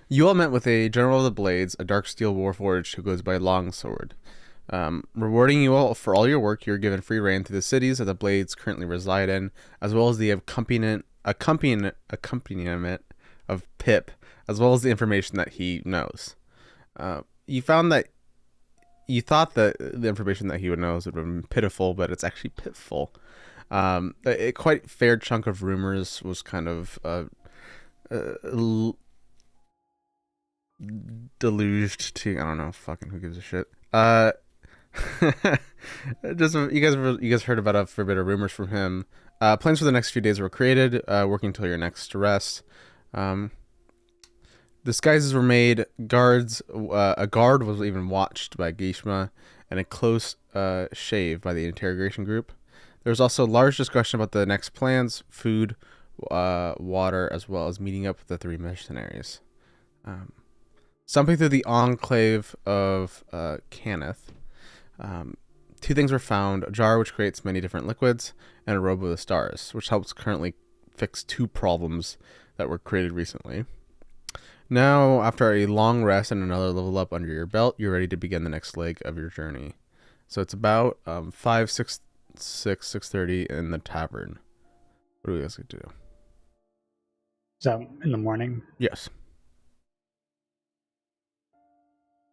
You all met with a general of the Blades, a dark steel warforged who goes by Longsword. Rewarding you all for all your work, you're given free reign to the cities that the Blades currently reside in, as well as the accompaniment of Pip, as well as the information that he knows. You found that you thought that the information that he would know would have been pitiful, but it's actually pitful. A quite fair chunk of rumors was kind of deluged to, I don't know, fucking who gives a shit. Just you guys heard about a fair bit of rumors from him. Plans for the next few days were created, working until your next rest. Disguises were made. A guard was even watched by Gishma, and a close shave by the interrogation group. There was also large discussion about the next plans, food, water, as well as meeting up with the three missionaries. Something through the enclave of Cannith. Two things were found: a jar which creates many different liquids, and a robe of the stars, which helps currently fix two problems that were created recently. Now, after a long rest and another level up under your belt, you're ready to begin the next leg of your journey. So it's about 6:30 in the tavern. What do we guys get to do? Is that in the morning? Yes.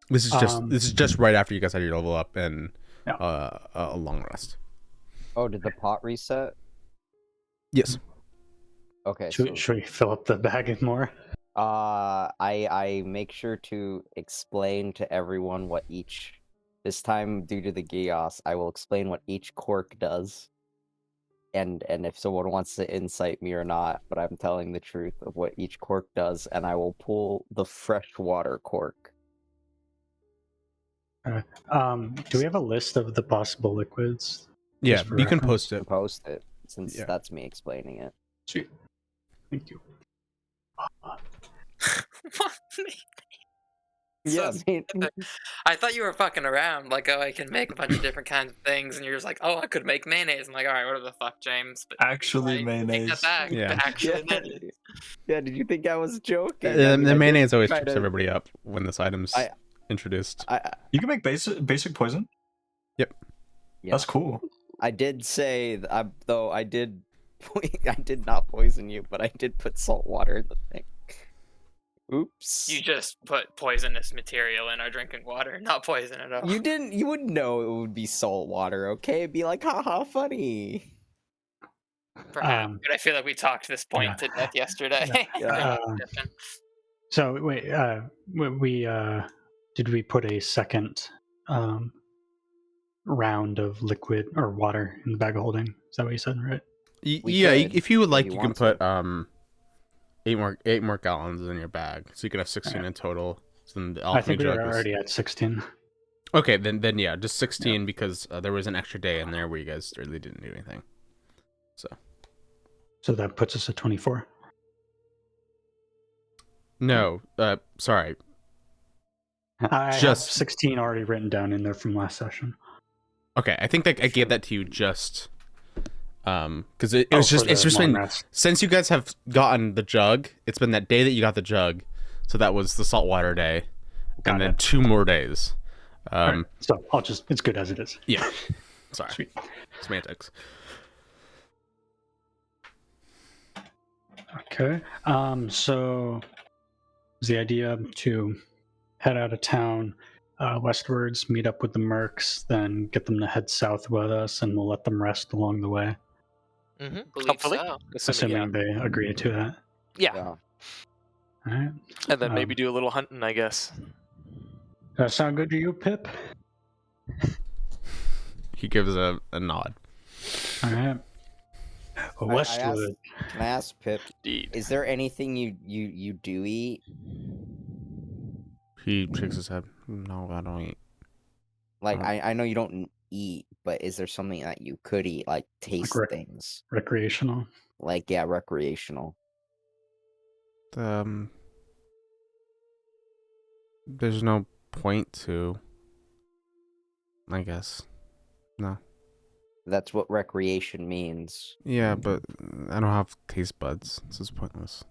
This is just right after you guys had your level up and a long rest. Oh, did the pot reset? Yes. Okay. Should we fill up the bag more? I make sure to explain to everyone what each. This time, due to the chaos, I will explain what each cork does. And if someone wants to incite me or not, but I'm telling the truth of what each cork does, and I will pull the freshwater cork. Do we have a list of the possible liquids? Yeah, you can post it. Post it, since that's me explaining it. Sweet. Thank you. Yeah, I thought you were fucking around, like, oh, I can make a bunch of different kinds of things, and you're just like, oh, I could make mayonnaise. I'm like, all right, whatever the fuck, James. But actually, mayonnaise. Take that back. Yeah. Actually, mayonnaise. Yeah, did you think I was joking? The mayonnaise always trips everybody up when this item's introduced. You can make basic poison? Yep. Yeah. That's cool. I did say, though I did not poison you, but I did put salt water in the thing. Oops. You just put poisonous material in our drinking water, not poison at all. You wouldn't know it would be salt water, okay? It'd be like, haha, funny. Perhaps, but I feel like we talked this point to death yesterday. So wait, we did we put a second round of liquid or water in the bag of holding? Is that what you said, right? If you would like, you can put eight more gallons in your bag, so you can have 16 in total. So I think we were already at 16. Okay, then yeah, just 16 because there was an extra day in there where you guys really didn't do anything. So that puts us at 24. No, sorry. I have 16 already written down in there from last session. Okay, I think that I gave that to you just because it's just been since you guys have gotten the jug. It's been that day that you got the jug, so that was the saltwater day, and then 2 more days. Right, so it's good as it is. Yeah. Sorry. Sweet. Semantics. Okay. So is the idea to head out of town westwards, meet up with the mercs, then get them to head south with us, and we'll let them rest along the way. Hopefully. So. Assuming they agree to that. Yeah. All right. And then maybe do a little hunting, I guess. Does that sound good to you, Pip? He gives a nod. All right. Westwood. Can I ask Pip? Indeed. Is there anything you do eat? He shakes his head. No, I don't eat. Like I know you don't eat, but is there something that you could eat, like taste things? Recreational. Like recreational. There's no point to. I guess. No. That's what recreation means. Yeah, but I don't have taste buds. This is pointless.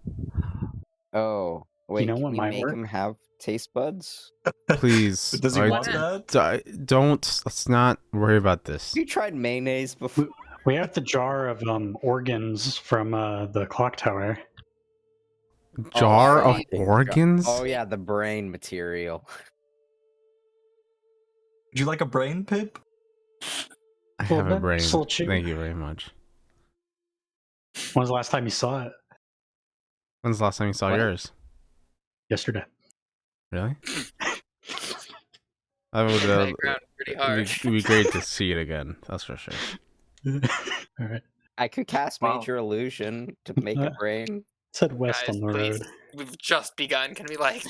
Oh, Wait, know can what we might make work? him have taste buds? Please. Does he I- want that? Don't. Let's not worry about this. You tried mayonnaise before? We have the jar of organs from the clock tower. Jar of actually- organs? Oh yeah, the brain material. Would you like a brain, Pip? I Little have a bit, brain. just a little chew. Thank you very much. When was the last time you saw it? When's the last time you saw What? yours? Yesterday. Really? That would Background pretty hard. it'd be great to see it again. That's for sure. All right. I could cast Wow. Major Illusion to make a brain. Let's head west Guys, on the please. road. We've just begun. Can we like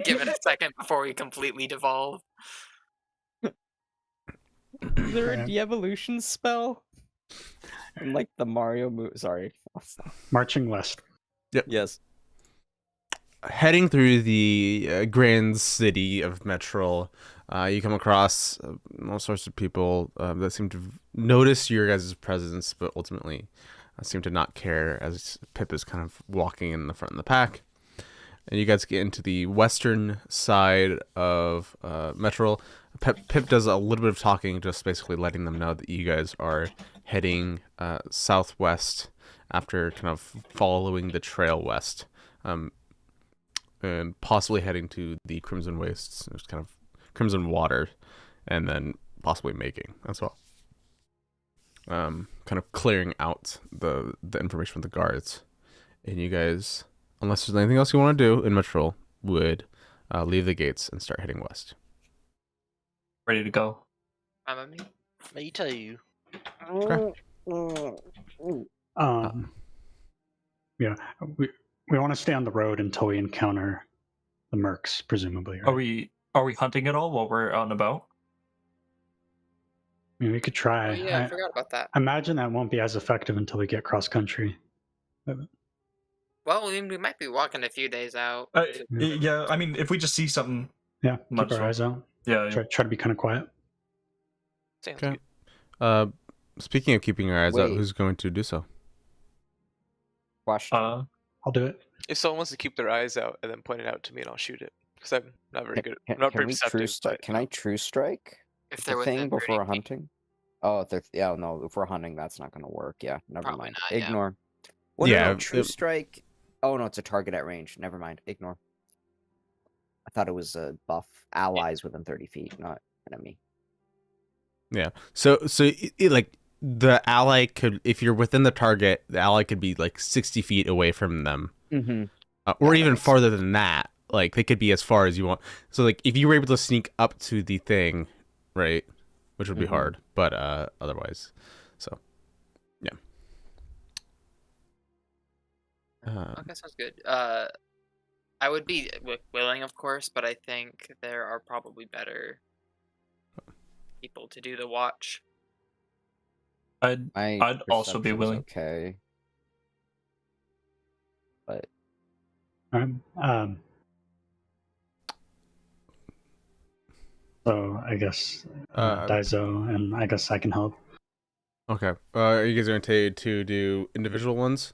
give it a second before we completely devolve? Is there a Alright. de-evolution spell? Like the Mario movie. Sorry. Marching west. Yes. Heading through the grand city of Metrol, you come across all sorts of people that seem to notice your guys' presence, but ultimately seem to not care as Pip is kind of walking in the front of the pack. And you guys get into the western side of Metrol. Pip does a little bit of talking, just basically letting them know that you guys are heading southwest after kind of following the trail west. And possibly heading to the Crimson Wastes, there's kind of Crimson Water, and then possibly making as well. Kind of clearing out the information with the guards, and you guys, unless there's anything else you want to do in Metrol, would leave the gates and start heading west. Ready to go. Mamma mia. Me too. Yeah, we want to stay on the road until we encounter the mercs, presumably. Right? Are we hunting at all while we're out and about? I mean, we could try. Oh yeah, I forgot about that. I imagine that won't be as effective until we get cross country. Well, we might be walking a few days out. Yeah, I mean, if we just see something, Yeah, Much keep our so. eyes out. yeah. Try to be kind of quiet. Sounds Okay. good. Speaking of keeping your eyes out, Wait. who's going to do so? Question. I'll do it. If someone wants to keep their eyes out and then point it out to me, and I'll shoot it. Because I'm not very good. Can, I'm not can very we perceptive. true strike? but- Can I true strike If the they're within thing 30 before feet. hunting? Oh, if they're no. If we're hunting, that's not gonna work. Yeah, never Probably mind. not, yeah. Ignore. Well, Yeah, no, true it- strike. Oh no, it's a target at range. Never mind. Ignore. I thought it was a buff allies within 30 feet, not enemy. Yeah. So like the ally could, if you're within the target, the ally could be like 60 feet away from them, Mm-hmm. or that even makes farther than that. Like they could be as far as you want. So like if you were able to sneak up to the thing, right, which would be Mhm. hard, but otherwise, so yeah. Okay, sounds good. I would be willing, of course, but I think there are probably better people to do the watch. I'd also be perception's willing. Okay. But So I guess Uh, Daizo, and I guess I can help. Okay. Are you guys going to do individual ones,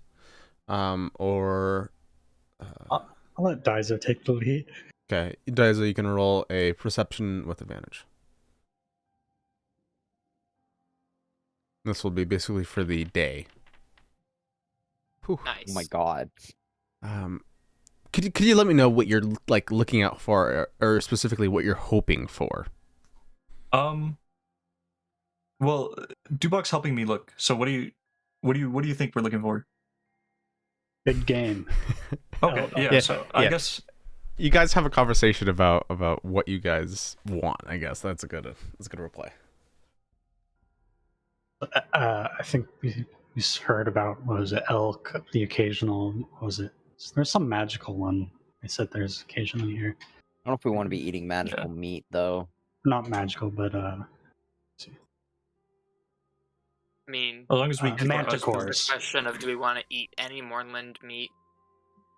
or? I'll let Daizo take the lead. Okay, Daiso, you can roll a perception with advantage. This will be basically for the day. Whew. Nice. oh my god. Could you let me know what you're like looking out for, or specifically what you're hoping for? Well, Dubok's helping me look. So what do you think we're looking for? Big game. Okay, Oh, yeah. yeah, So I yeah. guess You guys have a conversation about what you guys want. I guess that's a good reply. I think we heard about, what was it, elk, the occasional, what was it? There's some magical one. They said there's occasionally here. I don't know if we want to be eating magical meat though. Not magical, but I mean, as long as we keep our eyes manticores. peeled. the question of do we want to eat any Mournland meat?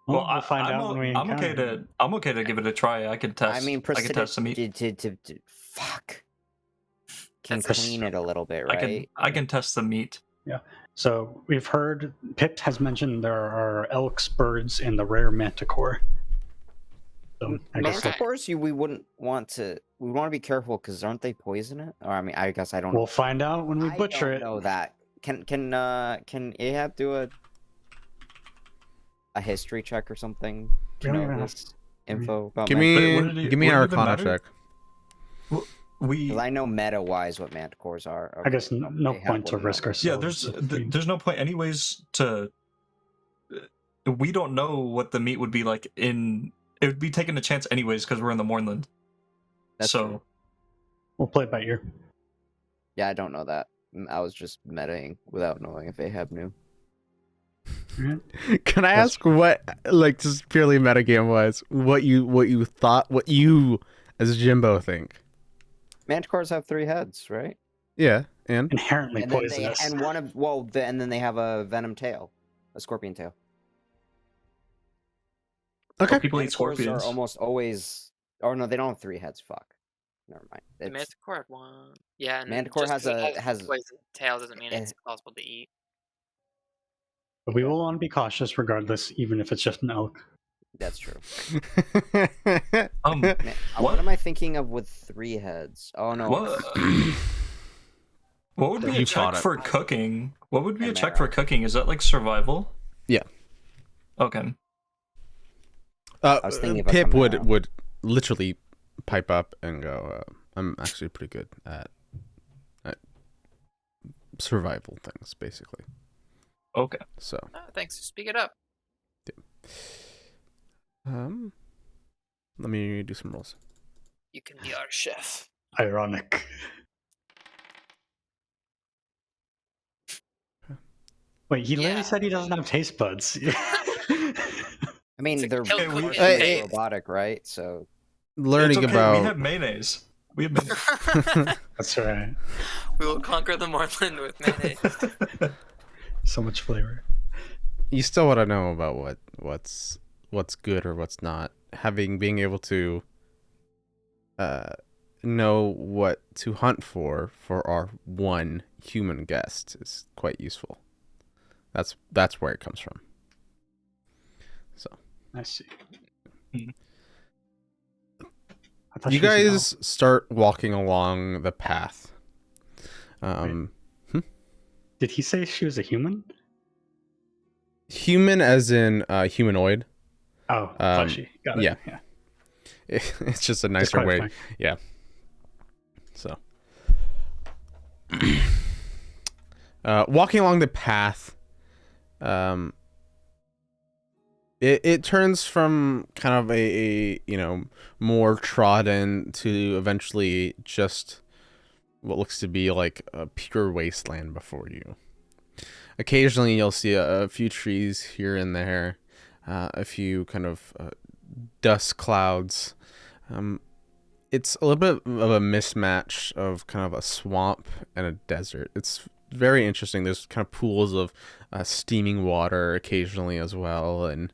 well, Well, we'll find out when we I'm okay encounter to I'm okay to give it a try. I can test. I mean, I can test some meat. fuck. Can That's a clean it a little bit, right? I can test the meat. So we've heard Pitt has mentioned there are elks, birds, and the rare manticore. So I guess Okay. Manticores, we wouldn't want to. We want to be careful because aren't they poisonous? Or I mean, I guess I don't. we'll find out when we I butcher don't it. know that. Can Ahab do a history check or something to We don't know even have- this info about Give Manticores? me give me an would it even Arcana matter? check. We Because I know meta-wise what Manticores are. I guess Okay, no Ahab point to wouldn't risk know. ourselves. yeah. There's no point anyways to. We don't know what the meat would be like in. It would be taking a chance anyways because we're in the Mournland. That's so true. We'll play it by ear. Yeah, I don't know that. I was just metaing without knowing if Ahab knew. Can I ask what, like, just purely metagame wise, what you thought, what you as Jimbo think? Manticores have 3 heads, right? Yeah, and Inherently And then poisonous. and then they have a venom tail, a scorpion tail. okay. people eat Manticores scorpions. are almost always. Oh no, they don't have 3 heads. Fuck. Never mind. The It's, Manticore had one. Yeah, and Manticore just 'cause it has- poison tail doesn't mean eh. it's possible to eat. But we will want to be cautious regardless, even if it's just an elk. That's true. Um, Man, What? what am I thinking of with 3 heads? Oh no. What would be You a fought check it. for cooking? What would be a And check for Mara. cooking? Is that like survival? Yeah. Okay. was thinking of a Pip Chimera. would literally pipe up and go, I'm actually pretty good at survival things, basically. Okay. So, Oh, thanks. Speak it up. let me do some rolls. You can be our chef. Ironic. Wait, he literally Yeah. said he doesn't have taste buds. I mean, It's a they're kill Okay, we- cooking Hey, thing. robotic, right? So Learning It's okay. about We have mayonnaise. We have mayonnaise. That's right. We will conquer the Mournland with mayonnaise. So much flavor. you still want to know about what's good or what's not. Being able to know what to hunt for our one human guest is quite useful. That's where it comes from. So I see. Hmm. I thought you she was an guys start walking along the path. elk. Did he say she was a human? Human as in humanoid. Oh, fleshy. Got it. yeah. It's just a Just nicer way. clarifying. So, walking along the path, it turns from kind of a more trodden to eventually just what looks to be like a pure wasteland before you. Occasionally, you'll see a few trees here and there, a few kind of dust clouds. It's a little bit of a mismatch of kind of a swamp and a desert. It's very interesting. There's kind of pools of steaming water occasionally as well, and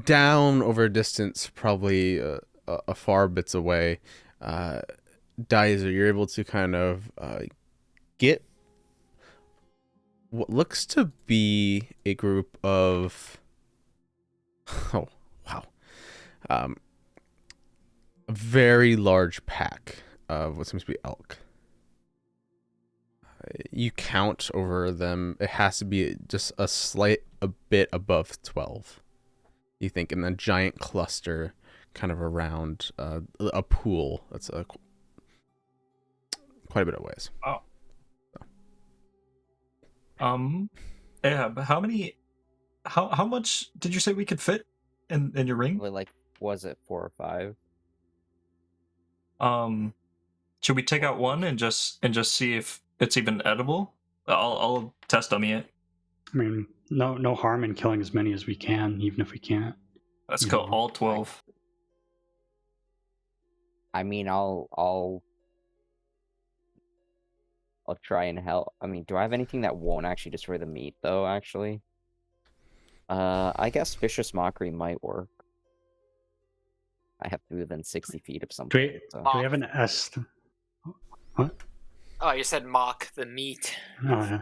down over a distance, probably a far bits away, Dizer, you're able to kind of get what looks to be a group of a very large pack of what seems to be elk. You count over them, it has to be just a bit above 12, you think, in a giant cluster kind of around a pool that's quite a bit of ways. Ahab, how much did you say we could fit in your ring? like, was it 4 or 5? Should we take out one and just see if it's even edible? I'll test dummy it. I mean, no harm in killing as many as we can, even if we can't. Let's You go know, all 12. I mean, I'll try and help. I mean, do I have anything that won't actually destroy the meat, though, actually? I guess Vicious Mockery might work. I have to be within 60 feet of something. Do we have an S? What? Oh, you said mock the meat. Oh, yeah.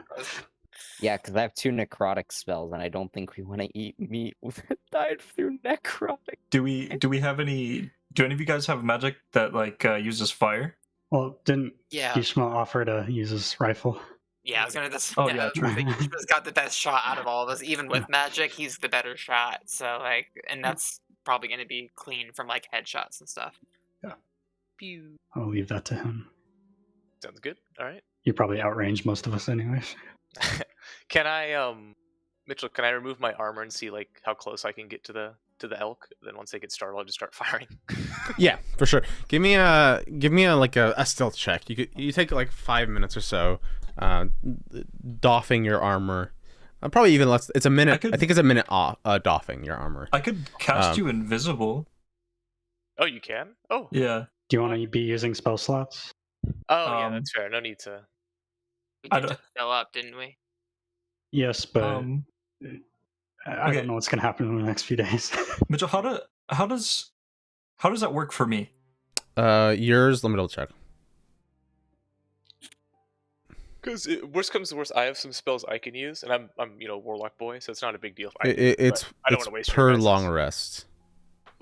Yeah, because I have 2 necrotic spells, and I don't think we want to eat meat that died through necrotic. Do we have any? Do any of you guys have magic that like uses fire? Well, didn't Yeah. Kishma offer to use his rifle? Yeah, I was gonna just. Oh, yeah, yeah, I was true. gonna say Kishma's got the best shot out of all of us. Even with magic, he's the better shot. So like, and that's probably gonna be clean from like headshots and stuff. Yeah. Pew. I'll leave that to him. Sounds good. All right. You probably outrange most of us anyways. Can I, Mitchell? Can I remove my armor and see like how close I can get to the elk? Then once they get started, I'll just start firing. Yeah, for sure. Give me a like a stealth check. You take like 5 minutes or so, doffing your armor. Probably even less. It's a minute. I think it's a minute off. Doffing your armor. I could cast you invisible. Oh, you can? Oh. Yeah. Do you want to be using spell slots? Oh, yeah, that's fair. No need to. We I did don't- just fill up, didn't we? Yes, but I okay. don't know what's going to happen in the next few days. Mitchell, how does that work for me? Yours. Let me double check. Because worst comes to worst, I have some spells I can use, and I'm warlock boy, so it's not a big deal. If I It's I don't it's want to waste per your guys'. long rest.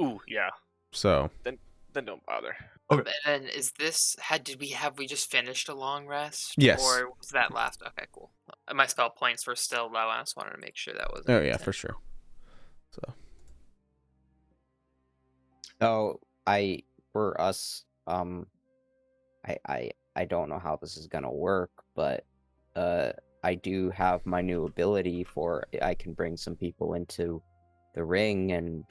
Ooh, yeah. So Then don't bother. Okay. And then is this have we just finished a long rest? Yes. Or was that last? Okay, cool. My spell points were still low. I just wanted to make sure that was. oh yeah, for sure. So So for us, I don't know how this is gonna work, but I do have my new ability for I can bring some people into the ring, and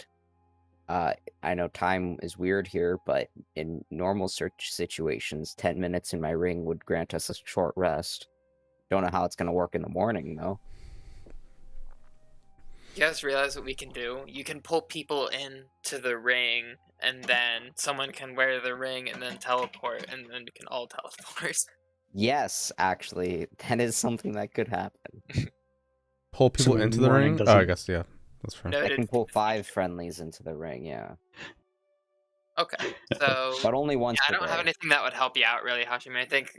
I know time is weird here, but in normal search situations, 10 minutes in my ring would grant us a short rest. Don't know how it's gonna work in the morning though. You guys realize what we can do? You can pull people into the ring, and then someone can wear the ring and then teleport, and then we can all teleport. Yes, actually, that is something that could happen. pull people So into the morning ring. Oh, doesn't- I guess yeah. That's fair. No, I can pull 5 friendlies into the ring, yeah. Okay, so But only once I per don't have day. anything that would help you out really, Hashimi. I think,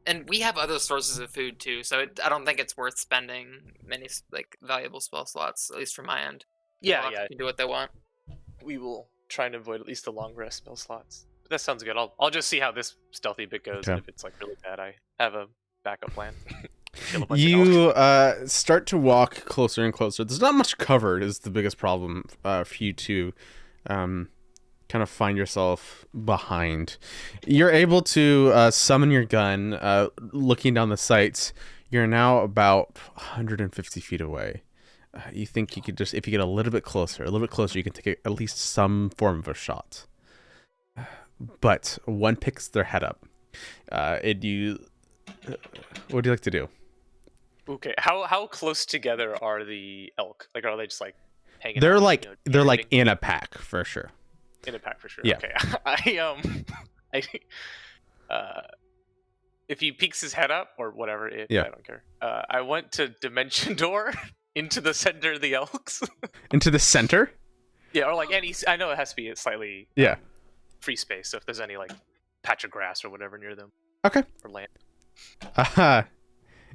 and we have other sources of food too, so I don't think it's worth spending many like valuable spell slots, at least from my end. Yeah, Lots yeah. can do what they want. We will try and avoid at least the long rest spell slots. But that sounds good. I'll just see how this stealthy bit goes, Okay. and if it's like really bad, I have a backup plan. Kill a bunch of You start to walk closer and closer. There's not much covered is the biggest problem for you to kind of find yourself behind. You're able to summon your gun. Looking down the sights, you're now about 150 feet away. You think you could just, if you get a little bit closer, you can take at least some form of a shot. But one picks their head up. What would you like to do? Okay, how close together are the elk? Like, are they just like hanging? They're out, like they're like camping? in a pack for sure. In a pack for sure. Yeah. Okay. If he peeks his head up or whatever, I don't care. I went to Dimension Door into the center of the elks. Into the center? Yeah, or like any. I know it has to be a slightly Yeah. free space. So if there's any like patch of grass or whatever near them. Okay. Or land.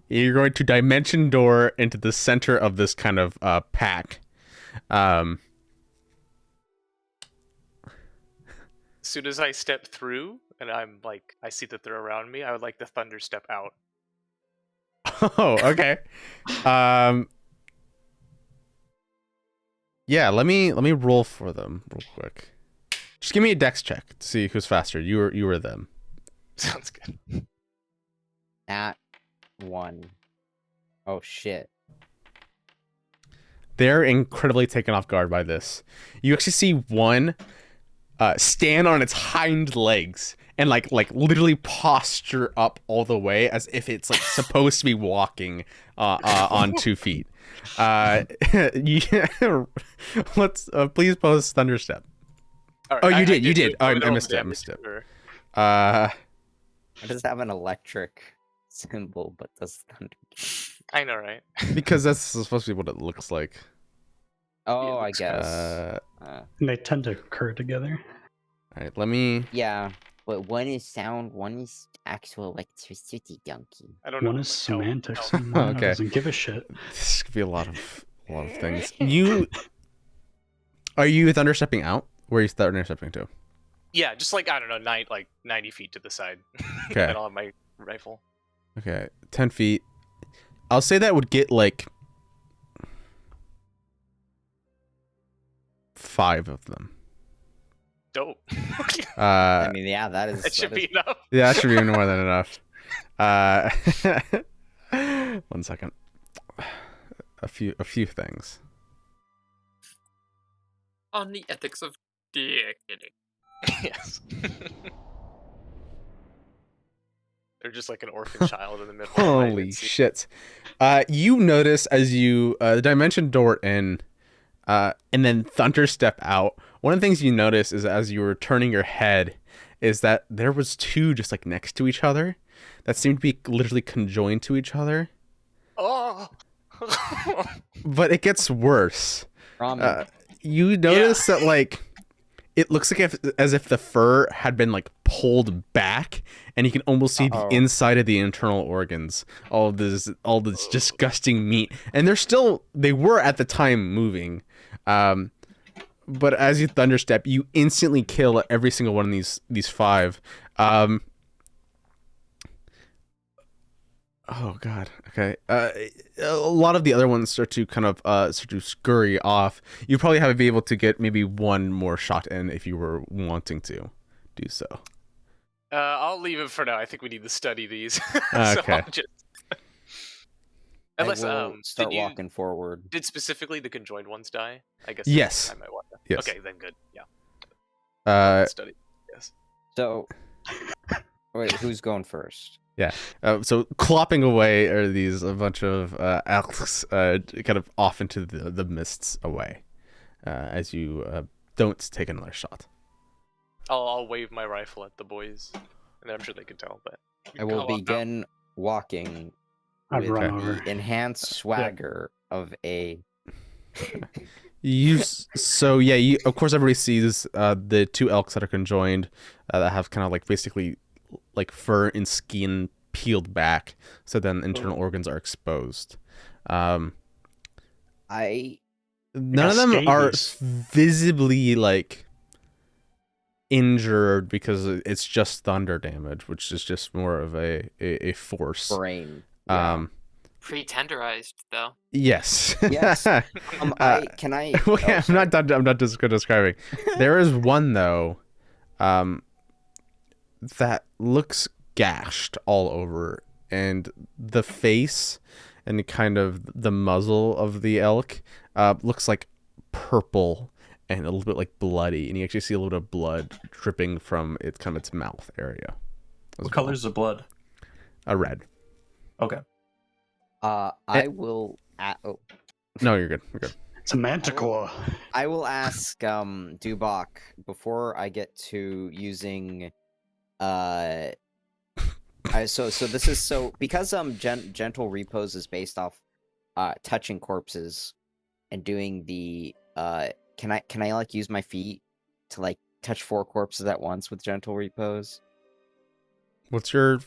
You're going to dimension door into the center of this kind of pack. As soon as I step through and I'm like, I see that they're around me, I would like to thunder step out. Oh, okay. Yeah, let me roll for them real quick. Just give me a dex check to see who's faster. You or them. Sounds good. At 1. Oh shit. They're incredibly taken off guard by this. You actually see one stand on its hind legs and like literally posture up all the way as if it's like supposed to be walking on 2 feet. Let's please post thunderstep. All right, Oh, I you did. Oh, I roll missed it. I damage missed it. for- Uh, I just have an electric symbol, but does thunder. I know, right? because that's supposed to be what it looks like. Oh, I looks guess. And they tend to occur together. All right, let me. Yeah, but one is sound, one is actual electricity, donkey. I don't know. One what is the hell- semantics, hell- and one Okay. doesn't give a shit. This could be a lot of things. You Are you thunderstepping out? Where are you thunderstepping to? Yeah, just like I don't know, 90 feet to the side. Okay. And then I'll have my rifle. Okay, 10 feet. I'll say that would get like 5 of them. Dope. I mean, yeah, That should be enough. Yeah, that should be more than enough. 1 second. A few things. On the ethics of dick hitting. Yes. They're just like an orphan child in the middle. Of the night Holy at sea. shit! You notice as you the dimension door in, and then thunderstep out. One of the things you notice is as you were turning your head, is that there was 2 just like next to each other, that seemed to be literally conjoined to each other. Oh. But it gets worse. Ramen. You notice that like it looks like as if the fur had been like pulled back, and you can almost see the inside of the internal organs. All this disgusting meat, and they were at the time moving. But as you thunderstep, you instantly kill every single one of these 5. Oh god. Okay. A lot of the other ones start to kind of scurry off. You probably have to be able to get maybe 1 more shot in if you were wanting to do so. I'll leave it for now. I think we need to study these. Okay. So I'll just... Unless I will start walking forward. Did specifically the conjoined ones die? I guess. Yes. I might want to. Yes. Okay, then good. Yeah. Study. Yes. So, wait, who's going first? Yeah. So clopping away are a bunch of elks kind of off into the mists away as you don't take another shot. I'll wave my rifle at the boys, and I'm sure they can tell. But I will begin walking I've with run over. the enhanced swagger of a. You of course everybody sees the 2 elks that are conjoined that have kind of like basically like fur and skin peeled back, so then internal organs are exposed. None of them are visibly like injured because it's just thunder damage, which is just more of a force. Brain. Yeah. Pre-tenderized though. Yes. Yes. Can I? Okay, Oh, I'm not done. I'm not just describing. There is one though, that looks gashed all over, and the face and kind of the muzzle of the elk looks like purple and a little bit like bloody, and you actually see a little bit of blood dripping from its mouth area. What color is the blood? A red. Okay. I will. No, you're good. You're good. It's a manticore. I will ask Dubak before I get to using so this is because gentle repose is based off touching corpses and doing the can I like use my feet to like touch 4 corpses at once with gentle repose? What's your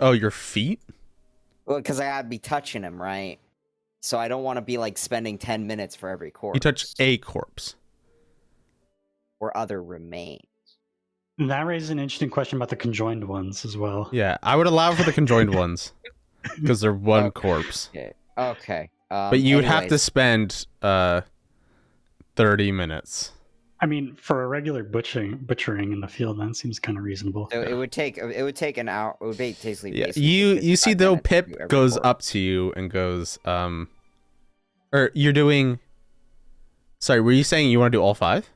your feet? Well, because I gotta be touching him, right? So I don't want to be like spending 10 minutes for every corpse. You touch a corpse or other remains. That raises an interesting question about the conjoined ones as well. Yeah, I would allow for the conjoined ones because they're one corpse. Okay. But you would have to spend 30 minutes. I mean, for a regular butchering in the field, that seems kind of reasonable. So it would take an hour. It would be basically. Yeah, you see though, Pip goes up to you and goes, or you're doing. Sorry, were you saying you want to do all 5?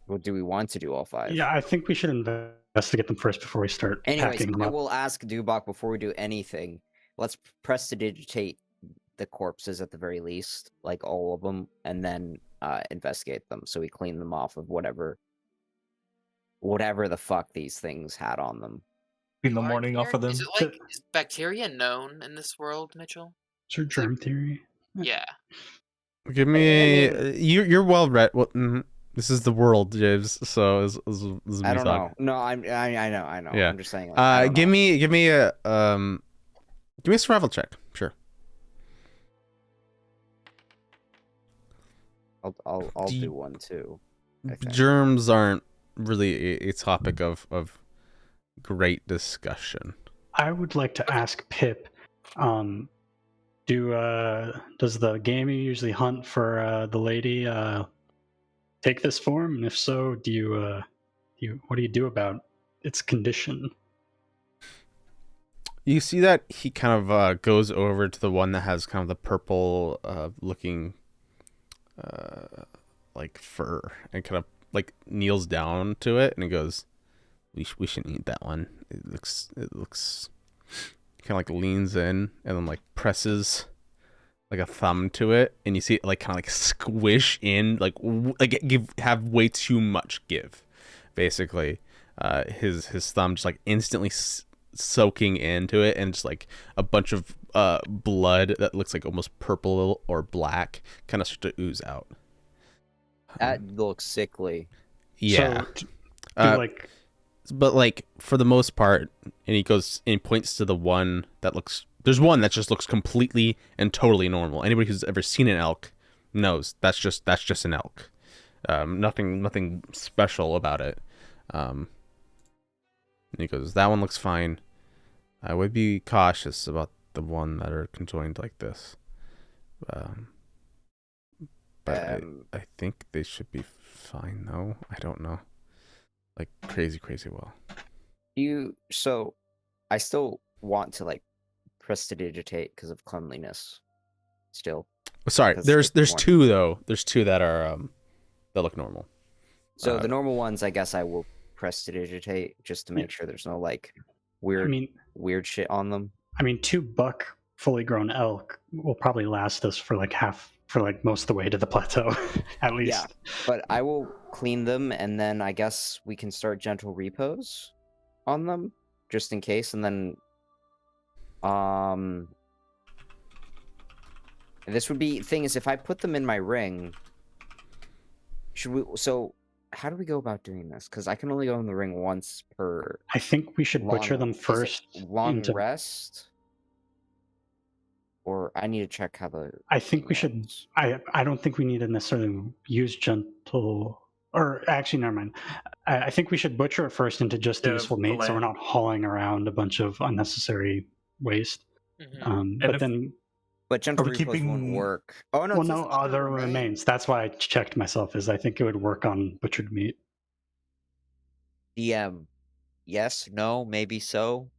Well, do we want to do all 5? Yeah, I think we should investigate them first before we start packing them I up. will ask Dubak before we do anything. Let's prestidigitate the corpses at the very least, like all of them, and then investigate them. So we clean them off of whatever the fuck these things had on them. In the morning, off of them. Is it like is bacteria known in this world, Mitchell? Is there germ theory? Yeah. Give me you're well read. Well, this is the world, James. So is I don't know. No, I know. Yeah. I'm just saying. Like, give me a survival check. Sure. I'll Do you- do one too. I think. Germs aren't really a topic of great discussion. I would like to ask Pip, does the game you usually hunt for the lady take this form? And if so, what do you do about its condition? You see that he kind of goes over to the one that has kind of the purple looking like fur, and kind of like kneels down to it, and he goes, we shouldn't eat that one. It looks kind of like leans in and then like presses like a thumb to it, and you see it like kind of like squish in, like have way too much give, basically. His thumb just like instantly soaking into it, and just like a bunch of blood that looks like almost purple or black kind of start to ooze out. That looks sickly. Yeah. So, but like for the most part, and he goes and he points to the one that looks, there's one that just looks completely and totally normal. Anybody who's ever seen an elk knows that's just an elk. Nothing special about it. And he goes, that one looks fine. I would be cautious about the one that are conjoined like this. But I think they should be fine though. I don't know. Like crazy well. So I still want to like prestidigitate because of cleanliness. Still. Sorry, there's two though. There's two that are that look normal. So the normal ones, I guess I will prestidigitate just to make sure there's no like weird shit on them. I mean, 2 buck fully grown elk will probably last us for like most of the way to the plateau, at least. Yeah, but I will clean them, and then I guess we can start gentle repos on them, just in case, and then this would be thing is if I put them in my ring, should we? So how do we go about doing this? Because I can only go in the ring once per. I think we should butcher them first. Long rest. Or I need to check how the. I think we should. I don't think we need to necessarily use gentle. Or actually, never mind. I think we should butcher it first into just a useful meat, so we're not hauling around a bunch of unnecessary waste. Mm-hmm. But gentle repos won't work. Oh no! Well, no, other remains. That's why I checked myself. Is I think it would work on butchered meat. DM, yes, no, maybe so.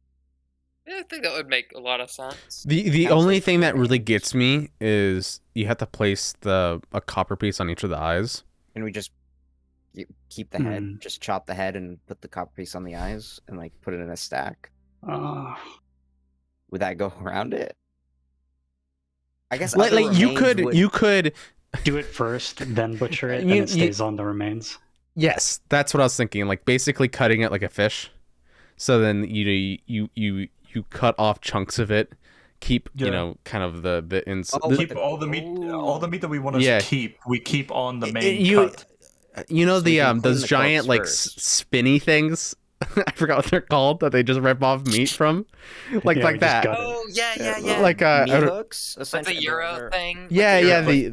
Yeah, I think that would make a lot of sense. The only thing that really gets me is you have to place a copper piece on each of the eyes. And we just keep the head, just chop the head and put the copper piece on the eyes and like put it in a stack. Would that go around it? I guess like you could do it first, then butcher it, and it stays on the remains. Yes, that's what I was thinking. Like basically cutting it like a fish. So then you cut off chunks of it, keep kind of the inside. Keep all the meat that we want to keep. We keep on the main cut. You know those giant like spinny things. I forgot what they're called that they just rip off meat from, like that. Oh yeah. Like meat hooks, like the Euro thing. Yeah. Those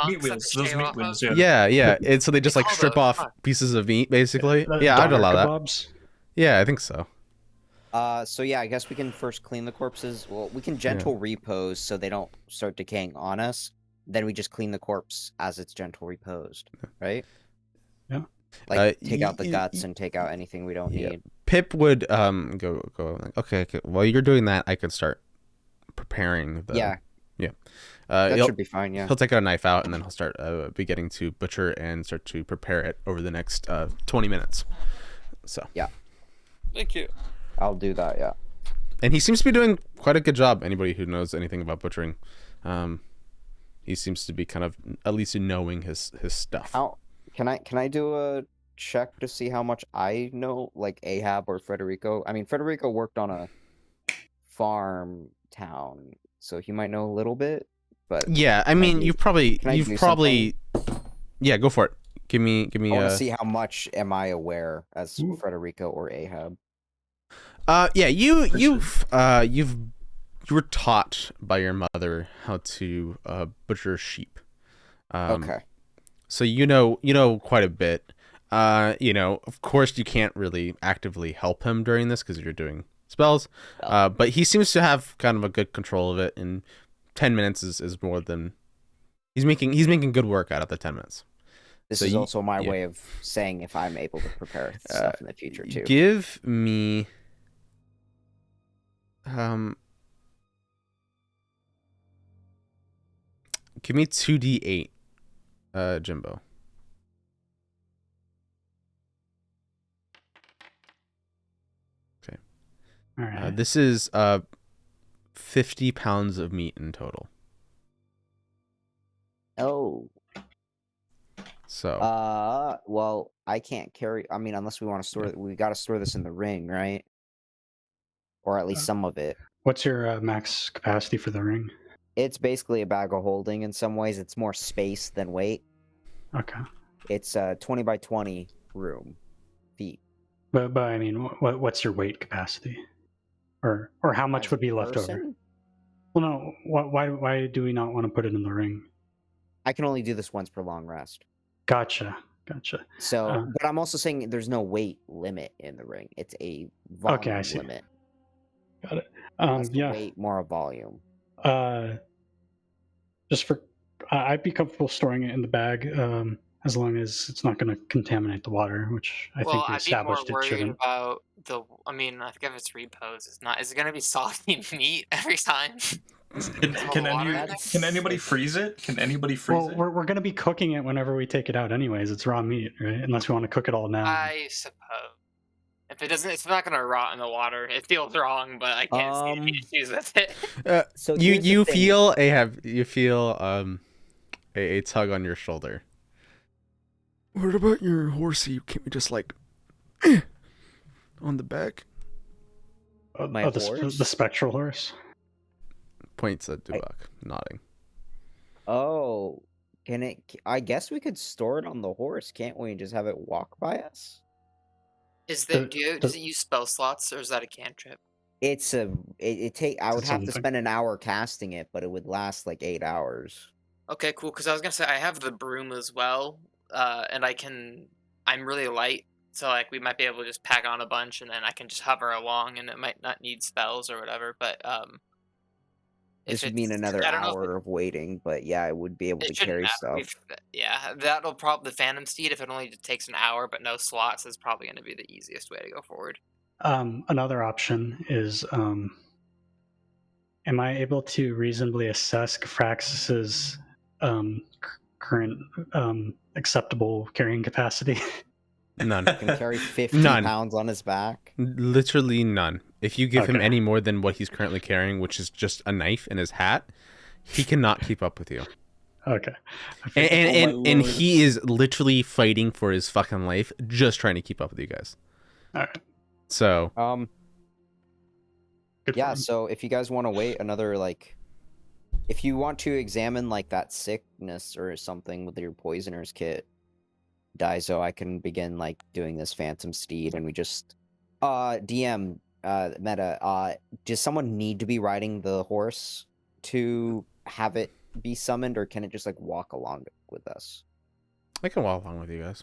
meat wheels. Yeah. And so they just like strip off pieces of meat, basically. Yeah, I'd allow that. Yeah, I think so. So yeah, I guess we can first clean the corpses. Well, we can gentle repose so they don't start decaying on us. Then we just clean the corpse as it's gentle reposed, right? Yeah. Like take out the guts and take out anything we don't need. Pip would go like, okay. While you're doing that, I could start preparing the that should be fine. Yeah, he'll take a knife out and then he'll start beginning to butcher and start to prepare it over the next 20 minutes. So yeah, thank you. I'll do that. Yeah, and he seems to be doing quite a good job. Anybody who knows anything about butchering, he seems to be kind of at least knowing his stuff. Can I do a check to see how much I know, like Ahab or Federico? I mean, Federico worked on a farm town, so he might know a little bit. But yeah, I mean, you've probably yeah, go for it. Give me. I want to see how much am I aware as Federico or Ahab. Yeah, you were taught by your mother how to butcher sheep. Okay. So you know quite a bit. Of course you can't really actively help him during this because you're doing spells. But he seems to have kind of a good control of it, and 10 minutes is more than he's making good work out of the 10 minutes. This So is you- also my yeah. way of saying if I'm able to prepare stuff in the future too. Give me give me 2d8, Jimbo. All right. This is 50 pounds of meat in total. Oh. So Well, I can't carry. I mean, unless we want to store it, we got to store this in the ring, right? Or at least some of it. What's your max capacity for the ring? It's basically a bag of holding in some ways. It's more space than weight. Okay. It's a 20 by 20 room, feet. But I mean, what's your weight capacity? Or how much As would a be left over? person, Well, no. Why do we not want to put it in the ring? I can only do this once per long rest. Gotcha. So, but I'm also saying there's no weight limit in the ring. It's a volume Okay, I see. limit. Got it. Less Yeah. weight, more a volume. Just for, I'd be comfortable storing it in the bag, as long as it's not going to contaminate the water, which I think we I'd be more established it worried shouldn't. about the. I mean, I think if it's repos, it's not. Is it gonna be soggy meat every time? Can anybody freeze it? Can anybody freeze Well, it? we're going to be cooking it whenever we take it out, anyways. It's raw meat, right? Unless we want to cook it all now. I suppose. If it doesn't, it's not gonna rot in the water. It feels wrong, but I can't see any issues with it. So you here's the you thing. feel a tug on your shoulder. What about your horsey? Can't we just like on the back? My the horse? the spectral horse. Points at Dubak, nodding. Oh, can it? I guess we could store it on the horse, can't we? And just have it walk by us. Is there? Does- Does it use spell slots, or is that a cantrip? It's a. It take. I would It's have to something. spend an hour casting it, but it would last like 8 hours. Okay, cool. Because I was gonna say I have the broom as well, and I'm really light, so like we might be able to just pack on a bunch, and then I can just hover along, and it might not need spells or whatever. But This would mean another I don't know if hour of waiting, but yeah, I would be able to it shouldn't carry matter. stuff. Yeah, that'll probably the Phantom Steed. If it only takes an hour but no slots, is probably going to be the easiest way to go forward. Another option is, am I able to reasonably assess Fraxis's current acceptable carrying capacity? None. Can carry 50 None. pounds on his back. Literally none. If you give him Okay. any more than what he's currently carrying, which is just a knife in his hat, he cannot keep up with you. Okay. And he is literally fighting for his fucking life, just trying to keep up with you guys. All right. So Good for Yeah, him. so if you guys want to wait another, like, if you want to examine, like, that sickness or something with your poisoner's kit, Daiso, I can begin, like, doing this Phantom Steed, and we just, DM, Meta, does someone need to be riding the horse to have it be summoned, or can it just, like, walk along with us? I can walk along with you guys.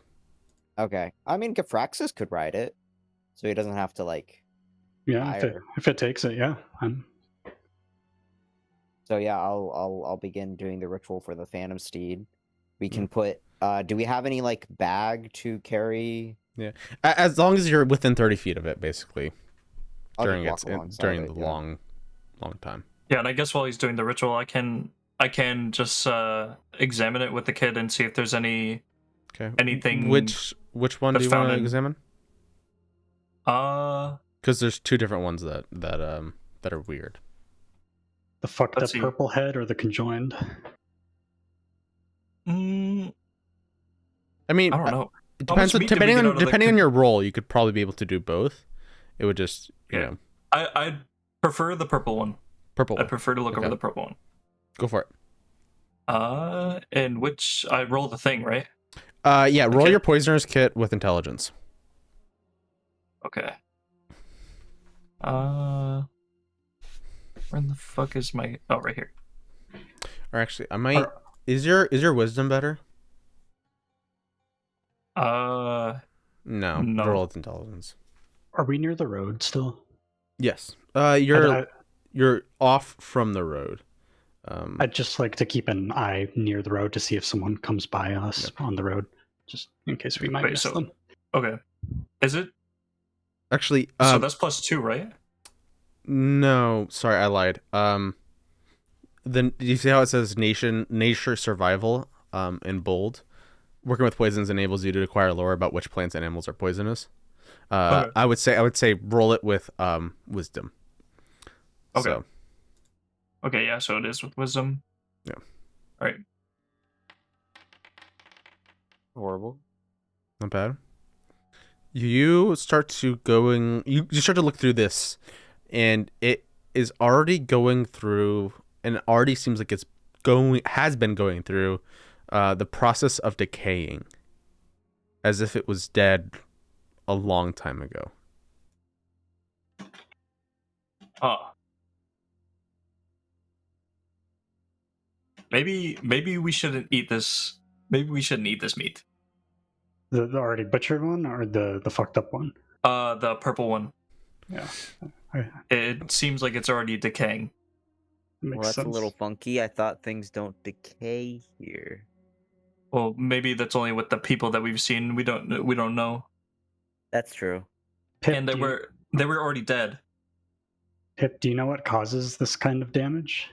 Okay. I mean, Gafraxis could ride it, so he doesn't have to, like, Yeah, fire. if it takes it, yeah. So yeah, I'll begin doing the ritual for the Phantom Steed. We can put. Do we have any like bag to carry? Yeah, as long as you're within 30 feet of it, basically. I'll During just walk alongside during it, the yeah. long time. Yeah, and I guess while he's doing the ritual, I can just examine it with the kid and see if there's any Okay. anything. Which one do that's you want found to in- examine? Uh, Because there's two different ones that are weird. The fucked Let's up see. purple head or the conjoined? mm, I mean, I don't know. it How much depends. meat did we Depending get on out of the depending on your role, you could probably be able to do both. It would just Yeah. I'd prefer the purple one. purple. I'd prefer to look Okay. over the purple one. Go for it. And which I roll the thing, right? Yeah. Roll Okay. your poisoner's kit with intelligence. Okay. Where in the fuck is my? Oh, right here. Or actually, I might Is your wisdom better? No. Roll its intelligence. Are we near the road still? Yes. I'd You're off from the road. just like to keep an eye near the road to see if someone comes by us on the road, just in case we might miss them. Okay. Is it? Actually, So that's +2, right? No, sorry, I lied. Then do you see how it says nature survival in bold? Working with poisons enables you to acquire lore about which plants and animals are poisonous. Okay. I would say roll it with wisdom. Okay. So, Okay, yeah, so it is with wisdom. Yeah. All right. Horrible. not bad. You start to look through this, and it is already going through, and it already seems like has been going through the process of decaying, as if it was dead a long time ago. Maybe we shouldn't eat this. Maybe we shouldn't eat this meat. The already butchered one or the fucked up one? The purple one. Yeah. It seems like it's already decaying. Well, that's a little funky. I thought things don't decay here. Well, maybe that's only with the people that we've seen. We don't know. That's true. Pip, And they were already dead. Pip, do you know what causes this kind of damage?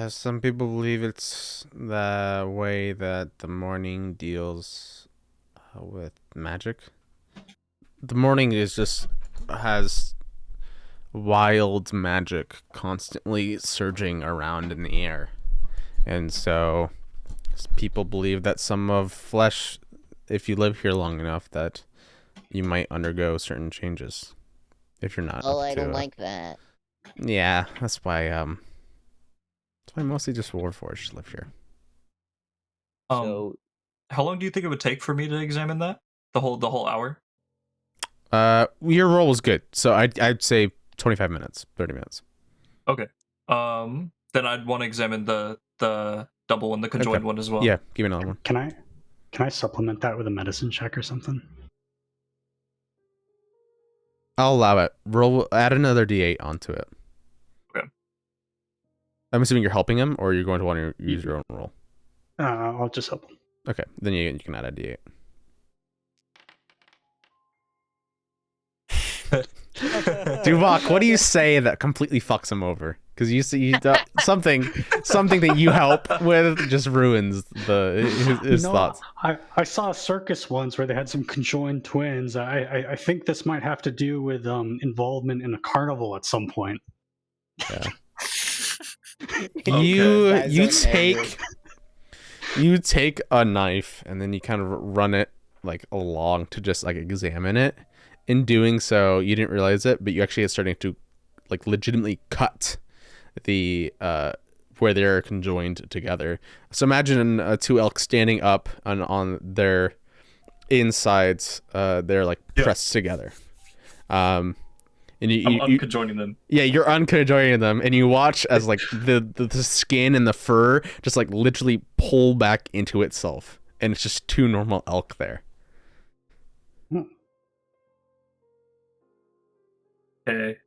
Some people believe it's the way that the morning deals with magic. The morning has wild magic constantly surging around in the air. And so people believe that some of flesh, if you live here long enough, that you might undergo certain changes. If you're not. Oh, I don't like that. Yeah, that's why mostly just Warforged live here. So, how long do you think it would take for me to examine that? The whole hour? Your roll was good, so I'd say 25 minutes, 30 minutes. Okay. Then I'd want to examine the double one, the conjoined one as well. Yeah, give me another one. Can I supplement that with a medicine check or something? I'll allow it. Add another D8 onto it. Okay. I'm assuming you're helping him, or you're going to want to use your own roll. I'll just help him. Okay, then you can add a D8. Duvok, what do you say that completely fucks him over? Because you see something that you help with just ruins his thoughts. I saw a circus once where they had some conjoined twins. I think this might have to do with involvement in a carnival at some point. Yeah. Okay. You take a knife and then you kind of run it like along to just like examine it. In doing so, you didn't realize it, but you actually are starting to like legitimately cut the where they're conjoined together. So imagine two elk standing up on their insides. They're like pressed together. And I'm unconjoining them. Yeah, you're unconjoining them, and you watch as like the skin and the fur just like literally pull back into itself, and it's just two normal elk there. Okay.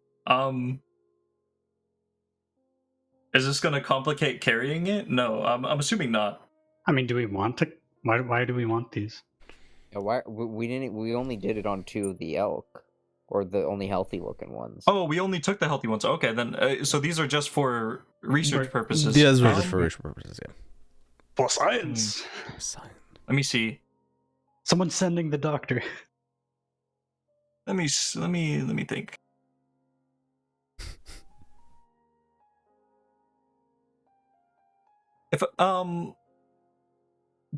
Is this gonna complicate carrying it? No, I'm assuming not. I mean, do we want to? Why do we want these? Yeah, why we didn't? We only did it on 2 of the elk, or the only healthy looking ones. Oh, we only took the healthy ones. Okay, then so these are just for research purposes. These are just for research purposes. Yeah. For science. Let me see. Someone's sending the doctor. Let me think. If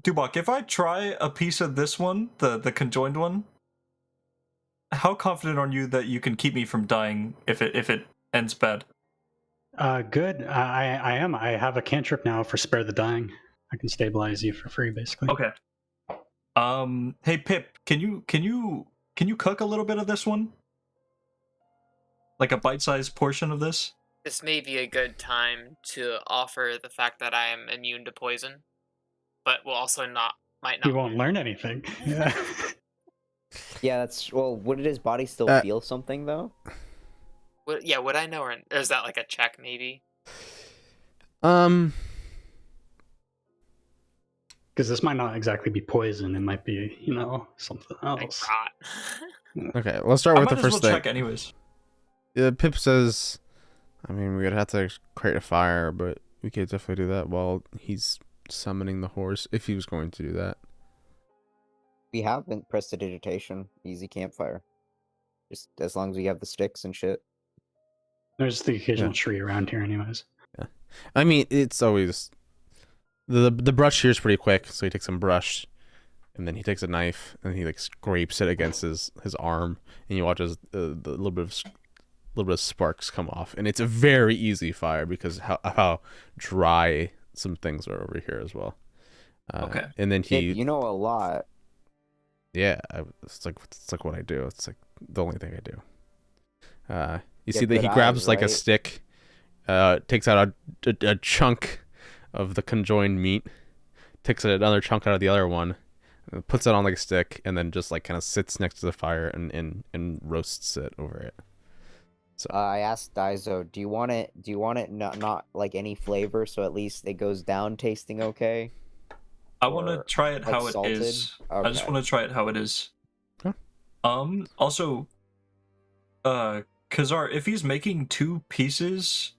Dubak, if I try a piece of this one, the conjoined one, how confident are you that you can keep me from dying if it ends bad? Good. I am. I have a cantrip now for spare the dying. I can stabilize you for free, basically. Okay. Hey Pip, can you cook a little bit of this one? Like a bite-sized portion of this? this may be a good time to offer the fact that I am immune to poison, but will also might He not. won't learn anything. Yeah. Yeah, that's well. Would his body still Uh, feel something though? Would I know, or is that like a check maybe? Um, Because this might not exactly be poison. It might be, something Like else. rot. okay, let's start I with might the as well first thing. check anyways. Pip says, I mean, we would have to create a fire, but we could definitely do that while he's summoning the horse, if he was going to do that. We have prestidigitation, easy campfire. Just as long as we have the sticks and shit. There's the occasional Yeah. tree around here, anyways. I mean, it's always the brush here is pretty quick, so he takes some brush, and then he takes a knife and he like scrapes it against his arm, and you watch as the little bit of sparks come off, and it's a very easy fire because how dry some things are over here as well. Okay. And then Kid, he, you know a lot. yeah, it's like what I do. It's like the only thing I do. You Yeah, see that he good grabs eyes, like a right? stick, takes out a chunk of the conjoined meat, takes another chunk out of the other one, puts it on like a stick, and then just like kind of sits next to the fire and roasts it over it. So I asked Daizo, do you want it not like any flavor, so at least it goes down tasting okay? I want to Or, try it like, how it salted? is. I just Okay. want to try it how it is. Okay. Also, Kazar, if he's making 2 pieces,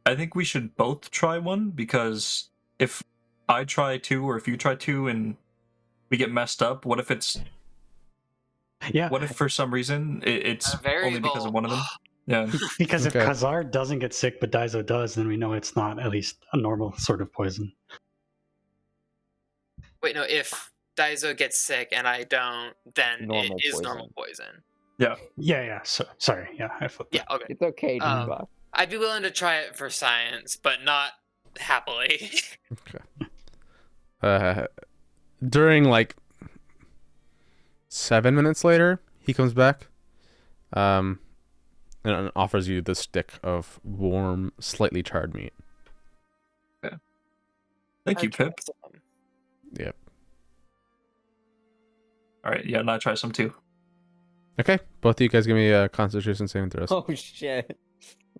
I think we should both try one, because if I try 2 or if you try 2 and we get messed up, what if Yeah, for some reason it's A only because of one of them? Yeah. because Okay. if Khazar doesn't get sick but Daizo does, then we know it's not at least a normal sort of poison. Wait, no. If Daizo gets sick and I don't, then Normal it is poison. normal poison. Yeah. So, sorry. Yeah, I flipped Yeah. it. Okay. It's okay, Um, Diva. I'd be willing to try it for science, but not happily. during like 7 minutes later, he comes back, and offers you the stick of warm, slightly charred meat. Thank you, Pip. Yep. Alright, yeah, and I try some too. Okay, both of you guys give me a Constitution saving throws. Oh shit.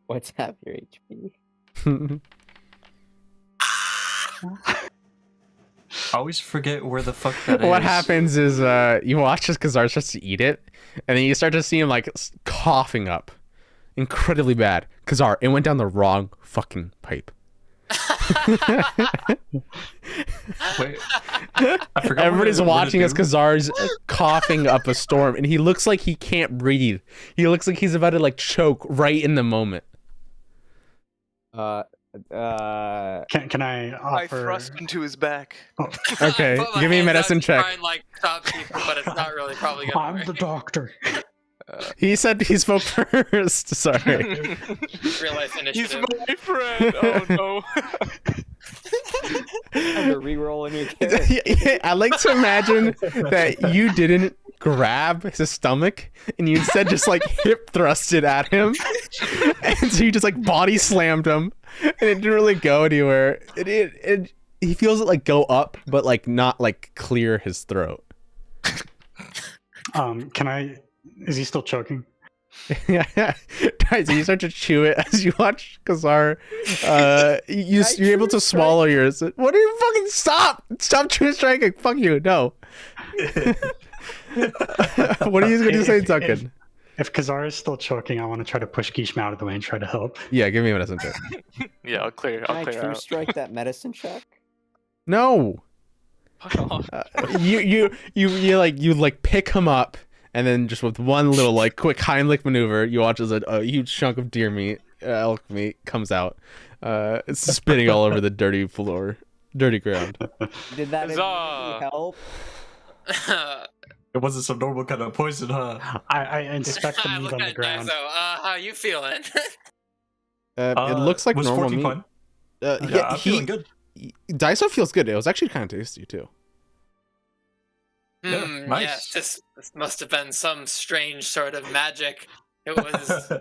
What's half your HP? I always forget where the fuck that is. What happens is you watch as Kazar starts to eat it, and then you start to see him like coughing up, incredibly bad. Kazar, it went down the wrong fucking pipe. Wait, I forgot. Everybody's what watching to as do. Kazar's coughing up a storm, and he looks like he can't breathe. He looks like he's about to like choke right in the moment. Can I offer? I thrust into his back. Okay, Put my give me a hands out medicine to check. Try and, like, stop people, but it's not really probably gonna I'm work. the doctor. He said he spoke first. Sorry. Real life He's initiative. my friend. Oh no. Time to reroll a new character. I like to imagine that you didn't grab his stomach and you instead just like hip thrusted at him, and so you just like body slammed him, and it didn't really go anywhere. He feels it like go up, but like not like clear his throat. Can I? Is he still choking? Yeah, guys, you start to chew it as you watch Kazar. You're able to swallow yours. What are you fucking stop true striking? Fuck you, no. What are you going to say, Duncan? If Khazar is still choking, I want to try to push Gishma out of the way and try to help. Yeah, give me a medicine check. Yeah, I'll clear. Can I'll I clear true out. strike that medicine check? No. Fuck off. You like pick him up, and then just with one little like quick Heimlich maneuver, you watch as a huge chunk of deer meat, elk meat comes out. It's spitting all over the dirty floor, dirty ground. Did that Huzzah! help? It wasn't some normal kind of poison, huh? I inspect the I meat look on the at ground. Daiso. How you feeling? It looks like was normal 14 meat. fine? Yeah, Yeah, I'm feeling good. Daiso feels good. It was actually kind of tasty too. Yeah, nice. Yes, this must have been some strange sort of magic. It was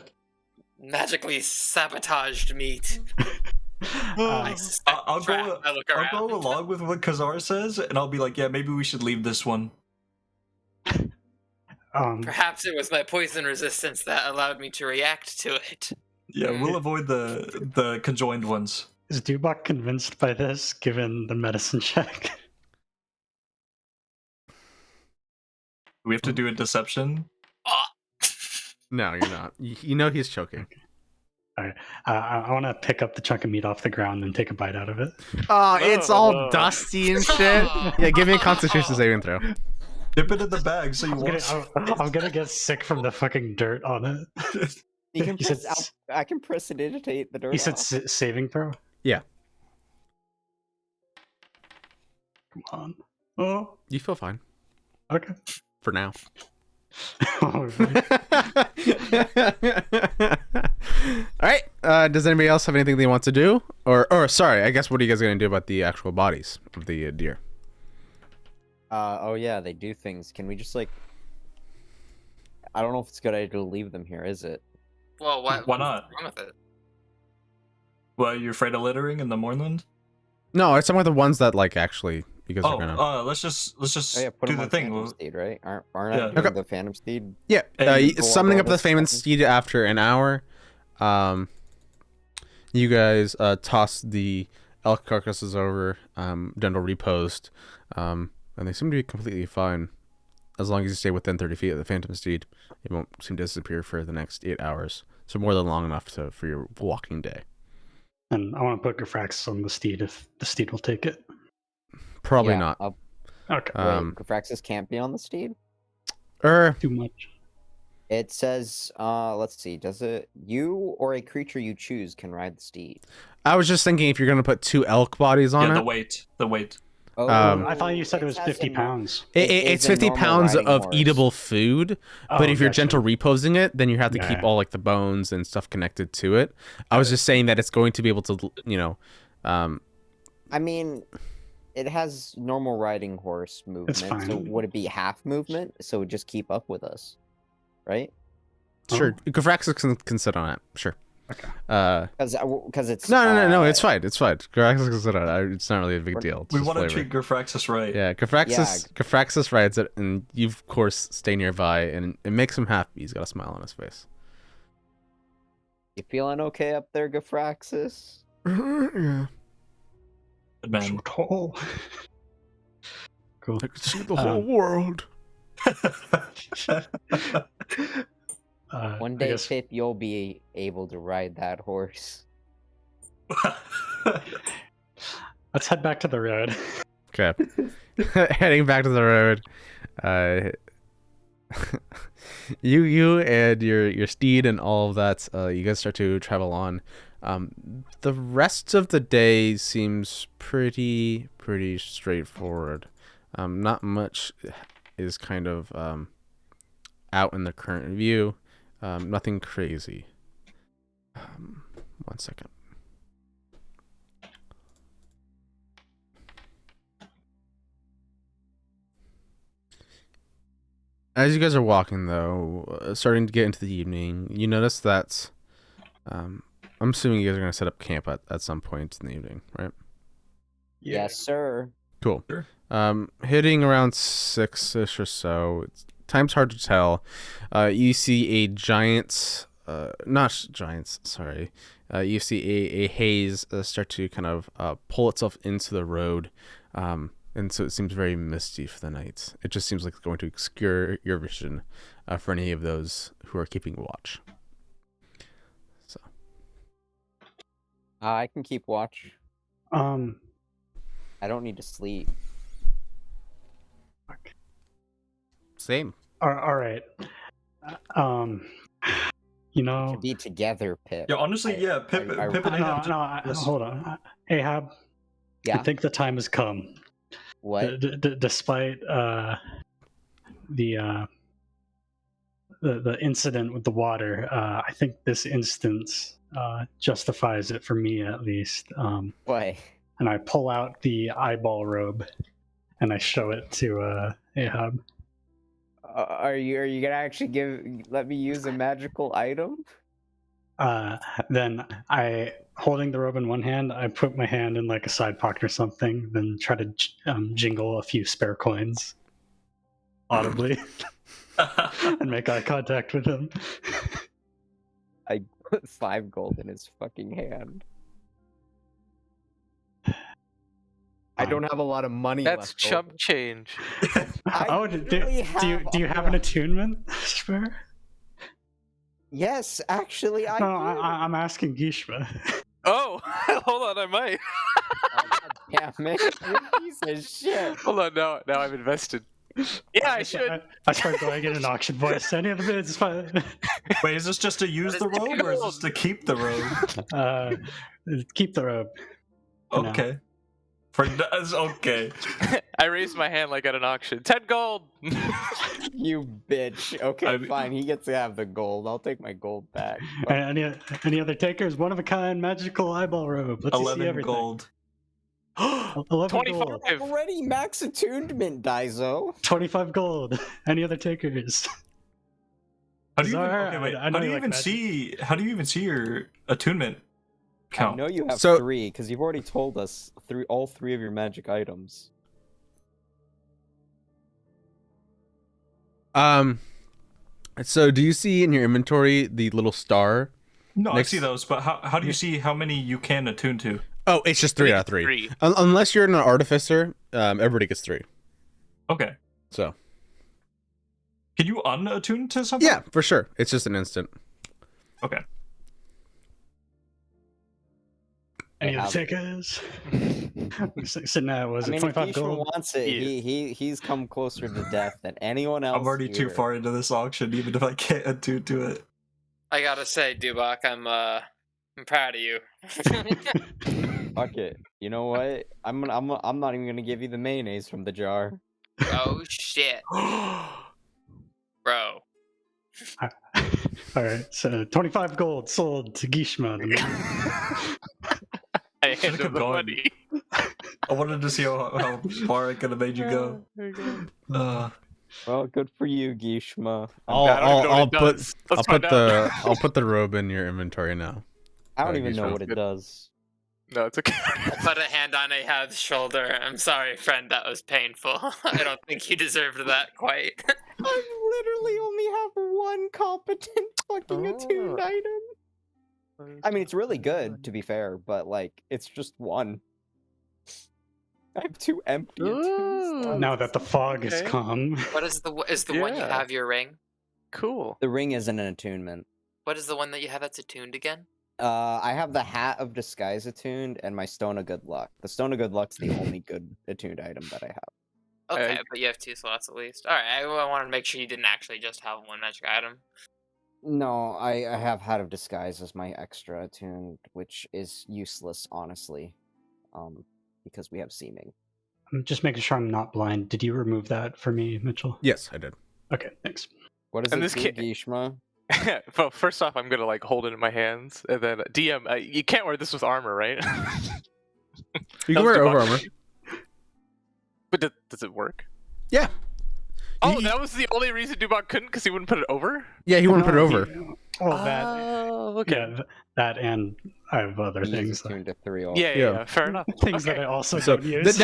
magically sabotaged meat. I suspect I'll trap. go. I look I'll around. go along with what Kazar says, and I'll be like, yeah, maybe we should leave this one. Perhaps it was my poison resistance that allowed me to react to it. Yeah, we'll avoid the conjoined ones. Is Dubak convinced by this, given the medicine check? We have to do a deception. Oh! No, you're not. You know he's choking. Alright. I want to pick up the chunk of meat off the ground and take a bite out of it. Oh, it's all Oh. dusty and shit. Yeah, give me a Constitution saving throw. Dip it in the bag so you I'm gonna get sick from the fucking dirt on it. You can You said I can prestidigitate the dirt. You said off. saving throw? Yeah. Come on. Oh, You feel fine okay. for now. Oh, All right. Does anybody else have anything they want to do? Or sorry, I guess what are you guys going to do about the actual bodies of the deer? Oh yeah, they do things. Can we just like? I don't know if it's a good idea to leave them here, is it? Well, Why not? What's wrong with it? Well, you're afraid of littering in the Mournland? No, it's some of the ones that like actually you guys Oh, are gonna. let's just Oh yeah, put do them the on thing. Phantom We'll- Steed, right? Aren't Yeah. I doing Okay. the Phantom Steed? Yeah, Hey, you go summoning on up the this famous second. steed after an hour. You guys toss the elk carcasses over. Dental reposed, and they seem to be completely fine as long as you stay within 30 feet of the phantom steed. It won't seem to disappear for the next 8 hours, so more than long enough for your walking day. and I want to put Grafrax on the steed if the steed will take it. Probably Yeah, not. Okay. Wait, Grafraxis can't be on the steed? Too much. It says, let's see, does it, you or a creature you choose can ride the steed? I was just thinking if you're gonna put 2 elk bodies on Yeah, it. the weight. Oh, I thought you said it was has 50 a nor- pounds. It's is a 50 normal pounds riding of horse. eatable food, Oh, but if you're gotcha. gentle reposing it, then you have to keep Yeah. all like the bones and stuff connected to it. I was just saying that it's going to be able to, I mean, it has normal riding horse movement, so fine. would it be half movement? So it would just keep up with us, right? sure. Grafraxis can sit on it. Sure. Okay. Because it's No, it's fine. It's fine. Grafraxis can sit on it. It's not really a big deal. It's We just want to flavor. treat Grafraxis right. Yeah, Grafraxis rides it, and you of course stay nearby, and it makes him happy. He's got a smile on his face. You feeling okay up there, Grafraxis? Yeah. Good man. So tall. Cool. I could see the Um, whole world. One I day, guess- Pip, you'll be able to ride that horse. Let's head back to the road. Okay. Heading back to the road. You and your steed and all of that, you guys start to travel on. The rest of the day seems pretty straightforward. Not much is kind of out in the current view. Nothing crazy. 1 second. As you guys are walking, though, starting to get into the evening, you notice that I'm assuming you guys are going to set up camp at some point in the evening, right? Yes, sir. Cool. Sure. Hitting around 6-ish or so. Time's hard to tell. You see a giant, not giants, sorry. You see a haze start to kind of pull itself into the road. And so it seems very misty for the night. It just seems like it's going to obscure your vision for any of those who are keeping watch. So I can keep watch. Um, I don't need to sleep. same. all right. You know, To be together, Pip. Yeah, honestly, yeah. Pip I- and I have to- yes. hold on. Ahab, Yeah. I think the time has come. What? Despite the incident with the water, I think this instance justifies it for me at least. What? And I pull out the eyeball robe, and I show it to Ahab. Are you gonna actually let me use a magical item? Then I, holding the robe in one hand, I put my hand in like a side pocket or something, then try to jingle a few spare coins audibly and make eye contact with him. I put 5 gold in his fucking hand. I don't have a lot of money That's left. chump change. Oh, do you have an attunement spare? Yes, actually, I No, do. I'm asking Gishma. Oh, hold on, I might. Damn it, you piece of shit. Hold on, now I'm invested. Yeah, I should. I start going in an auction voice. Any other bids? Fine. Wait, is this just to use the robe, or is this to keep the robe? Keep the robe. For now. Okay. Okay. I raised my hand like at an auction. 10 gold. You bitch. Okay, fine. He gets to have the gold. I'll take my gold back. But Any other takers? One of a kind magical eyeball robe. Let's see 11 everything. gold. 11 25. gold. already max attunement, Daizo. 25 gold. Any other takers? How do you even, Zara, okay, wait, I how know do you you like even magic. see? How do you even see your attunement count? I know you have So- 3 because you've already told us all 3 of your magic items. So do you see in your inventory the little star? No, Next- I see those, but how do you see how many you can attune to? Oh, it's just 3 out of 3. 3. Unless you're an artificer, everybody gets 3. Okay. So Can you unattune to something? yeah, for sure. It's just an instant. Okay. Any I other have- takers? Sitting at, was I it mean, if 25 Kishma gold? wants it, he's come closer to death than anyone else. I'm already too here. far into this auction, even if I can't attune to it. I gotta say, Dubak, I'm proud of you. Fuck it. You know what? I'm not even gonna give you the mayonnaise from the jar. Oh shit, bro. All right, so 25 gold sold to Gishma. I Should've hand kept him the going. money. I wanted to see how far I could have made you go. Well, good for you, Gishma. I'll I don't even know what I'll it put does. Let's find out. I'll put the robe in your inventory now. I don't Oh, even know Gishma. what it does. No, it's okay. Put a hand on Ahab's shoulder. I'm sorry, friend. That was painful. I don't think you deserved that quite. I literally only have 1 competent fucking attuned Oh. item. I mean, it's really good, to be fair, but like, it's just 1. I have 2 empty attuned Ooh. slots. Now that the fog has Okay. come. What is the one you Yeah. have your ring? Cool. The ring isn't an attunement. What is the one that you have that's attuned again? I have the Hat of Disguise attuned and my Stone of Good Luck. The Stone of Good Luck's the only good attuned item that I have. Okay, but you have 2 slots at least. All right, I wanted to make sure you didn't actually just have 1 magic item. No, I have Hat of Disguise as my extra attuned, which is useless, honestly. Because we have Seeming. I'm just making sure I'm not blind. Did you remove that for me, Mitchell? Yes, I did. Okay, thanks. What does And it this do, kid- Gishma? Well, first off, I'm gonna like hold it in my hands, and then DM, you can't wear this with armor, right? You That can was wear it over Dubak. armor. But does it work? Yeah. Oh, You- that was the only reason Dubak couldn't, because he wouldn't put it over. Yeah, he wouldn't put it No, over. Well, that, Oh, okay. yeah, that and I have other He's things. attuned to 3 all. Yeah, fair enough. Things Okay. that I also So don't use.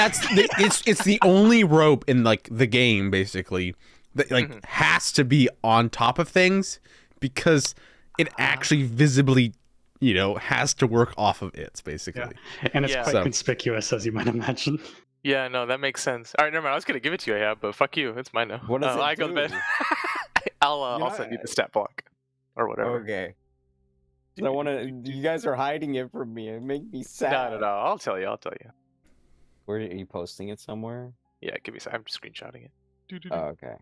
it's the only rope in like the game basically that like Mhm. has to be on top of things because it actually visibly, has to work off of it basically. and it's Yeah. quite So- conspicuous, as you might imagine. Yeah, no, that makes sense. All right, never mind. I was gonna give it to you, yeah, but fuck you. It's mine now. What does it I go to bed. do? I'll You send you know, the stat block or whatever. Okay. I want to. You guys are hiding it from me. It makes me sad. No. I'll tell you. Where are you posting it somewhere? Yeah, give me a sec. I'm just screenshotting it. Oh, okay.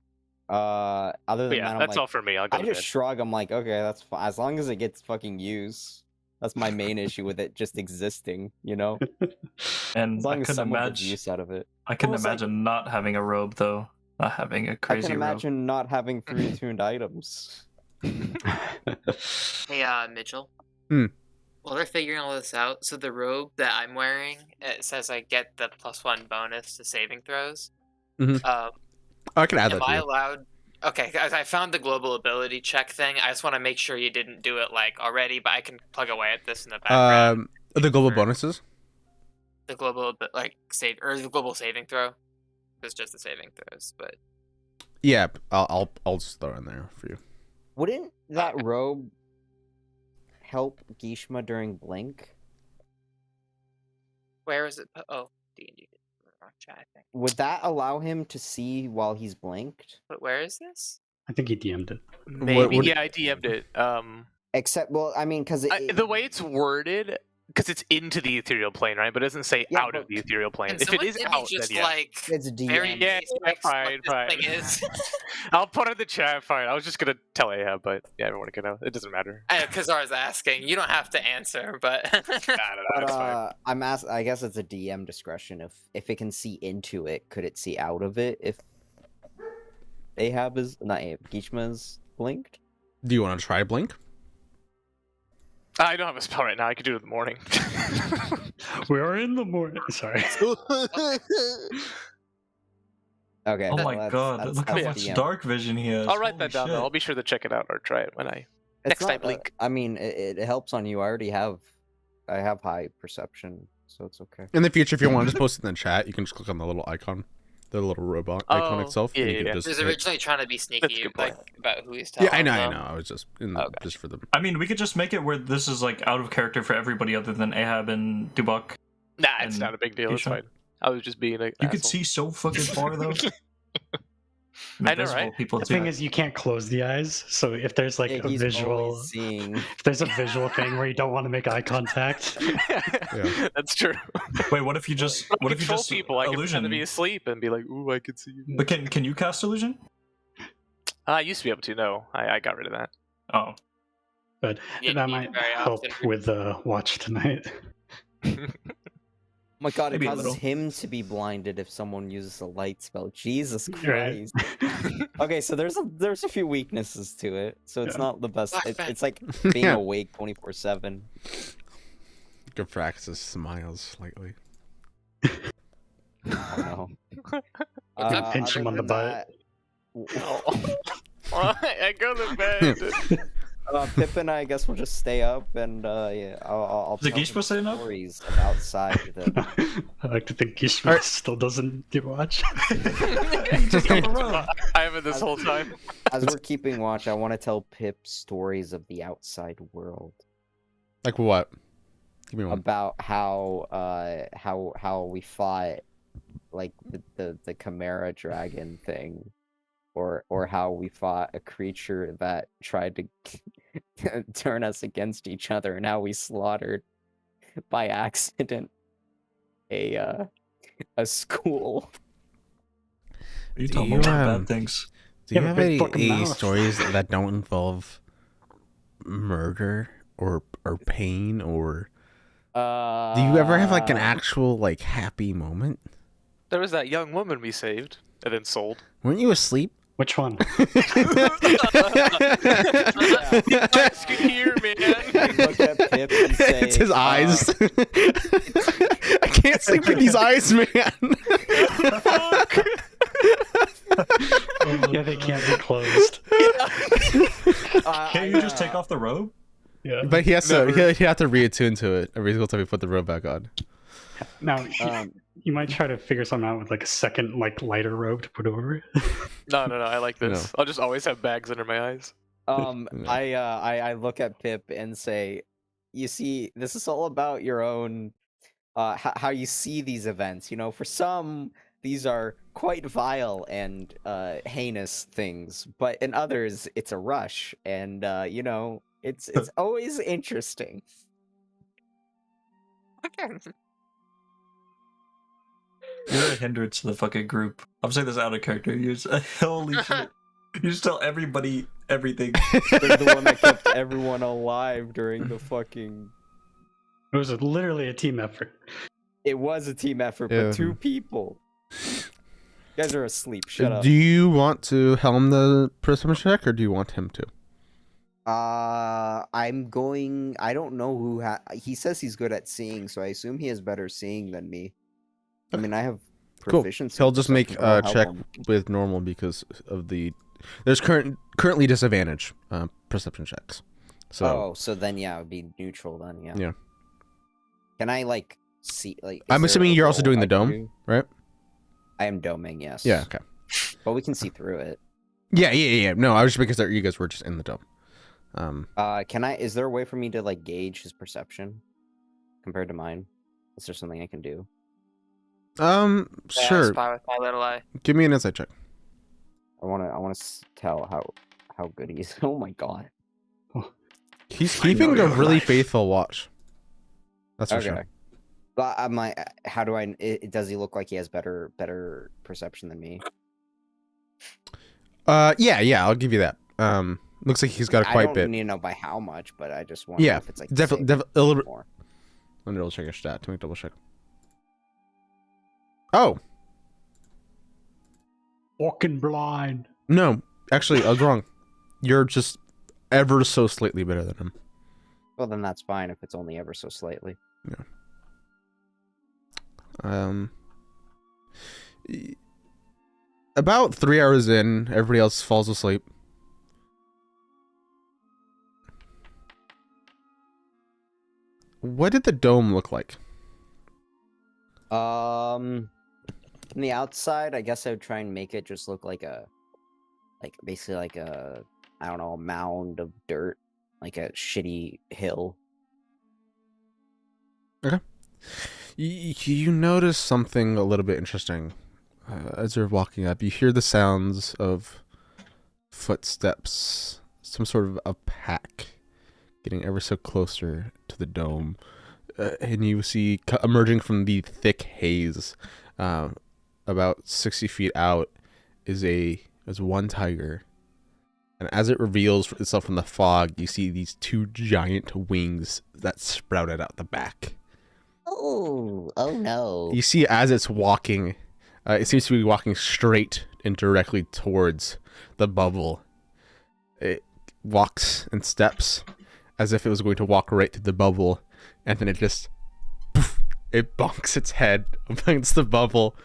Other But than yeah, that, I'm that's like, all for me. I'll go I to just bed. shrug. I'm like, okay, that's fine. As long as it gets fucking used. That's my main issue with it just existing. And As I long as can someone gets imagine. use out of it. I can Well, it's like- imagine not having a robe though. Not having a I crazy can robe. imagine not having 3 attuned items. Hey, Mitchell. Hmm. While they're figuring all this out, so the robe that I'm wearing, it says I get the +1 bonus to saving throws. Mhm. I can add Am that to I you. allowed? Okay, guys, I found the global ability check thing. I just want to make sure you didn't do it like already, but I can plug away at this in the background. The global for bonuses. The global like save or the global saving throw. It's just the saving throws, but Yeah, I'll just throw it in there for you. Wouldn't that robe help Gishma during Blink? where is it? Oh, D&D. Wrong chat, I think. Would that allow him to see while he's blinked? But where is this? I think he DM'd it. Maybe. what- Yeah, I DM'd it. Except, well, I mean, because The way it's worded, because it's into the ethereal plane, right? But it doesn't say Yeah, out but- of the ethereal plane. Can If it someone is give me out, just then yeah. like it's DM. very Yeah, basic yeah, what fine. this thing is? I'll put it in the chat. Fine. I was just gonna tell Ahab, but yeah, everyone can know. It doesn't matter. Because I was asking. You don't have to answer, but No, But it's fine. I guess it's a DM discretion. If it can see into it, could it see out of it? If Ahab is not Ahab, Gishma's blinked. Do you want to try blink? I don't have a spell right now. I could do it in the morning. We are in the morning. Sorry. Okay. Oh well, my god, look how that's much DM. dark vision he has. I'll write Holy that down, though. shit. I'll be sure to check it out or try it when I... It's Next time, not, Link. I mean, it helps on you. I have high perception, so it's okay. In the future, if you want to just post it in the chat, you can just click on the little icon, the little robot icon Oh, itself. yeah, and you yeah, can yeah. just he was hit- originally trying to be That's a sneaky, good like point. about who he's telling. Yeah, I know. them. I was just Okay. just for the. I mean, we could just make it where this is like out of character for everybody other than Ahab and Dubak. Nah, it's And not a big deal. It's Keisha? fine. I was just being a. You could see so fucking far though. I know, Invisible right? People The too. thing is, you can't close the eyes. So if there's like Yeah, a he's visual, always seeing. if there's a visual thing where you don't want to make eye contact, Yeah. That's true. Wait, what if you just what if you Control just people? I can illusion? pretend to be asleep and be like, "Ooh, I can see you." But can you cast illusion? I used to be able to. No, I got rid of that. Oh, but Yeah, that you might very help often- with the watch tonight. Oh my god, it Maybe a causes little. him to be blinded if someone uses a light spell. Jesus Right. Christ. Okay, so there's a few weaknesses to it. So it's Yeah. not the best. Flashback. It's like being Yeah. awake 24/7. Good practice. Smiles slightly. Oh no. Good pinch him other on the than butt. that, I go to bed. Pip and I guess we'll just stay up and yeah, I'll Is it tell Gishma him staying up? stories of outside the I like to think Gishma Alright. still doesn't do watch. just on the road. I haven't this whole time. As we're keeping watch, I want to tell Pip stories of the outside world. Like what? Give me one. About how we fought like the Chimera dragon thing, or how we fought a creature that tried to turn us against each other, and how we slaughtered by accident a school. You Do tell me you, about um, bad things. Do you Yeah, have big any, fucking any mouth. stories that don't involve murder or pain or? Do you ever have like an actual like happy moment? There was that young woman we saved and then sold. Weren't you asleep? Which one? Ask it here, man. Look at Pip and say, It's his eyes. I can't sleep with these eyes, man. Yeah, they can't be closed. Can't you just take off the robe? Yeah. But he has to. Never. He have to reattune to it every single time we put the robe back on. Now Um, you might try to figure something out with like a second like lighter robe to put over it. No, I like this. No. I'll just always have bags under my eyes. No. I look at Pip and say, you see, this is all about your own, how you see these events. You know, for some, these are quite vile and heinous things, but in others, it's a rush, and you know, it's always interesting. You're a hindrance to the fucking group. I'm saying this out of character. You're just, holy shit. You just tell everybody everything. You're the one that kept everyone alive during the fucking. It was literally a team effort. It was a team effort, Yeah. but 2 people. You guys are asleep. Shut up. Do you want to helm the perception check, or do you want him to? I'm going. I don't know who. He says he's good at seeing, so I assume he has better seeing than me. I mean, I have Cool. proficiency. He'll just make perception, but I'll check help him. with normal because of the there's currently disadvantage perception checks. So Oh, so then yeah, it would be neutral then. Yeah. Yeah. Can I like see like? I'm is there assuming a you're also roll doing the I can dome, do? right? I am doming, yes. Yeah. Okay. But we can see through it. Yeah. No, I was just because you guys were just in the dome. Can I? Is there a way for me to like gauge his perception compared to mine? Is there something I can do? Yeah, Sure. spy with my little eye. Give me an insight check. I want to tell how good he is. Oh my god. He's I keeping know a your really life. faithful watch. That's for Okay. sure. But I'm like, how do I? Does he look like he has better perception than me? Yeah, I'll give you that. Looks like he's got a I quite don't bit. need to know by how much, but I just want to Yeah, know if it's like definitely, six a little bit. more. Let me double check your stat. Let me double check. Oh Walking blind. no, actually, I was wrong. You're just ever so slightly better than him. Well, then that's fine if it's only ever so slightly. About 3 hours in, everybody else falls asleep. What did the dome look like? On the outside, I guess I would try and make it just look like basically like a, I don't know, a mound of dirt, like a shitty hill. You notice something a little bit interesting as you're walking up. You hear the sounds of footsteps, some sort of a pack getting ever so closer to the dome, and you see emerging from the thick haze, about 60 feet out, is one tiger. And as it reveals itself from the fog, you see these two giant wings that sprouted out the back. Oh no. You see as it's walking, it seems to be walking straight and directly towards the bubble. It walks and steps as if it was going to walk right through the bubble, and then it just it bonks its head against the bubble,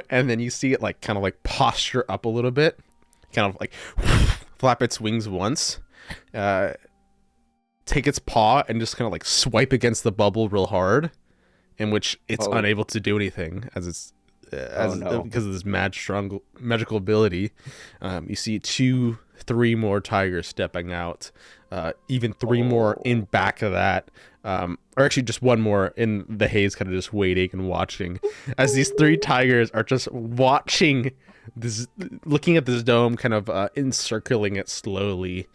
and then you see it like kind of like posture up a little bit, kind of like flap its wings once, take its paw and just kind of like swipe against the bubble real hard, in which it's unable to do anything as it's because of this magical ability. You see 2-3 more tigers stepping out, even 3 more in back of that, or actually just 1 more in the haze, kind of just waiting and watching as these 3 tigers are just watching this, looking at this dome, kind of encircling it slowly.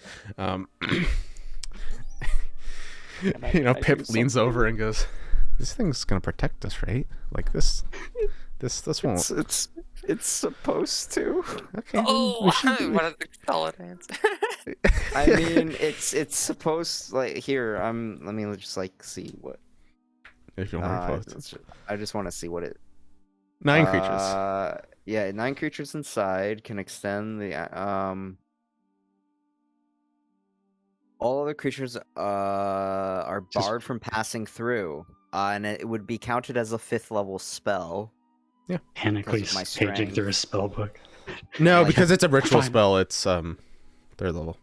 Pip leans over and goes, "This thing's gonna protect us, right? Like this won't." It's supposed to. Okay. Oh, what a solid answer. I mean, it's supposed like here. Let me just like see what. If you want to I just want to see what it. 9 creatures. Yeah, 9 creatures inside can extend the all other creatures are barred from passing through, and it would be counted as a 5th level spell. Yeah, Panically Because of my paging strength. through a spell book. No, Like- because it's a ritual Fine. spell. It's 3rd level.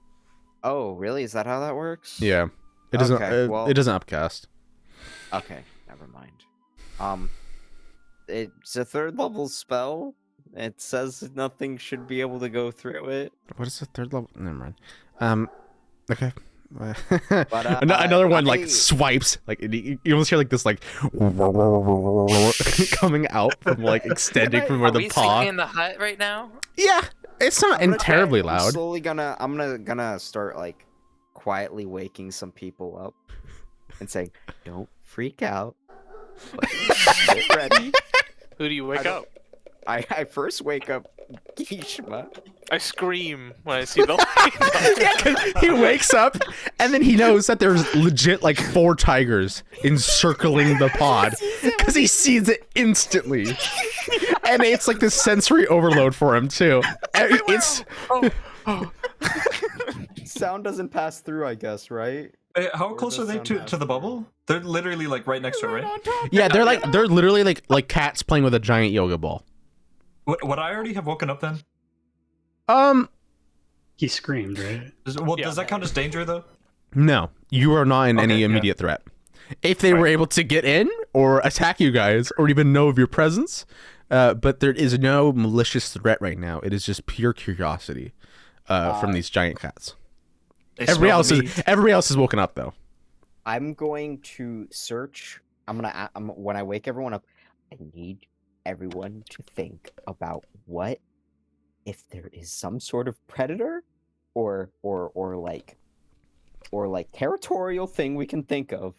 Oh, really? Is that how that works? Yeah, it doesn't. Okay, well- It doesn't upcast. Okay, never mind. It's a 3rd level spell. It says nothing should be able to go through it. What is the 3rd level? Never mind. Okay. But, Another one like I- swipes, like you almost hear like this like coming out from like extending from where Are the we paw. sinking in the hut right now? Yeah, it's not I'm gonna terribly try- I'm loud. slowly I'm gonna start like quietly waking some people up and saying, "Don't freak out. Get ready." Who do you wake don't- up? I first wake up Kishma. I scream when I see the light. Yeah, 'cause he wakes up and then he knows that there's legit like 4 tigers encircling the pod because he sees it instantly, and it's like this sensory overload for him too. It's Sound doesn't pass through, I guess, right? Hey, how Or close does are they sound to pass the through? bubble? They're literally like right next to it, right? yeah, they're literally like cats playing with a giant yoga ball. Would I already have woken up then? He screamed, right? Well, Yeah. does that count as danger though? No, you are not in any Okay, yeah. immediate threat. If they were Right. able to get in or attack you guys or even know of your presence, but there is no malicious threat right now. It is just pure curiosity from these giant cats. They Everybody smell the meat. everybody else is woken up though. I'm going to search. When I wake everyone up, I need everyone to think about what if there is some sort of predator or like territorial thing we can think of.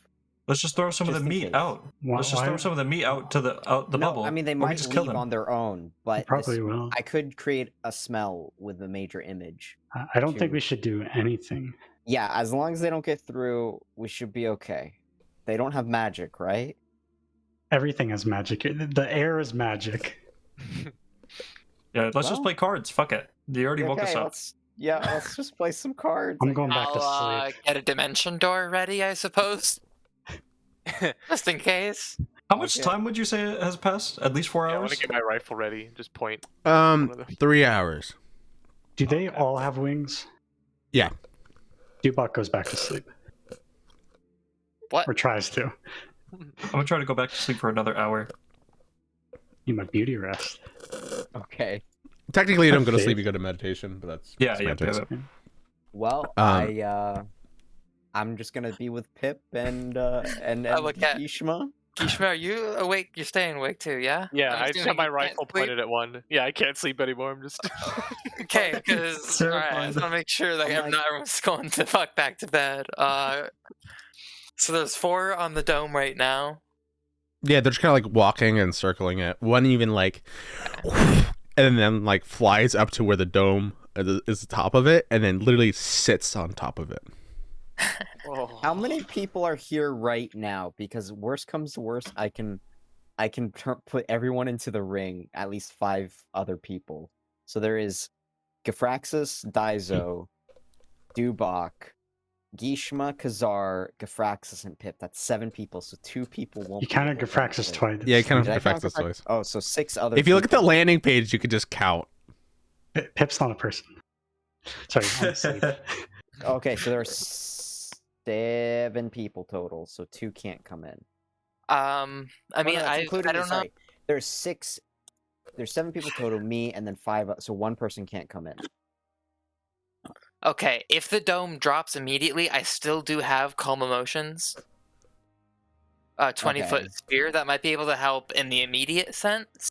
Let's just throw some of the Just in meat case. out. Let's just throw some of the meat out to the No, bubble. I mean they or we might just kill leave them. on their own, but Probably will. I could create a smell with a major image. I don't think we should do anything. Yeah, as long as they don't get through, we should be okay. They don't have magic, right? Everything is magic. The air is magic. Yeah, let's just Well, play cards. Fuck it. You already woke us Okay, up. let's just play some cards. I'm going back to I'll sleep. get a dimension door ready, I suppose. Just in case. How much Okay. time would you say has passed? At least 4 Yeah, I hours? want to get my rifle ready. Just point. one of them. 3 hours. Do they all have wings? Yeah. Dubok goes back to sleep. What? Or tries to. I'm gonna try to go back to sleep for another hour. You might beauty rest. Okay. Technically, you don't go to Okay. sleep; you go to meditation. But that's Yeah, semantics. Well, I'm just gonna be with Pip and I look at- Ishma. Kishma, are you awake? You're staying awake too, yeah? Yeah, I'm I just assuming have my you can't rifle sleep? pointed at one. Yeah, I can't sleep anymore. I'm just. Okay, because alright, I just want to make sure that I'm like- not everyone's going to fuck back to bed. So there's 4 on the dome right now. Yeah, they're just kind of like walking and circling it. One even like, and then like flies up to where the dome is the top of it, and then literally sits on top of it. Oh. How many people are here right now? Because worst comes to worst, I can put everyone into the ring. At least 5 other people. So there is Gafraxis, Daizo, Dubok, Gishma, Kazar, Gafraxis, and Pip. That's 7 people. So 2 people won't. You be counted able to Gafraxis play. twice. Yeah, kind of Did I count affects this choice. Oh, so 6 other. If you look at the people. landing page, you could just count. Pip's not a person. Sorry, I'm asleep. Okay, so there are 7 people total. So 2 can't come in. I mean, it's I including don't me, know. sorry. There's 7 people total, me and then 5, so 1 person can't come in. Okay, if the dome drops immediately, I still do have calm emotions. 20-foot Okay. sphere that might be able to help in the immediate sense.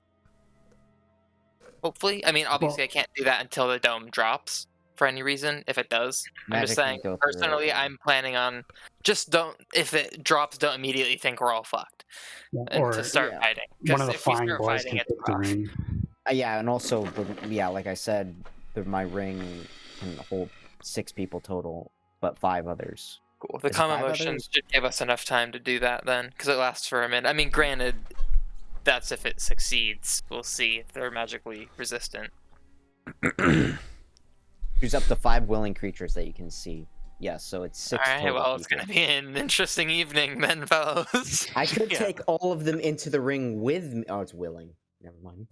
Hopefully, I mean, obviously, I can't do that until the dome drops for any reason. If it does, I'm just Magic can saying. go through it, Personally, yeah. I'm planning on just don't. If it drops, don't immediately think we're all fucked and Or to start yeah. fighting. one 'Cause of the if we flying start boys fighting, can it's take the rough. ring. Yeah, and also, yeah, like I said, my ring can hold 6 people total, but 5 others. Cool. The Is it calm 5 emotions others? should give us enough time to do that then, because it lasts for a minute. I mean, granted, that's if it succeeds. We'll see if they're magically resistant. Choose up to 5 willing creatures that you can see. Yes, so it's 6 All right. total Well, it's people. gonna be an interesting evening then, fellows. I could Yeah. take all of them into the ring with me. Oh, it's willing. Never mind.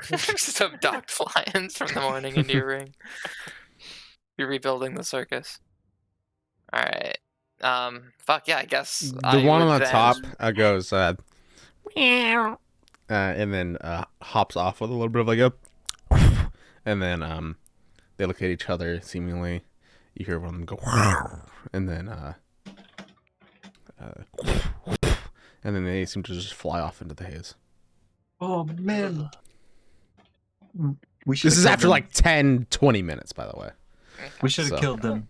Just abduct lions from the morning into your ring. You're rebuilding the circus. All right. Fuck yeah. I guess The one on the top goes meow, and then hops off with a little bit of like a, and then they look at each other. Seemingly, you hear one of them go, and then and then they seem to just fly off into the haze. Oh man. We should. This is after like 10-20 minutes, by the way. We should have so. killed them.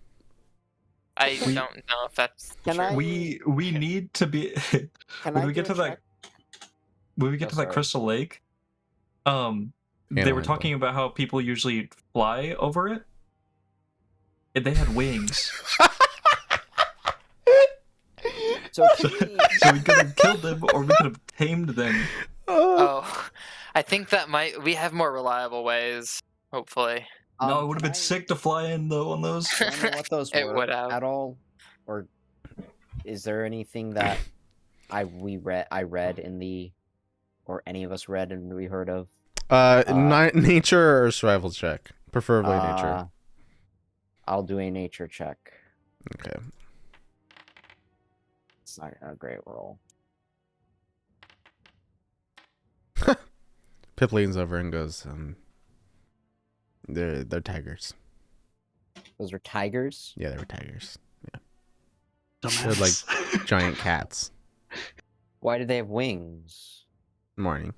I don't know if that's Can true. I- We need to be. Can when I we get do to a that, check? when we get Oh, to that sorry. Crystal Lake, they were Handle. talking about how people usually fly over it. And they had wings, So can we... so we could have killed them or we could have tamed them. Oh, I think that we have more reliable ways. Hopefully. No, it would have can been sick to fly in though on those. Do I know what those It were would have. at all, or is there anything that I read in the, or any of us read and we heard of? Nature or survival check, preferably nature. I'll do a nature check. Okay. It's not a great roll. Pip leans over and goes, they're tigers. Those are tigers? Yeah, they were tigers. Dumbass. They're like giant cats. Why do they have wings? Morning.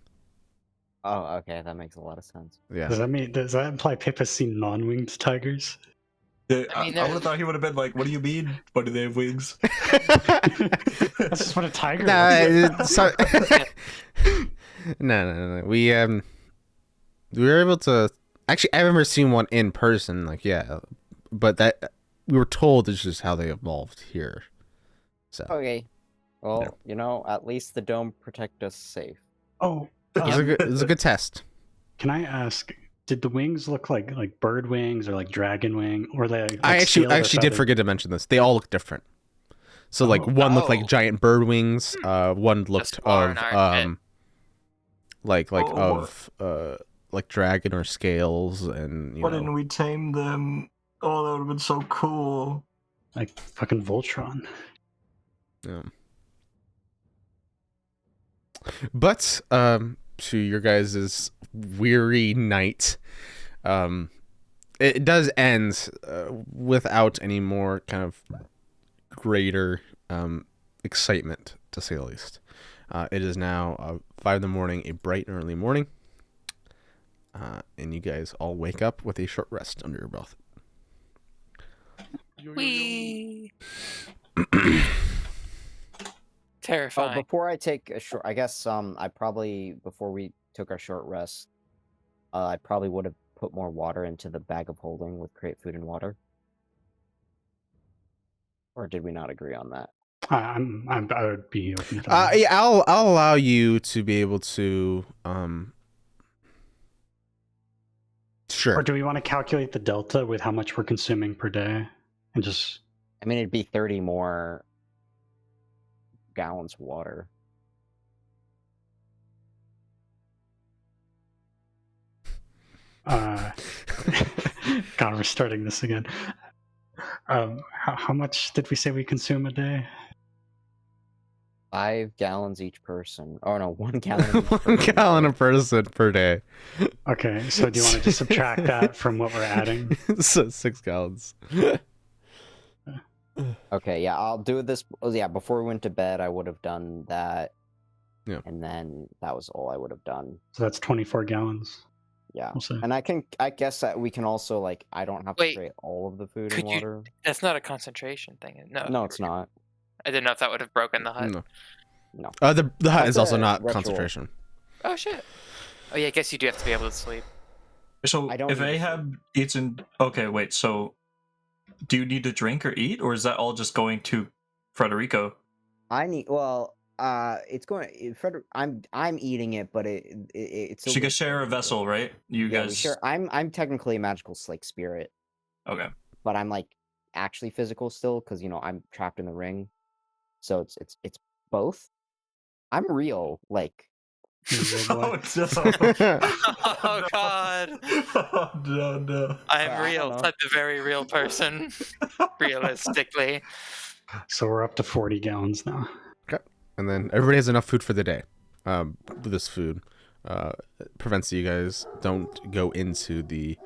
Oh, okay, that makes a lot of sense. Yeah. Does that imply Pip has seen non-winged tigers? Yeah, I mean, I would have thought he would have been like, "What do you mean? Why do they have wings?" That's just what a tiger Nah, looks like. no. We were able to actually. I've never seen one in person. Like, yeah, but that we were told is just how they evolved here. So Okay. Well, Yeah. you know, at least the dome protect us safe. Oh, it was a good test. can I ask? Did the wings look like bird wings or like dragon wing, or like I scaled or actually did feathered? forget to mention this. They all look different. So like Oh. one looked Oh. like giant bird wings. One looked far of in our head. like dragon or scales, and Why didn't we tame them? Oh, that would have been so cool. Like fucking Voltron. Yeah. But to your guys' weary night, it does end without any more kind of greater excitement, to say the least. It is now 5 in the morning, a bright and early morning, and you guys all wake up with a short rest under your belt. Wee. Oh, Terrifying. before I take a short, I guess I probably before we took our short rest, I probably would have put more water into the bag of holding with create food and water. Or did we not agree on that? I would be open to that. Yeah, I'll allow you to be able to sure. Or do we want to calculate the delta with how much we're consuming per day, and just? I mean, it'd be 30 more gallons of water. God, we're starting this again. How much did we say we consume a day? 5 gallons each person. Oh no, 1 gallon. Each 1 person. gallon a person per day. Okay, so do you want to just subtract that from what we're adding? So 6 gallons. Okay, yeah, I'll do this. Oh, yeah, before we went to bed, I would have done that. Yeah. And then that was all I would have done. So that's 24 gallons. Yeah. We'll see. And I guess that we can also, like, I don't have to Wait, create all of the food could and you- water. That's not a concentration thing. No. No, it's not. I didn't know if that would have broken the hut. No. No. The hut That's is also a not ritual. concentration. Oh shit. Oh yeah, I guess you do have to be able to sleep. So I don't if need to Ahab eats in, okay, wait. So, do you need to drink or eat, or is that all just going to Frederico? I need. Well, it's going. I'm eating it, but it's. So you can share a vessel, right? You Yeah, guys. sure. I'm technically a magical like spirit, Okay. but I'm like actually physical still because I'm trapped in the ring, so it's both. I'm real, like. Oh no! Oh god. Oh no! I'm I real. don't know. Type of very real person. Realistically. So we're up to 40 gallons now. And then everybody has enough food for the day. This food prevents you guys don't go into the.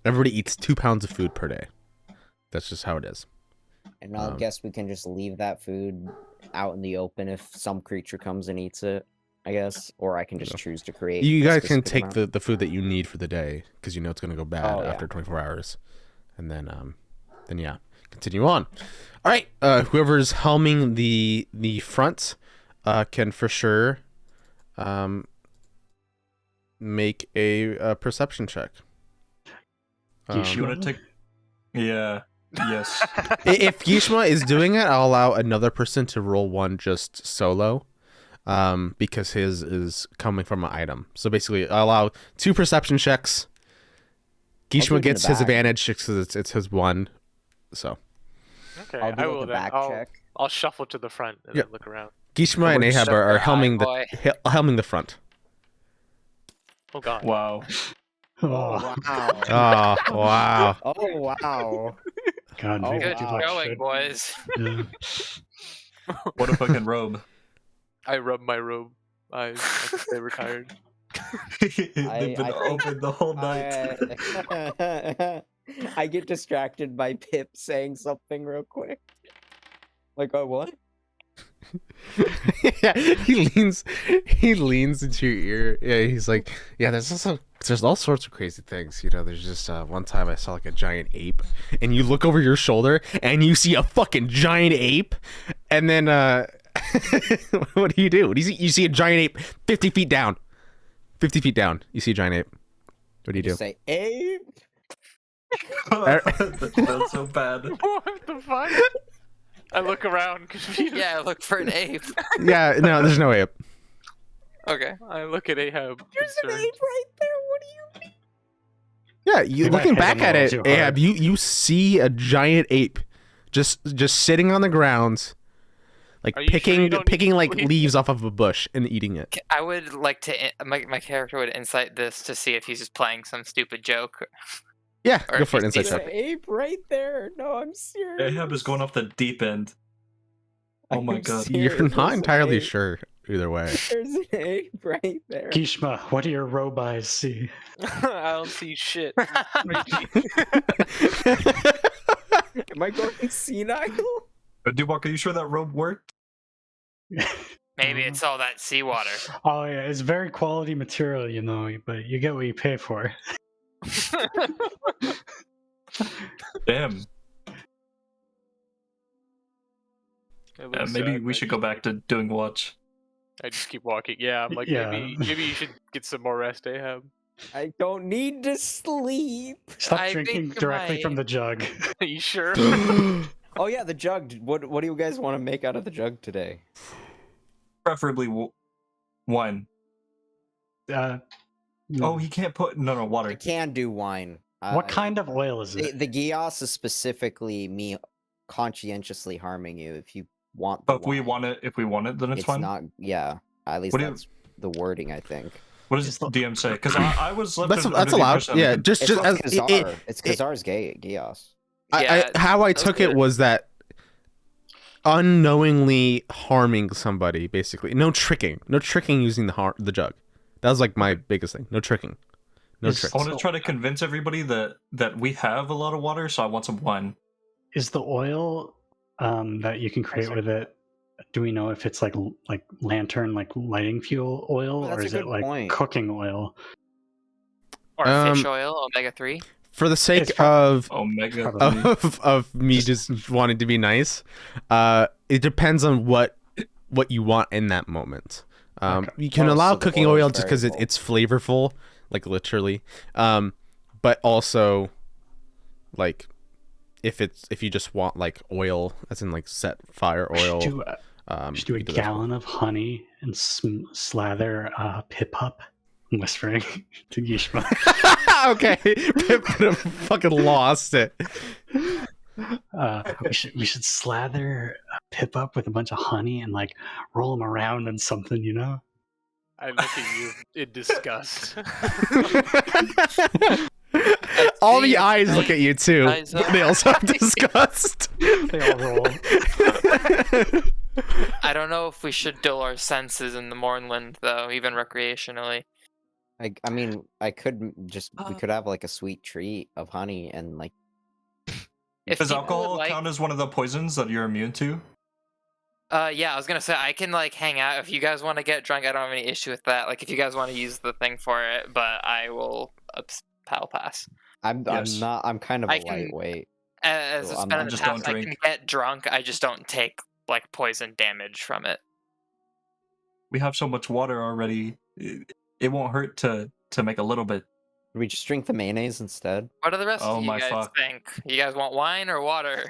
Everybody eats 2 pounds of food per day. That's just how it is. And I guess we can just leave that food out in the open if some creature comes and eats it, I guess. Or I can just choose to create. You a guys can specific take amount. the food that you need for the day because you know it's going to go bad Oh, yeah. after 24 hours. And then yeah, continue on. All right, whoever's helming the front can for sure make a perception check. You want to take? Yeah. Yes. If Yishma is doing it, I'll allow another person to roll one just solo, because his is coming from an item. So basically, I'll allow 2 perception checks. do it Gishma in gets the his back. advantage because it's his one. So Okay, I'll do I like will a then. back check. I'll shuffle to the front and Yep. then look around. Gishma and We're Ahab so are high, helming boy. helming the front. Oh god. Wow. Oh wow. Oh, wow. Oh wow. God, Oh, maybe Good wow. like showing, shit. boys. Yeah. What a fucking robe. I rub my robe eyes like if they were tired. They've been I think open the whole night. I get distracted by Pip saying something real quick. Like, oh, what? Yeah, he leans into your ear. Yeah, he's like, yeah, there's all sorts of crazy things. You know, there's just one time I saw like a giant ape, and you look over your shoulder and you see a fucking giant ape, and then what do you do? You see a giant ape 50 feet down. 50 feet down. You see a giant ape. What do you do? Say, ape. That's so bad. What the fuck? I look around confused. Yeah, look for an ape. Yeah, no, there's no ape. Okay. I look at Ahab. There's an concerned. ape right there. What do you mean? Yeah, you You might looking hit back him a at little it, too hard. Ahab, you see a giant ape just sitting on the ground, like Are you sure you don't need picking to like leave? leaves off of a bush and eating it. I would like to. My character would insight this to see if he's just playing some stupid joke. Yeah, Or go if for it, you insight see There's check. an ape right there. No, I'm serious. Ahab is going off the deep end. Oh my I'm god. serious. You're not There's an entirely ape. sure either way. There's an ape right there. Gishma, what do your robe eyes see? I don't see shit. Am I going senile? Dubak, are you sure that robe worked? Maybe it's all that seawater. Oh yeah, it's very quality material, you know, but you get what you pay for. Damn. It looks Maybe sad, we I should go just- back to doing watch. I just keep walking. Yeah, I'm like, Yeah. maybe you should get some more rest, Ahab. I don't need to sleep. Stop I drinking think you directly from might. the jug. Are you sure? Oh yeah, the jug. What do you guys want to make out of the jug today? Preferably wine. Uh, Oh, he can't put no I water. can do wine. what kind of oil is it? The Gios is specifically me conscientiously harming you. If you want, But the if we want it, then it's fine. not. Yeah, at least What do you- that's the wording. I think What does It's the- DM say? Because I was left That's under the allowed. impression- Yeah, just it's as Khazar. It's Khazar's Gios. Yeah, how I those took it are- was that unknowingly harming somebody, basically. No tricking using the jug. That was like my biggest thing. No tricking. No Is- tricks. I want to try to convince everybody that we have a lot of water, so I want some wine. Is the oil that you can create with it? Do we know if it's like lantern, like lighting fuel oil, Oh, that's or a is it good like point. cooking oil? Or fish oil, omega-3. For the sake It's prob- of Omega. Probably. of me just wanting to be nice, it depends on what you want in that moment. Okay. You can Oh, allow so the cooking oil is oil just because variable. it's flavorful, like literally, but also like if you just want like oil, as in like set fire oil. We should do a you can do that as well. gallon of honey and slather Pip up. I'm whispering to Gishma. Okay, Pip fucking lost it. We should slather Pip up with a bunch of honey and like roll him around in something, you know? I look at you in disgust. All the see. eyes look at you too. Eyes up. They also have disgust. They all roll. I don't know if we should dull our senses in the Mornland, though, even recreationally. I mean, I could we could have like a sweet treat of honey and like. If Does people would alcohol like- count as one of the poisons that you're immune to? Yeah, I was gonna say I can like hang out if you guys want to get drunk. I don't have any issue with that. Like if you guys want to use the thing for it, but I will pal pass. Yes. I'm kind of a I can- lightweight. As So it's I'm been not- in the just don't past, I can drink. get drunk. I just don't take like poison damage from it. We have so much water already. It won't hurt to make a little bit. Should we just drink the mayonnaise instead? What do the rest Oh of you my guys fuck. think? You guys want wine or water?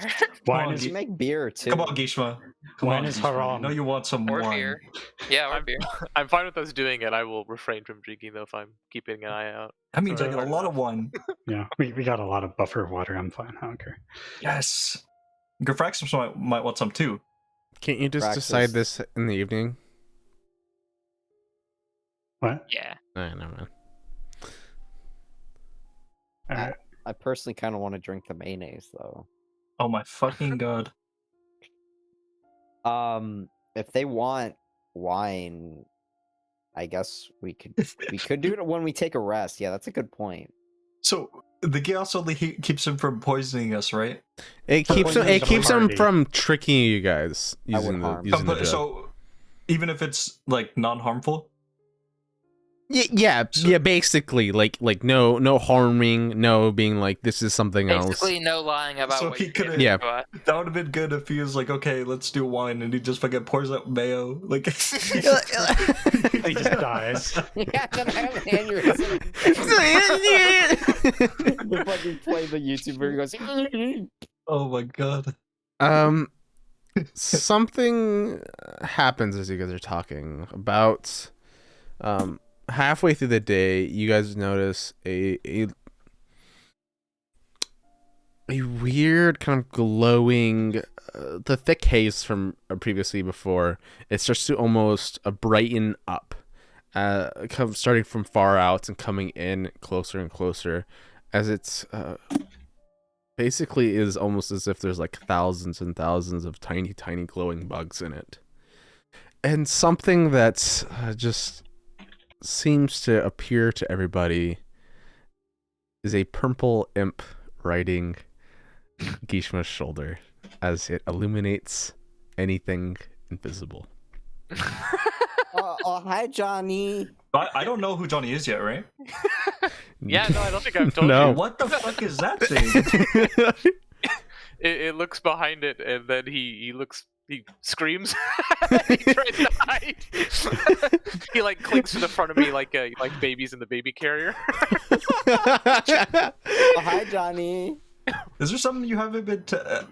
Wine on, is We can make beer too. Come on, Gishma. Come Wine on, is Gishma. I haram. know you want some or wine. beer? Yeah, or beer. I'm fine with us doing it. I will refrain from drinking though if I'm keeping an eye out. That means I Sorry. get a lot of wine. Yeah, we got a lot of buffer water. I'm fine. I don't care. Yes. Grafraxis might want some too. Can't you just Praxis. decide this in the evening? What? Yeah. I know, man. I personally kind of want to drink the mayonnaise though. Oh my fucking god. If they want wine, I guess we could do it when we take a rest. Yeah, that's a good point. So the gas only keeps him from poisoning us, right? It keeps him. poisoning It the keeps him party. from tricking you guys I would using the harm. using the drug. So even if it's like non-harmful. Yeah, basically, like no harming, no being like this is something Basically, else. no lying about So what he you're could've- getting Yeah. into it. That would have been good if he was like, okay, let's do wine, and he just fucking pours up mayo. Like He just dies. Yeah, then I have an aneurysm. The fucking play the YouTuber who goes. oh my god. Something happens as you guys are talking. About halfway through the day, you guys notice a weird kind of glowing, the thick haze from previously before. It starts to almost brighten up, starting from far out and coming in closer and closer, as it's basically is almost as if there's like thousands and thousands of tiny glowing bugs in it. And something that just seems to appear to everybody is a purple imp riding Gishma's shoulder as it illuminates anything invisible. Hi, Johnny. I don't know who Johnny is yet, right? Yeah, no, I don't think I've told No. you. What the fuck is that thing? It looks behind it, and then he screams. He tries to hide. He like clings to the front of me like babies in the baby carrier. Hi, Johnny. Is there something you haven't been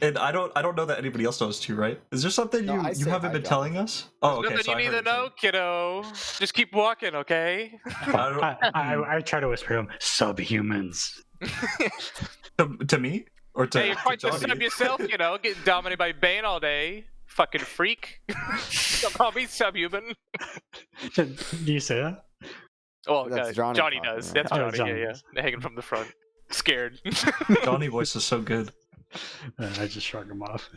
and I don't know that anybody else knows too, right? Is there something No, I you say haven't hi, been Johnny. telling us? Oh, okay. Nothing so you I need to heard know, kiddo. Just keep walking, okay? I try to whisper to him, subhumans. to me or to Hey, you're quite the Johnny? sub yourself, you know, getting dominated by Bane all day. Fucking freak. Don't call me subhuman. Do you say that? Oh, That's God, Johnny Johnny talking, does. right? That's Oh, Johnny. Johnny Yeah, does. yeah. Hanging from the front, scared. Johnny voice is so good. I just shrug him off.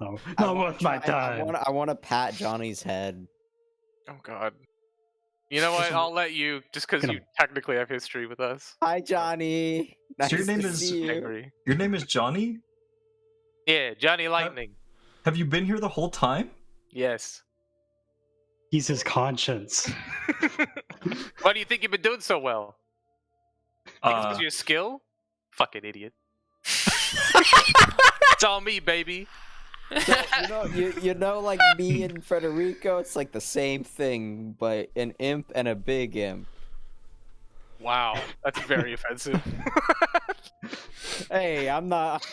No, I not wanna worth my try- time. I want to pat Johnny's head. Oh God. You know what? I'll let you, just because Gonna- you technically have history with us. Hi, Johnny. Nice So your name to is- see you. Angry. Your name is Johnny? Yeah, Johnny Lightning. Have you been here the whole time? Yes. He's his conscience. Why do you think you've been doing so well? Think it's because Uh, of your skill? Fucking idiot. It's all me, baby. You know, like me and Federico, it's like the same thing, but an imp and a big imp. Wow, that's very offensive. Hey, I'm not.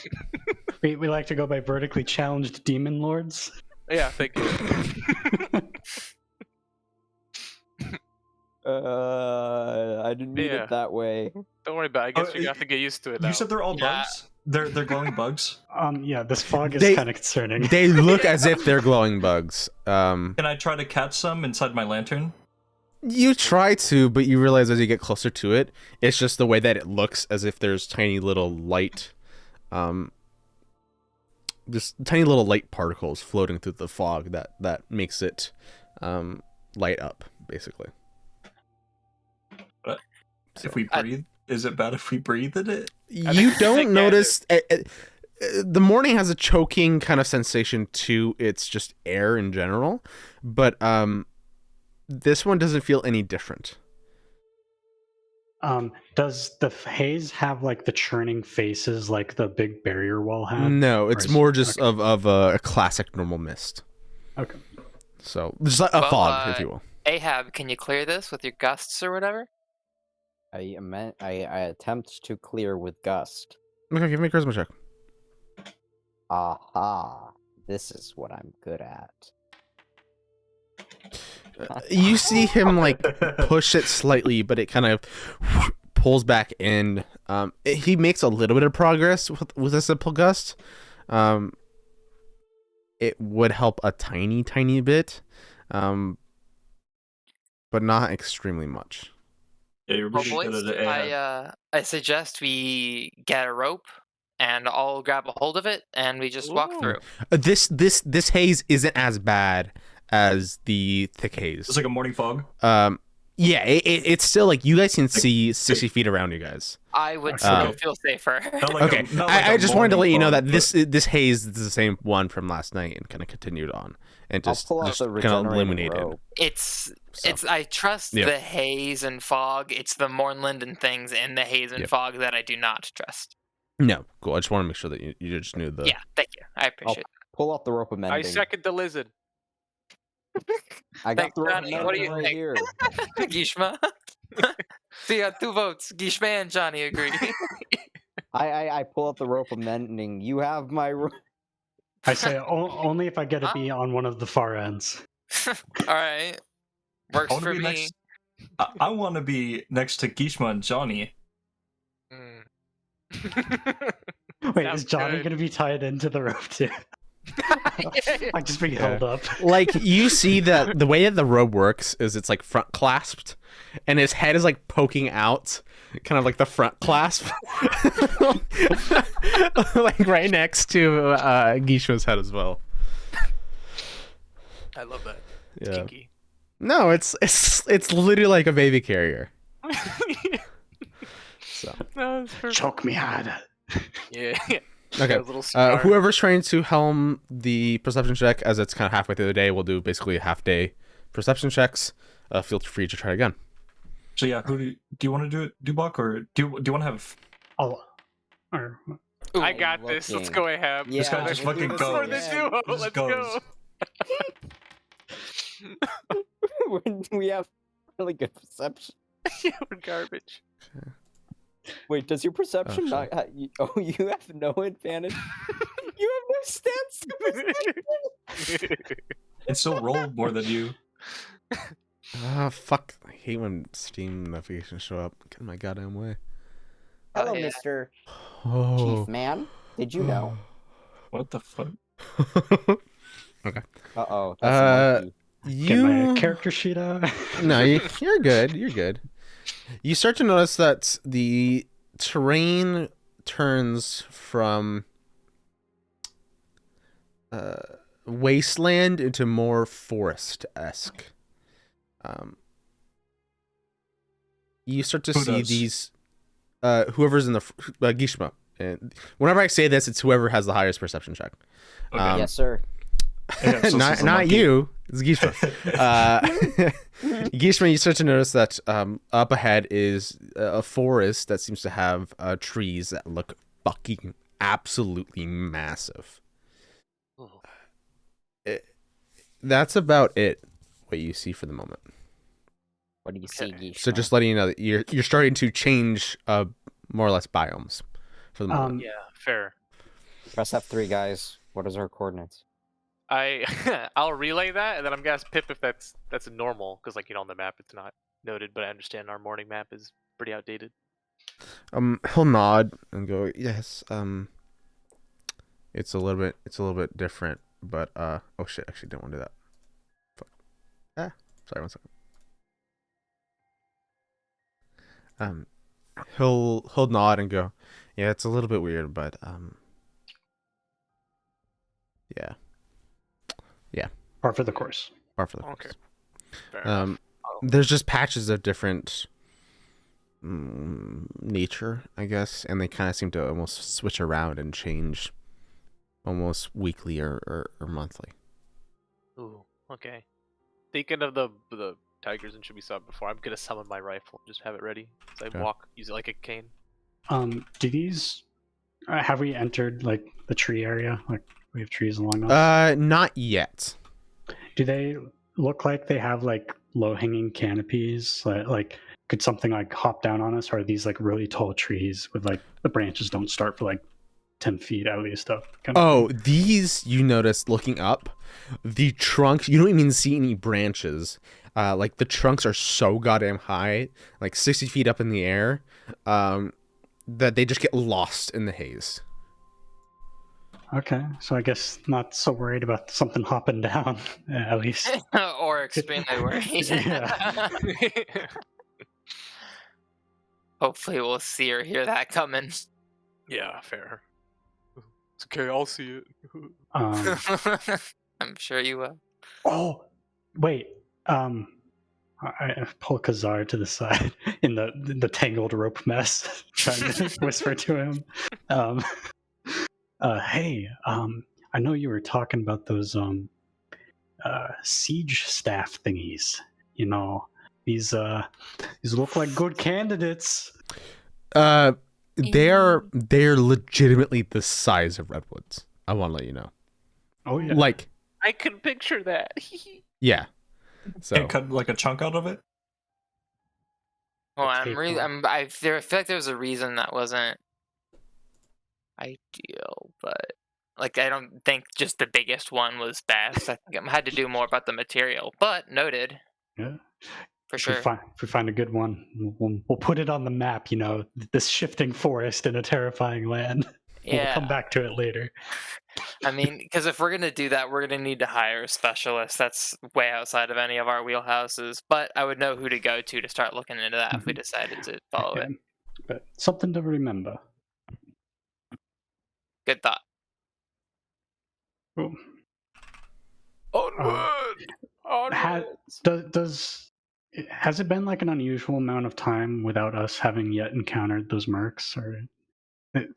We like to go by vertically challenged demon lords. Yeah, thank you. I didn't mean Yeah. it that way. Don't worry about it. I guess Oh, you're gonna have to get used to it now. you said they're all Yeah. bugs? They're glowing bugs? Yeah, this fog is They- kind of concerning. They look as if they're glowing bugs. Can I try to catch some inside my lantern? You try to, but you realize as you get closer to it, it's just the way that it looks as if there's tiny little light, just tiny little light particles floating through the fog that makes it light up, basically. If we breathe, is it bad if we breathe in it? You think don't that- notice. The morning has a choking kind of sensation to its just air in general, but this one doesn't feel any different. Does the haze have like the churning faces like the big barrier wall had? No, Or it's is- more just okay. of a classic normal mist. Okay. So just like a Well, fog, if you will. Ahab, can you clear this with your gusts or whatever? I attempt to clear with gust. Okay, give me a charisma check. Aha! This is what I'm good at. You see him like push it slightly, but it kind of pulls back in. He makes a little bit of progress with a simple gust. It would help a tiny bit, but not extremely much. Yeah, you're Well, really boys, good at it. I suggest we get a rope and all grab a hold of it and we just walk Ooh. through. This haze isn't as bad as the thick haze. It's like a morning fog. Yeah, it's still like you guys can see 60 feet around you guys. I would Okay. still feel safer. Not like Okay, not like I a just wanted to let morning you know fog, that this haze is the same one from last night and kind of continued on and I'll just pull out the kind of regenerating eliminated. rope. It's So. I trust Yeah. the haze and fog. It's the Mornland and things in the haze and Yep. fog that I do not trust. No, cool. I just want to make sure that you just knew the. Yeah, thank you. I I'll appreciate pull out the rope of I mending. second the lizard. I got Thanks, the rope Johnny. of What do mending you right think? here. it. Gishma. So you got 2 votes. Gishma and Johnny agree. I pull out the rope of mending. You have my rope. I say only if I get to Huh? be on one of the far ends. All right. Works I want to for be me. next. I want to be next to Gishma and Johnny. Mm. Wait, Sounds is Johnny good. going to be tied into the rope too? Yeah. Like just being Yeah. held up. Like you see that the way that the robe works is it's like front clasped, and his head is like poking out, kind of like the front clasp, like right next to Gisho's head as well. I love that. It's Yeah. kinky. No, it's literally like a baby carrier. So No, it's perfect. Choke me hard. Yeah. okay. Got a little scar. Whoever's trying to helm the perception check, as it's kind of halfway through the day, we'll do basically a half day perception checks. Feel free to try again. So yeah, who do you want to do it, Dubak, or do you want to have? Oh, or Ooh, I got this. Let's looking. go ahead. Yeah, This guy just we'll do fucking this goes. For the again. duo. Just Let's goes. go. We have really good perception. Yeah, we're garbage. Wait, does your perception Oh, not? You have no advantage. You have no stance to perception. And still roll more than you. Fuck. I hate when Steam notifications show up. Get in my goddamn way. Hello, yeah. Mr. Oh. Chief Man. Did you know? What the fuck? Uh-oh. That's Uh, get my you character sheet out. no, you're good. You're good. You start to notice that the terrain turns from wasteland into more forest-esque. You start to Who see does? these. Whoever's in the Gishma. And whenever I say this, it's whoever has the highest perception check. Okay. Yes, sir. Yeah, so not it's a not monkey. you. It's Gishma. Gishma, you start to notice that up ahead is a forest that seems to have trees that look fucking absolutely massive. Ooh. That's about it. What you see for the moment. What do you see, Okay. Geesh? So just letting you know that you're starting to change more or less biomes for the moment. Yeah, fair. Press F3, guys. What is our coordinates? I'll relay that, and then I'm gonna ask Pip if that's normal, because on the map it's not noted, but I understand our morning map is pretty outdated. He'll nod and go, yes. It's a little bit different, but oh shit, actually didn't want to do that. Fuck. Sorry, 1 second. He'll nod and go, yeah, it's a little bit weird, but yeah. Par for the course. Par for the Okay. course. Fair enough. There's just patches of different nature, I guess, and they kind of seem to almost switch around and change almost weekly or monthly. Ooh, okay. Thinking of the tigers and should be saw before, I'm gonna summon my rifle. Just have it ready. So I Okay. use it like a cane. Do these? Have we entered like the tree area? Like we have trees along us. Not yet. Do they look like they have like low-hanging canopies? Like could something like hop down on us? Or are these like really tall trees with like the branches don't start for like 10 feet at least up? kind of Oh, thing? these you notice looking up, the trunks. You don't even see any branches. Like the trunks are so goddamn high, like 60 feet up in the air, that they just get lost in the haze. Okay, so I guess not so worried about something hopping down at least. or extremely worried. Yeah. hopefully we'll see or hear that coming. Yeah, fair. It's okay, I'll see it. I'm sure you will. Oh, wait. I pull Kazar to the side in the tangled rope mess, trying to whisper to him. Hey, I know you were talking about those siege staff thingies. You know, these look like good candidates. They're legitimately the size of redwoods. I want to let you know. Oh yeah. Like, I can picture that. yeah. So And cut like a chunk out of it. Well, The I'm tape really, one. I feel like there was a reason that wasn't ideal, but like I don't think just the biggest one was best. I think I had to do more about the material, but noted Yeah. for If sure. we find a good one, we'll put it on the map. You know, this shifting forest in a terrifying land. We'll Yeah, come back to it later. I mean, because if we're gonna do that, we're gonna need to hire a specialist. That's way outside of any of our wheelhouses. But I would know who to go to start looking into that if we decided to follow it. Okay. But something to remember. Good thought. Cool. Onward! Onward! Has it been like an unusual amount of time without us having yet encountered those mercs? Or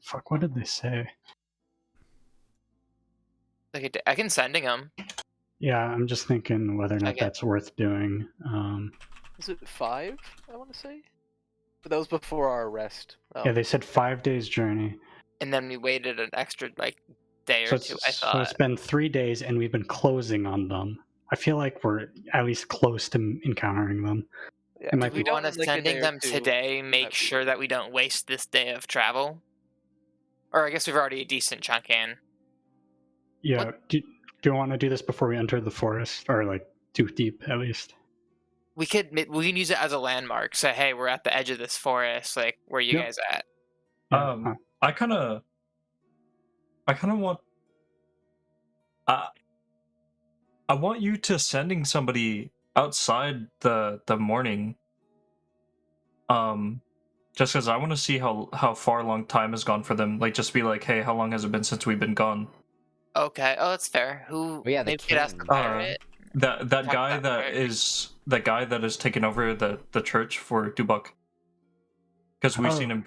fuck, what did they say? Like I can sending them. Yeah, I'm just thinking whether or not Okay. that's worth doing. Was it 5, I want to say? But that was before our arrest. Oh. Yeah, they said 5 days journey. And then we waited an extra like day So or two. I so thought. it's been 3 days, and we've been closing on them. I feel like we're at least close to encountering them. Yeah, It might Do we be- want to in, like, a day sending or them two, today? might Make be sure that we don't waste this day of travel. Or I guess we've already a decent chunk in. Yeah. Do you want to do this before we enter the forest, or like too deep at least? We can use it as a landmark. Say, hey, we're at the edge of this forest. Like, where are you Yep. guys at? Yeah. I kind of want. I want you to sending somebody outside the morning. Just because I want to see how far along time has gone for them. Like, just be like, hey, how long has it been since we've been gone? Okay. Oh, that's fair. Who? Oh, yeah, the maybe we could ask the king. pirate. That Talk guy about that is taking over the church for Dubuk. Because we've seen him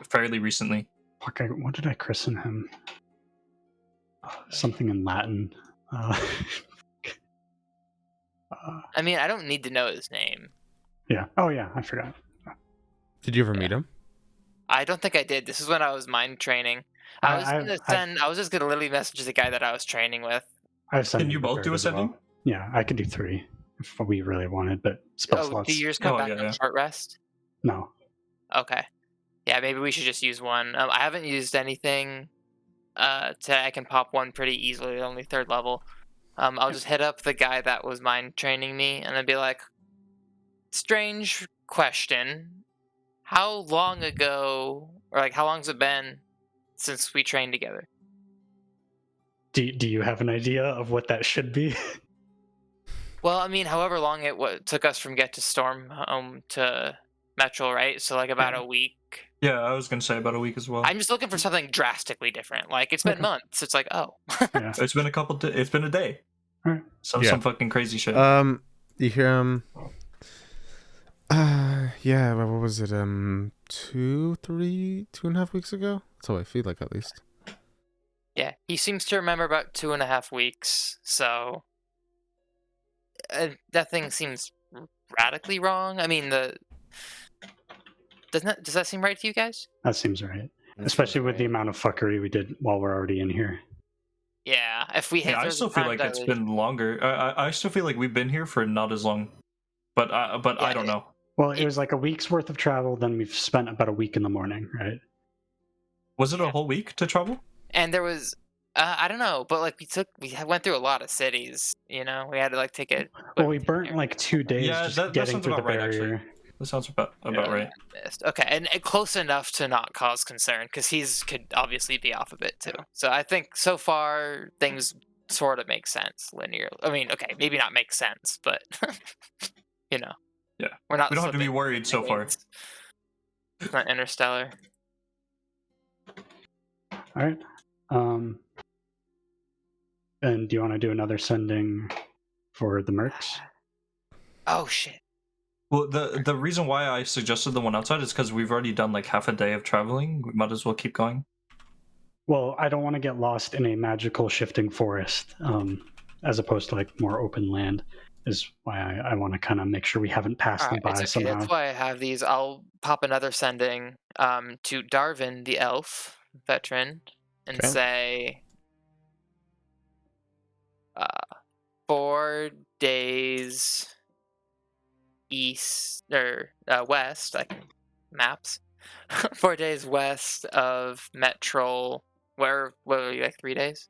fairly recently. Fuck, what did I christen him? Something in Latin. I mean, I don't need to know his name. Yeah. Oh yeah, I forgot. did you ever meet him? I don't think I did. This is when I was mind training. I was just gonna literally message the guy that I was training with. Can you both do ascending? Well. Yeah, I could do 3 if we really wanted, but spell Oh, slots. do yours come back yeah, on yeah. short rest? No. Okay. Yeah, maybe we should just use one. I haven't used anything. Today I can pop one pretty easily. Only 3rd level. I'll just hit up the guy that was mind training me, and I'd be like, "Strange question. How long ago, or like, how long's it been since we trained together?" Do you have an idea of what that should be? Well, I mean, however long it took us from get to Storm home to Metro, right? So like about Yeah. a week. Yeah, I was gonna say about a week as well. I'm just looking for something drastically different. Like it's been Okay. months. It's like, oh. Yeah. It's been it's been a day. Alright. Some fucking crazy shit. You hear him? Yeah. What was it? 2.5 weeks ago. That's how I feel like, at least. Yeah, he seems to remember about 2.5 weeks. So that thing seems radically wrong. I mean, does that seem right to you guys? That seems right. That Especially seems with the right. amount of fuckery we did while we're already in here. Yeah, if we hit. Yeah, I still feel like it's been longer. I still feel like we've been here for not as long. But I don't know. Well, it was like a week's worth of travel, then we've spent about a week in the morning, right? Was it a whole week to travel? And there was, I don't know, but like we went through a lot of cities. You know, we had to like take it. Well, we burnt like 2 days Yeah, just that getting sounds through the about right, actually. barrier. That sounds about right. Okay, and close enough to not cause concern because could obviously be off a bit too. So I think so far things sort of make sense linear. I mean, okay, maybe not make sense, but you know, Yeah, we're not. we don't have to be slipping worried so far. lanes. It's not interstellar. All right. And do you want to do another sending for the mercs? Oh shit. Well, the reason why I suggested the one outside is because we've already done like half a day of traveling. We might as well keep going. Well, I don't want to get lost in a magical shifting forest, as opposed to like more open land. Is why I want to kind of make sure we haven't passed them by It's okay. somehow. That's why I have these. I'll pop another sending to Darvin, the elf veteran, and Okay. say 4 days east or west, like maps. 4 days west of Metro. Where were you, like 3 days?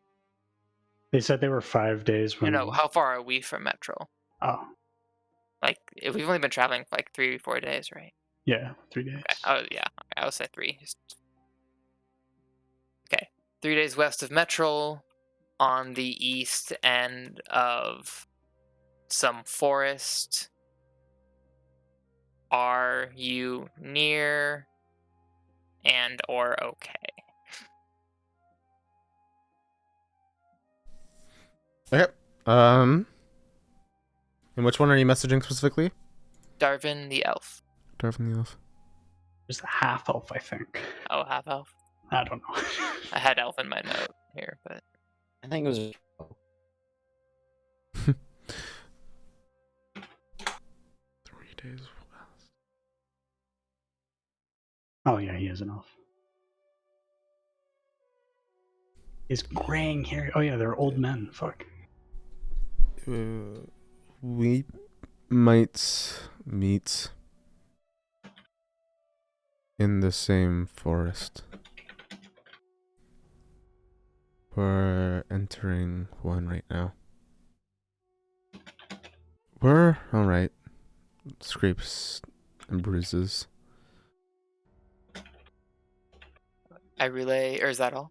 They said they were 5 days when. No, how far are we from Metro? Oh, Like we've only been traveling for like 3 or 4 days, right? yeah, 3 days. Okay. Oh yeah, I would say 3. Okay, 3 days west of Metro, on the east end of some forest. Are you near and or okay? Okay. And which one are you messaging specifically? Darvin the elf. Darvin the elf. There's a half elf, I think. Oh, half elf. I don't know. I had elf in my note here, but I think it was. 3 days west. Oh yeah, he is an elf. He's graying hair. Oh yeah, they're old men. Fuck. We might meet in the same forest. We're entering one right now. We're alright. Scrapes and bruises. I relay, or is that all?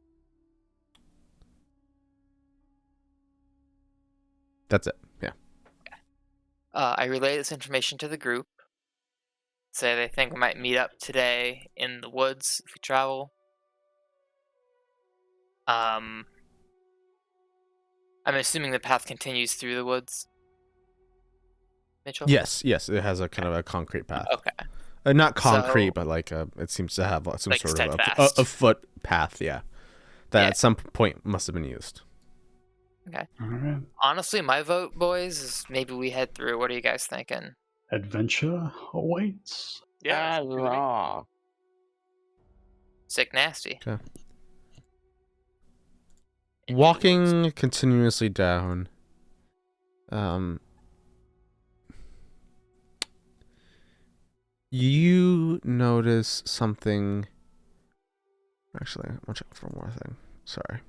That's it. Yeah. I relay this information to the group. Say they think we might meet up today in the woods if we travel. I'm assuming the path continues through the woods. Mitchell? Yes, it has a kind of a concrete path. Okay. Not concrete, So- but like it seems to have some Like sort of steadfast. a foot path, yeah. That Yeah. at some point must have been used. All right. Honestly, my vote, boys, is maybe we head through. What are you guys thinking? Adventure awaits. Yeah. Raw. Sick nasty. Okay. Into the woods. Walking continuously down. You notice something. Actually, I'm gonna check for one more thing. Sorry.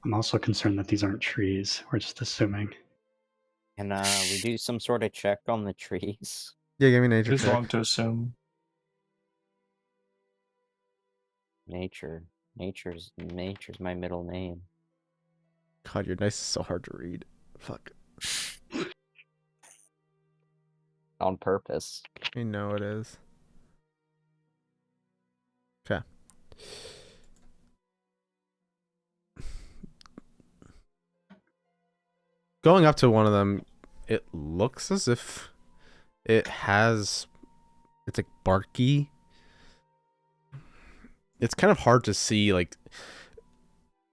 I'm also concerned that these aren't trees. We're just assuming. Can we do some sort of check on the trees? Yeah, give me It nature is check. wrong to assume. Nature. Nature's my middle name. God, your dice is so hard to read. Fuck. On purpose. I know it is. Okay. Going up to one of them, it looks as if it's like barky. It's kind of hard to see, like,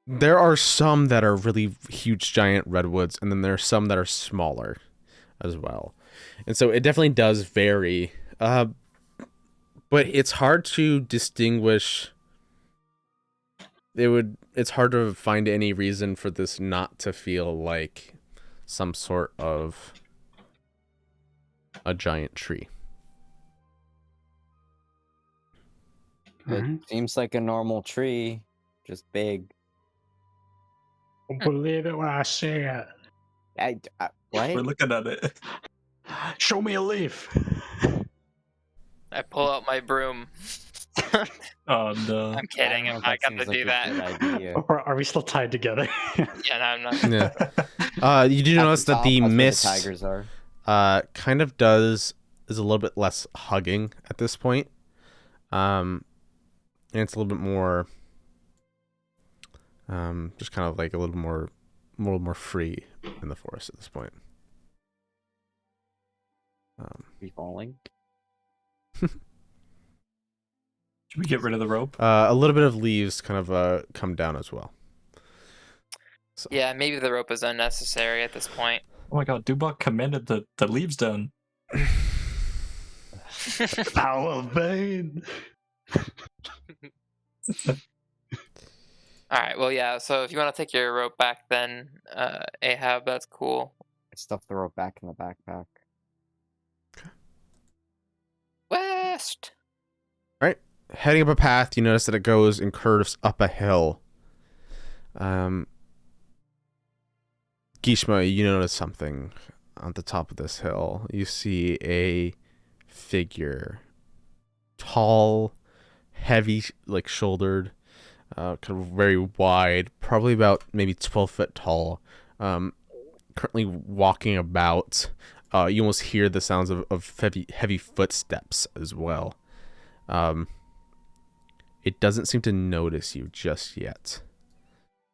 there are some that are really huge giant redwoods, and then there are some that are smaller as well. And so it definitely does vary. But it's hard to distinguish. It's hard to find any reason for this not to feel like some sort of a giant tree. All It right. seems like a normal tree, just big. Don't believe it when I see it. What? We're looking at it. Show me a leaf. I pull out my broom. Oh no. I'm kidding. I'm not gonna do that. Or are we still tied together? Yeah, no, I'm not. Yeah. You do notice that the Where the mist, tigers are. kind of is a little bit less hugging at this point. And it's a little bit more just kind of like a little more free in the forest at this point. Free falling. Should we get rid of the rope? A little bit of leaves kind of come down as well. So. Yeah, maybe the rope is unnecessary at this point. Oh my god, Dubok commanded the leaves down. Power of Bane. Alright, well, yeah, so if you want to take your rope back, then, Ahab, that's cool. I stuffed the rope back in the backpack. West! Alright, heading up a path, you notice that it goes and curves up a hill. Gishma, you notice something on the top of this hill. You see a figure, tall, heavy, like shouldered, kind of very wide, probably about maybe 12 foot tall. Currently walking about. You almost hear the sounds of heavy footsteps as well. It doesn't seem to notice you just yet.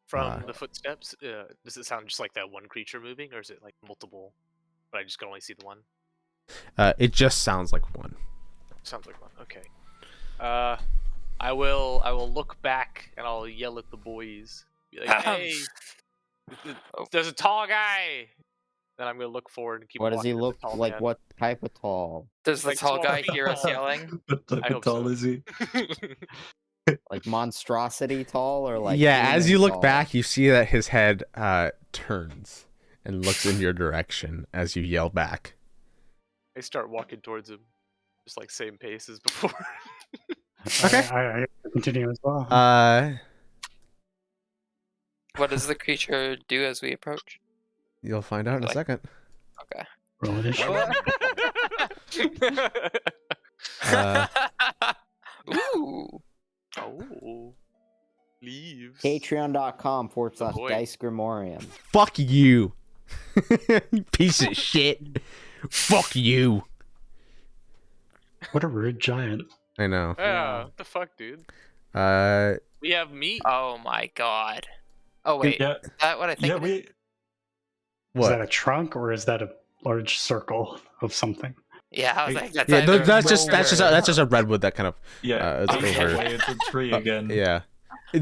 From the footsteps, does it sound just like that one creature moving, or is it like multiple? But I just can only see the one. It just sounds like one. Sounds like one. Okay. I will look back and I'll yell at the boys. Be like, hey, there's a tall guy. Then I'm gonna look forward and keep. What does he walking look at the tall like? man. What type of tall? Does the Like tall guy small hear us people. yelling? What type I of hope tall so. is he? Like monstrosity tall, or like? Yeah, as you human look tall? back, you see that his head turns and looks in your direction as you yell back. I start walking towards him, just like same pace as before. Okay. I continue as well. What does the creature do as we approach? You'll find out in a Like- second. Okay. Roll initiative. Ooh. Oh, leaves. Patreon.com/Dice boy. Grimorium. Fuck you. You piece of shit. Fuck you. What a rude giant. I know. Yeah, what the fuck, dude? We have meat. Oh my god. Oh wait, Yeah, is that what I think? yeah. it is? We Is that What? a trunk or is that a large circle of something? Yeah, I was like, that's Yeah, either that's just or- that's just a redwood that kind of yeah. it's it's over. way into the tree again. Yeah. I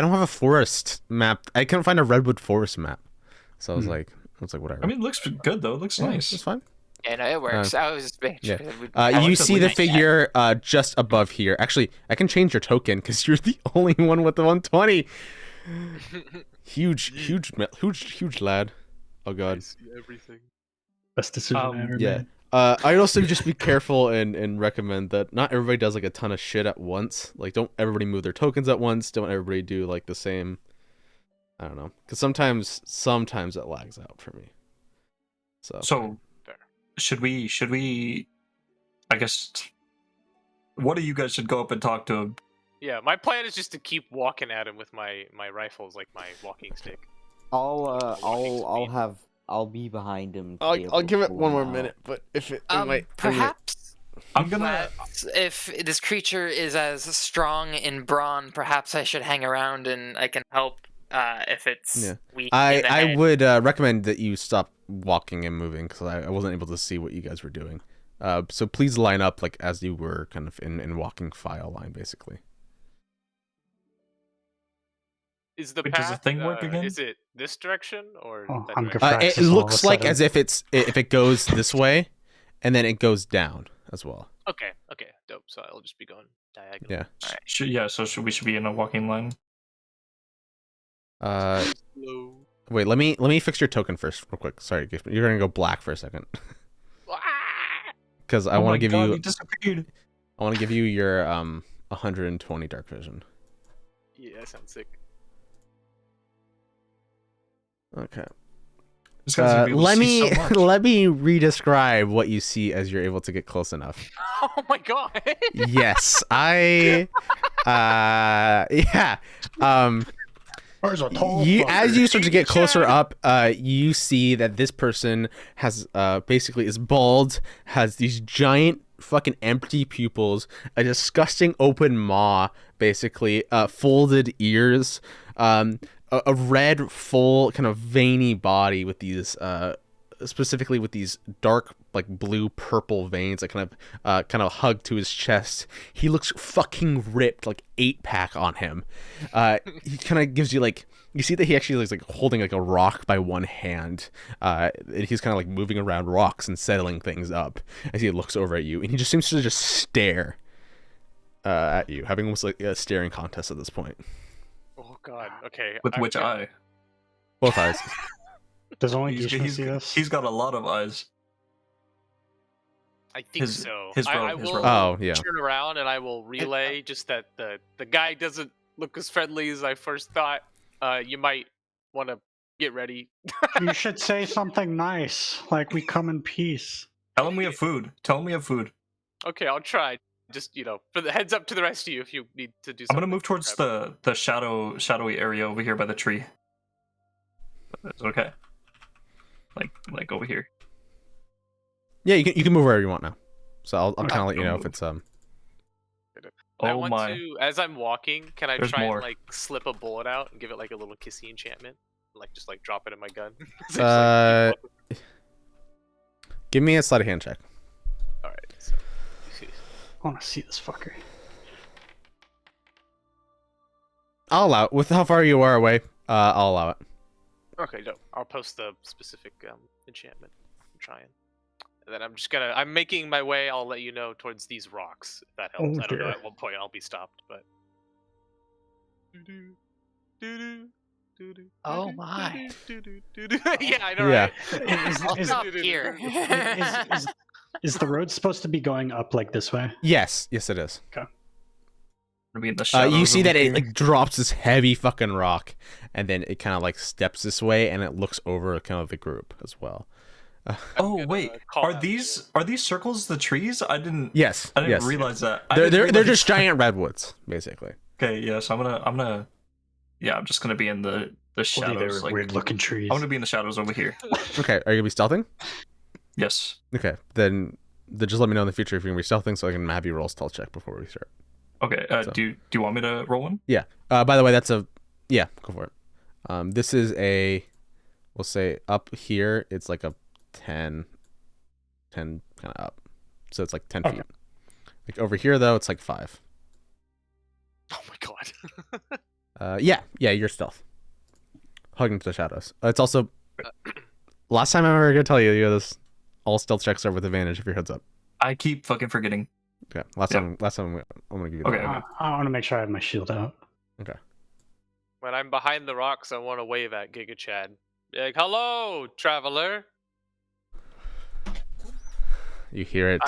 don't have a forest map. I couldn't find a redwood forest map, so I was like whatever. I mean, it looks good though. It looks yeah, nice. it's fine. Yeah, no, it works. I was just making sure. yeah. that we'd- You like see the like that. figure just above here. Actually, I can change your token because you're the only one with the 120. Huge lad. Oh god. I see everything. Best decision I ever Yeah. made. I'd also just be careful and recommend that not everybody does like a ton of shit at once. Like, don't everybody move their tokens at once. Don't everybody do like the same. I don't know, because sometimes it lags out for me. So, Fair. should we? I guess. What do you guys should go up and talk to him? Yeah, my plan is just to keep walking at him with my rifles, like my walking stick. I'll be behind him. to be I'll able give to it pull one him more out. minute, but if it might perhaps I'm gonna. if this creature is as strong in brawn, perhaps I should hang around and I can help if it's Yeah. weak. in the I head. would recommend that you stop walking and moving because I wasn't able to see what you guys were doing. So please line up like as you were kind of in walking file line, basically. Is the Wait, path? does the thing work again? Is it this direction or Oh, that I'm direction? confused. It Praxis all of looks a like sudden. as if if it goes this way, and then it goes down as well. Okay, dope. So I'll just be going diagonal. Yeah. So we should be in a walking line. Slow. Wait, let me fix your token first, real quick. Sorry, you're gonna go black for a second Ah! because I Oh want my to give God, you he disappeared. I want to give you your 120 dark vision. Yeah, that sounds sick. Okay. This guy's gonna be able to Let see me so much. let me redescribe what you see as you're able to get close enough. Oh my god! Yes, I yeah. There's a tall You, fucker. as you start to get Giga closer Chad. up, you see that this person has basically is bald, has these giant fucking empty pupils, a disgusting open maw, basically, folded ears, a red, full, kind of veiny body with these, specifically with these dark, like blue purple veins that kind of hug to his chest. He looks fucking ripped, like 8-pack on him. He kind of gives you like. You see that he actually is like holding like a rock by one hand. And he's kind of like moving around rocks and settling things up as he looks over at you, and he just seems to just stare at you, having almost like a staring contest at this point. Oh god. Okay. With which eye? Both eyes. Does only Gishma see this? He's got a lot of eyes. I think so. his I robe, his will robe. Oh, yeah. turn around and I will relay just that the guy doesn't look as friendly as I first thought. You might want to get ready. You should say something nice, like we come in peace. Tell him we have food. Tell him we have food. Okay, I'll try. Just for the heads up to the rest of you if you need to do I'm something. gonna move towards the shadowy area over here by the tree. It's okay. Like over here. Yeah, you can move wherever you want now. So I'll kind of let you know if move. it's I Oh want my. to, as I'm walking, can I There's try more. and like slip a bullet out and give it like a little kissy enchantment? Like just like drop it in my gun. Just, Uh, keep give me a sleight of hand check. Alright, so I want to see this fucker. I'll allow it. With how far you are away, I'll allow it. okay, no, I'll post the specific enchantment I'm trying. And then I'm making my way, I'll let you know, towards these rocks, if that helps. Oh, I don't know dear. at what point I'll be stopped, but Oh my. Yeah, I know, Yeah. right? I'll Is- stop here. Is the road supposed to be going up like this way? Yes, it is. Gonna be in the shadows You see over that here. it like drops this heavy fucking rock, and then it kind of like steps this way, and it looks over kind of the group as well. Oh gonna wait, call are out these circles the trees? I didn't Yes, yes. realize that. I They're didn't they're realize- just giant redwoods, basically. Okay, yeah. So I'm gonna. Yeah, I'm just gonna be in the shadows. Like, weird looking trees. I'm gonna be in the shadows over here. Okay, are you gonna be stealthing? Yes. Okay, then just let me know in the future if you're gonna be stealthing, so I can have you roll stealth check before we start. Okay. So- Do you want me to roll one? Yeah. By the way, yeah, go for it. This is we'll say up here, it's like a 10 kind of up. So it's like 10 Okay. feet. Like over here, though, it's like 5. Oh my god. Yeah, you're stealth. Hugging to the shadows. It's also, last time I'm ever going to tell you, this, all stealth checks are with advantage if your head's up. I keep fucking forgetting. Okay, last time I'm going to give you that. Okay. I want to make sure I have my shield out. When I'm behind the rocks, I want to wave at Giga Chad. Be like, hello, traveler. You hear it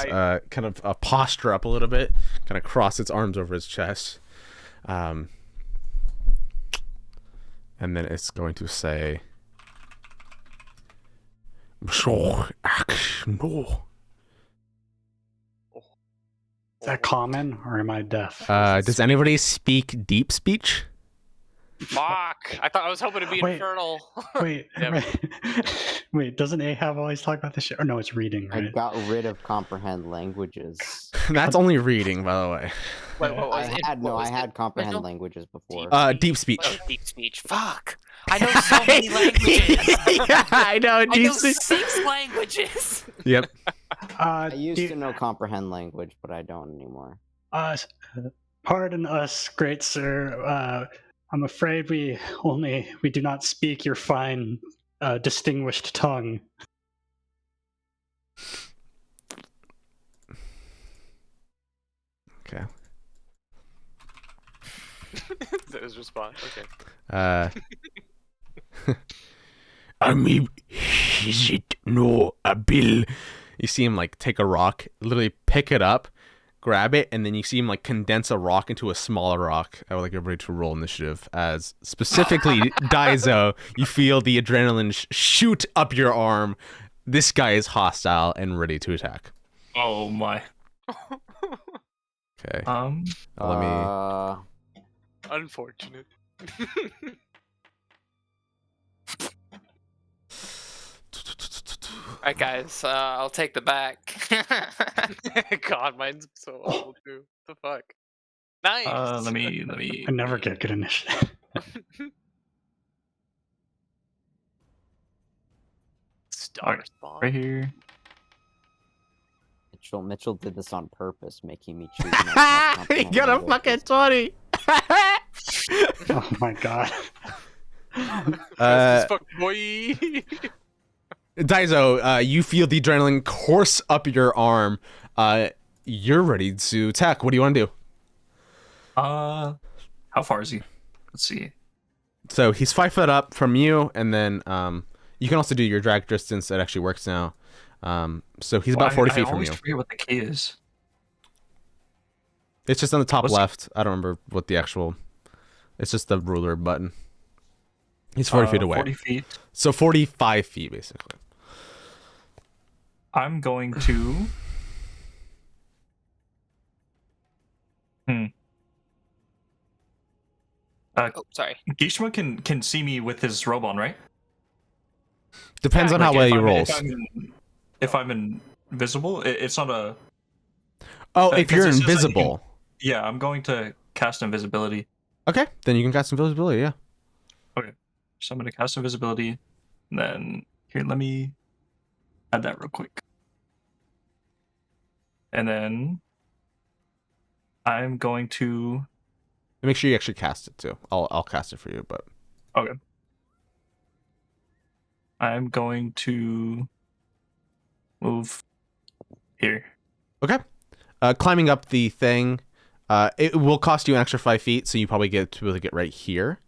kind of posture up a little bit, kind of cross its arms over his chest. And then it's going to say, no. Is that common or am I deaf? Does anybody speak deep speech? Fuck! I was hoping to be Wait. infernal. Wait, Yeah. wait. Doesn't Ahab always talk about this shit? Or no, it's reading, I right? got rid of comprehend languages. That's only reading, by the way. Wait, what I was it? had What no, I was had it? comprehend Randall? languages before. Deep speech. Oh, deep speech. Fuck. I know so many languages. Yeah, I know. I Deep know speech. 6 languages. Yep. I used do- to know comprehend language, but I don't anymore. Pardon us, great sir. I'm afraid we do not speak your fine, distinguished tongue. Okay. That was response. Okay. I mean, is it no a bill? You see him like take a rock, literally pick it up, grab it, and then you see him like condense a rock into a smaller rock. I would like everybody to roll initiative. As specifically, Daizo, you feel the adrenaline shoot up your arm. This guy is hostile and ready to attack. Oh my. Okay. Um. Let me. Unfortunate. Alright, guys, I'll take the back. God, mine's so awful too. What the fuck? Nice. Let me. I never get good initiative. Star Okay, spawn. right here. Mitchell did this on purpose, making me choose. not He got a fucking 20. Oh my god. This fuck boy. Daizo, you feel the adrenaline course up your arm. You're ready to attack. What do you want to do? How far is he? Let's see. So he's 5 foot up from you, and then you can also do your drag distance. It actually works now. So he's about 40 feet I from always you. forget what the key is. It's just on the top What's- left. I don't remember what the actual. It's just the ruler button. He's 40 feet away. 40 feet. So 45 feet, basically. I'm going to. Oh, sorry. Gishma can see me with his robe on, right? Depends on Like, how well if he I'm- rolls. If I'm invisible, it's not a. Oh, if 'cause you're it says that you invisible. Yeah, I'm going to cast invisibility. Okay, then you can cast invisibility, yeah. So I'm going to cast invisibility. And then here, let me add that real quick. And then I'm going to. Make sure you actually cast it too. I'll cast it for you, but Okay. I'm going to move here. okay. Climbing up the thing, it will cost you an extra 5 feet, so you probably get to be able to get right here.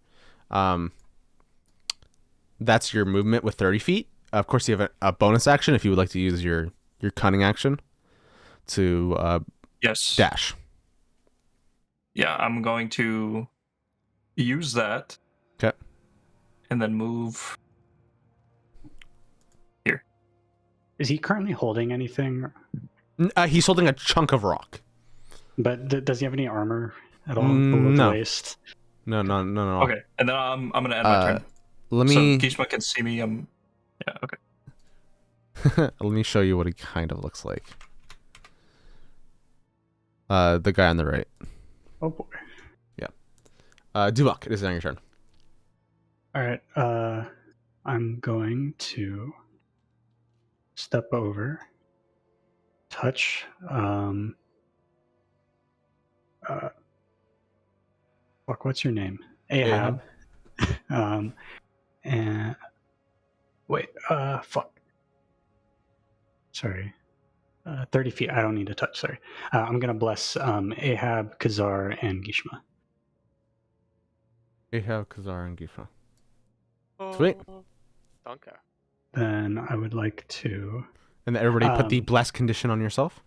That's your movement with 30 feet. Of course, you have a bonus action if you would like to use your cunning action to Yes. dash. Yeah, I'm going to use that. Okay. And then move. Is he currently holding anything? He's holding a chunk of rock. But does he have any armor at all Mm, below no. the waist? No. Okay, and then I'm gonna end my turn. Let me So Gishma can see me. Yeah. Okay. let me show you what he kind of looks like. The guy on the right. Oh boy. Duvok, it is on your turn. All right. I'm going to step over, touch. Fuck. What's your name? Ahab. And wait. Fuck. Sorry. 30 feet. I don't need to touch. Sorry. I'm gonna bless Ahab, Khazar, and Gishma. Ahab, Khazar, and Gifa. Sweet. Danke. Then I would like to. And then everybody put the bless condition on yourself.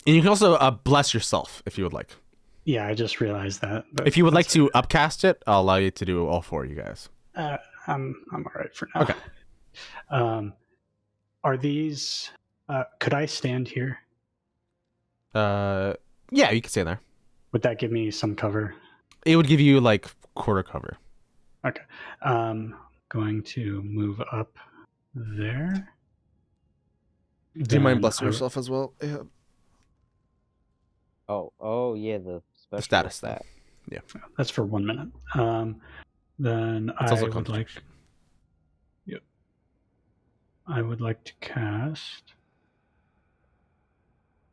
And you can also bless yourself if you would like. Yeah, I just realized that. But If you would like that's to upcast it, I'll allow you to do all 4 of you guys. I'm all right for now. Okay. Are these? Could I stand here? Yeah, you can stay there. Would that give me some cover? It would give you like quarter cover. Okay. Going to move up there. Do you mind Then blessing I- yourself as well? Yeah. Oh yeah, the special status thing. effect. That's for 1 minute. Then It's I also would like. concentration. Yep. I would like to cast.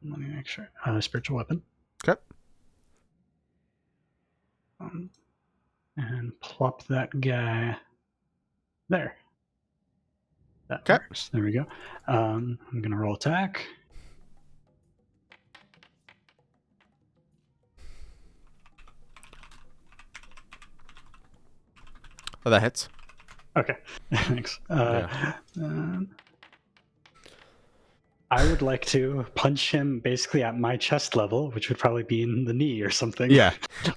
Let me make sure. Spiritual weapon. Okay. And plop that guy there. That Okay. works. There we go. I'm gonna roll attack. Oh, that hits. Okay, thanks. Yeah. I would like to punch him basically at my chest level, which would probably be in the knee or something. Yeah.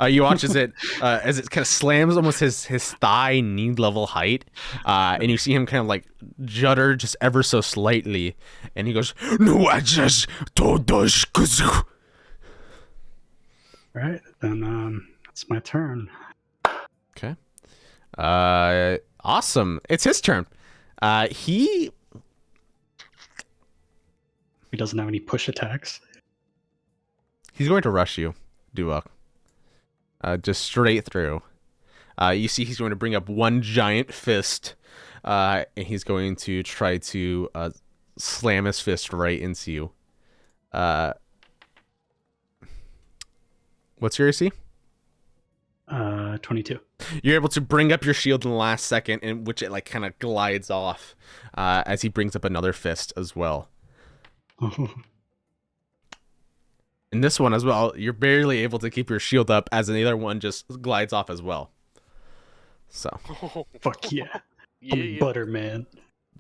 You watch as it kind of slams almost his thigh knee level height, and you see him kind of like judder just ever so slightly, and he goes, "No, I just told us." All right, then it's my turn. Okay. Awesome. It's his turn. He He doesn't have any push attacks. he's going to rush you, Duok. Just straight through. You see he's going to bring up one giant fist, and he's going to try to slam his fist right into you. What's your AC? 22. You're able to bring up your shield in the last second, in which it like kind of glides off as he brings up another fist as well. In this one as well, you're barely able to keep your shield up as the other one just glides off as well. So, Fuck yeah. Yeah, I'm yeah. Butterman.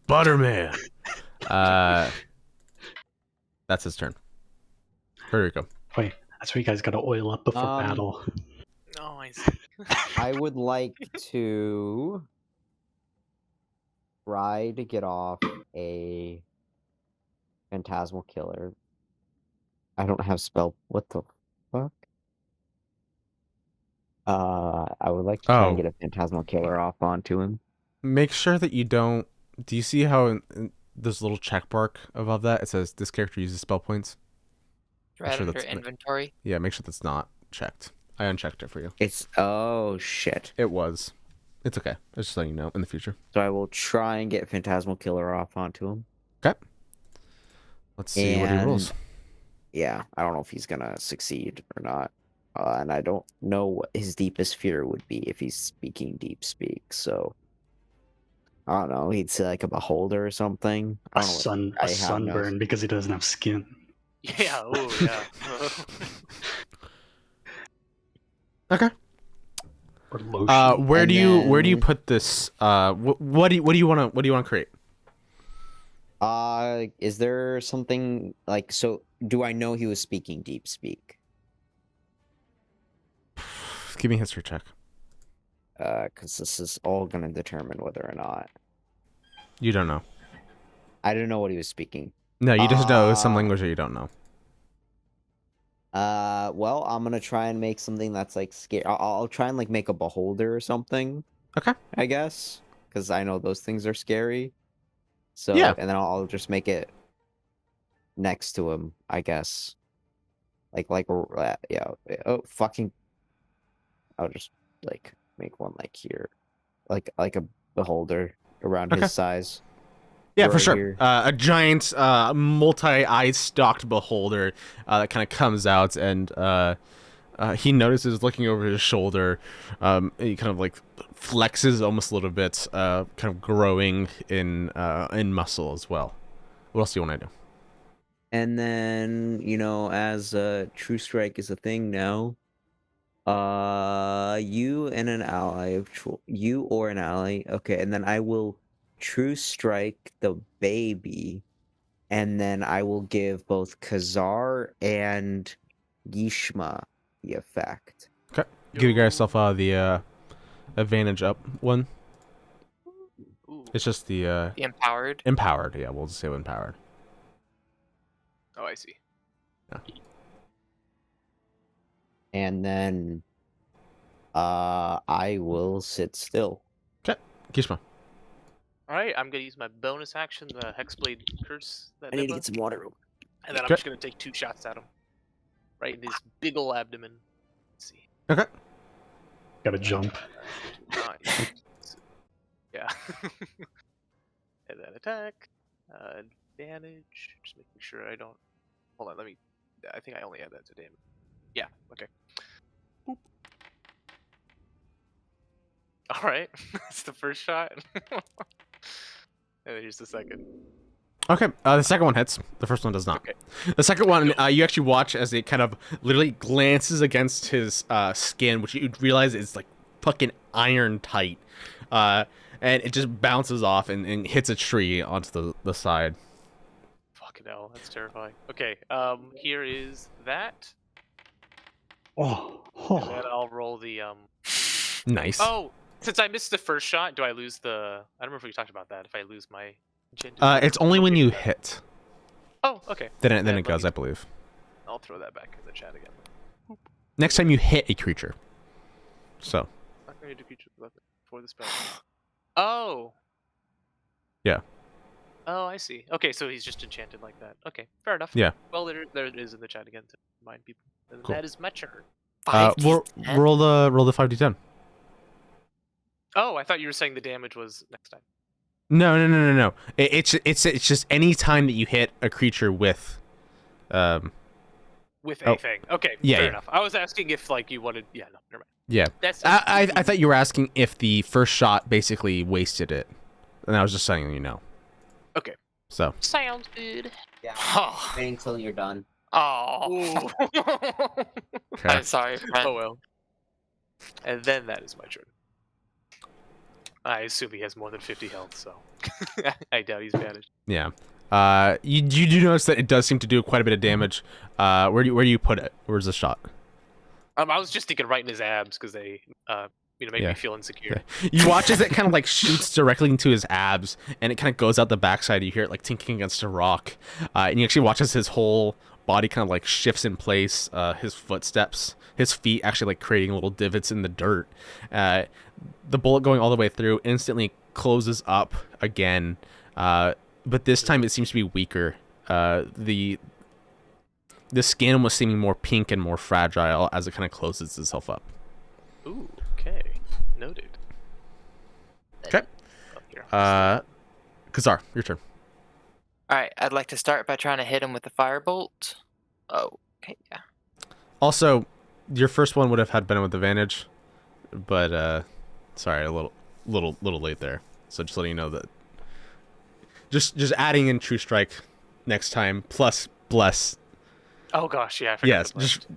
Butterman. That's his turn. Federico. Wait, that's where you guys gotta oil up before battle. Oh, I see. I would like to try to get off a phantasmal killer. I don't have spell. What the fuck? I would like to try and get a phantasmal killer off onto him. Make sure that you don't. Do you see how in this little check mark above that it says this character uses spell points? Right sure under that's- inventory. Yeah, make sure that's not checked. I unchecked it for you. It's oh shit. It was. It's okay. I was just letting you know in the future. So I will try and get phantasmal killer off onto him. Okay. Let's see what he rolls. Yeah, I don't know if he's gonna succeed or not. And I don't know what his deepest fear would be if he's speaking deep speak, so I don't know, he'd say like a beholder or something. I A don't know what- a I have no- sunburn because he doesn't have skin. Yeah, oh yeah. Okay. Or lotion. Where And do you then- put this? What do you want to create? Is there something like, so do I know he was speaking deep speak? Give me a history check. Because this is all gonna determine whether or not. You don't know. I don't know what he was speaking. No, you just know some language that you don't know. Well, I'm gonna try and make something that's like scary. I'll try and like make a beholder or something. Okay. I guess, because I know those things are scary. So Yeah. and then I'll just make it next to him, I guess. Yeah. Oh fucking! I'll just like make one like here, like a beholder around Okay. his size. Yeah, for right sure. here. A giant, multi-eye stalked beholder that kind of comes out, and he notices looking over his shoulder. He kind of like flexes almost a little bit, kind of growing in muscle as well. What else do you want to do? And then, as True Strike is a thing now, you and an ally you or an ally, okay, and then I will True Strike the baby, and then I will give both Khazar and Yishma the effect. Give yourself the advantage up one. Ooh. It's just the The empowered. empowered. Yeah, we'll just say empowered. Oh, I see. And then I will sit still. Kishma. All right, I'm gonna use my bonus action, the Hexblade Curse. That I need to Nibba, get some water. and then I'm Okay. just gonna take 2 shots at him, right in his big ol' abdomen. Let's see. Okay. Gotta jump. Nice. Yeah. And then attack, advantage. Just making sure I don't. Hold on, let me. I think I only add that to damage. Yeah. Okay. Boop. All right, that's the first shot. And then here's the second. Okay, the second one hits. The first one does not. Okay. The second one, you actually watch as it kind of literally glances against his skin, which you realize is like fucking iron tight. And it just bounces off and hits a tree onto the side. Fucking hell, that's terrifying. Okay, here is that, Oh, and then I'll roll the Nice. Oh, since I missed the first shot, do I lose the? I don't remember if we talked about that. If I lose my. It's only when you hit. Oh, okay. Then Then it goes, I believe. I'll throw that back in the chat again. Next time you hit a creature. So. Not going to creature weapon for the spell. Oh. Yeah. Oh, I see. Okay, so he's just enchanted like that. Okay, fair enough. Yeah. Well, there it is in the chat again to remind people. And Cool. that is my turn. Roll the 5d10. Oh, I thought you were saying the damage was next time. No. It's just any time that you hit a creature with, With a thing. Okay, Yeah, fair yeah. enough. I was asking if like you wanted. Yeah, no, never mind. yeah. That's I thought you were asking if the first shot basically wasted it, and I was just saying Okay. So Sounds good. Yeah. Oh. Wait until you're done. Oh. okay. I'm sorry, friend. Oh well. And then that is my turn. I assume he has more than 50 health, so I doubt he's banished. Yeah. You do notice that it does seem to do quite a bit of damage. Where do you put it? Where's the shot? I was just thinking right in his abs because they, make me feel insecure. You watch as it kind of like shoots directly into his abs, and it kind of goes out the backside. You hear it like tinking against a rock, and you actually watch as his whole body kind of like shifts in place. His footsteps, his feet actually like creating little divots in the dirt. The bullet going all the way through instantly closes up again, but this time it seems to be weaker. The skin was seeming more pink and more fragile as it kind of closes itself up. Ooh, okay. Noted. Okay. Oh, here. Kazar, your turn. Alright, I'd like to start by trying to hit him with the firebolt. Oh, okay, yeah. Also, your first one would have had been with advantage, but sorry, a little late there. So just letting you know that. Just adding in True Strike next time plus bless. Oh gosh, yeah. I forgot Yes, the blast.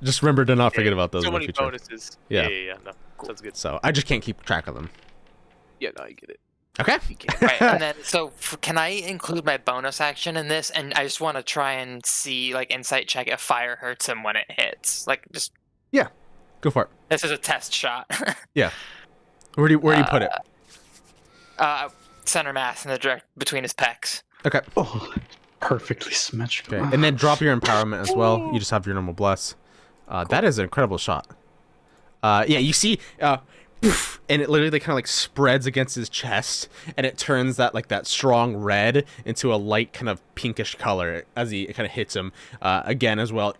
just remember to not forget about those So in the many future. bonuses. Yeah. Yeah. No, sounds good. So I just can't keep track of them. Yeah, no, I get it. Okay. You can't. Right, and then can I include my bonus action in this? And I just want to try and see, like, insight check if fire hurts him when it hits. Like, just Go for it. this is a test shot. Where do you put it? Center mass in the direct between his pecs. Okay. Oh, perfectly symmetrical. Okay. And then drop your empowerment as well. You just have your normal bless. That is an incredible shot. Yeah, you see, poof, and it literally kind of like spreads against his chest, and it turns that strong red into a light kind of pinkish color as it kind of hits him again as well.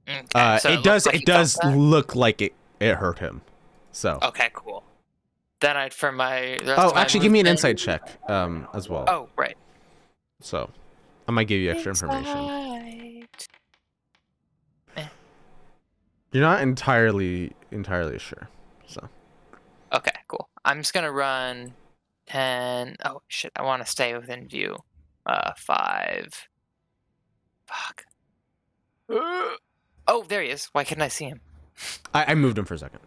Okay, so it does looks like he felt that. look like it hurt him. So. Okay, cool. Then I'd for my. the rest Oh, of my actually, give me an movement- insight check as well. Oh, right. So, I might give you extra information. Insight. You're not entirely sure. So. Okay, cool. I'm just gonna run 10. Oh shit! I want to stay within view. 5. Fuck. Oh, there he is. Why couldn't I see him? I moved him for a second.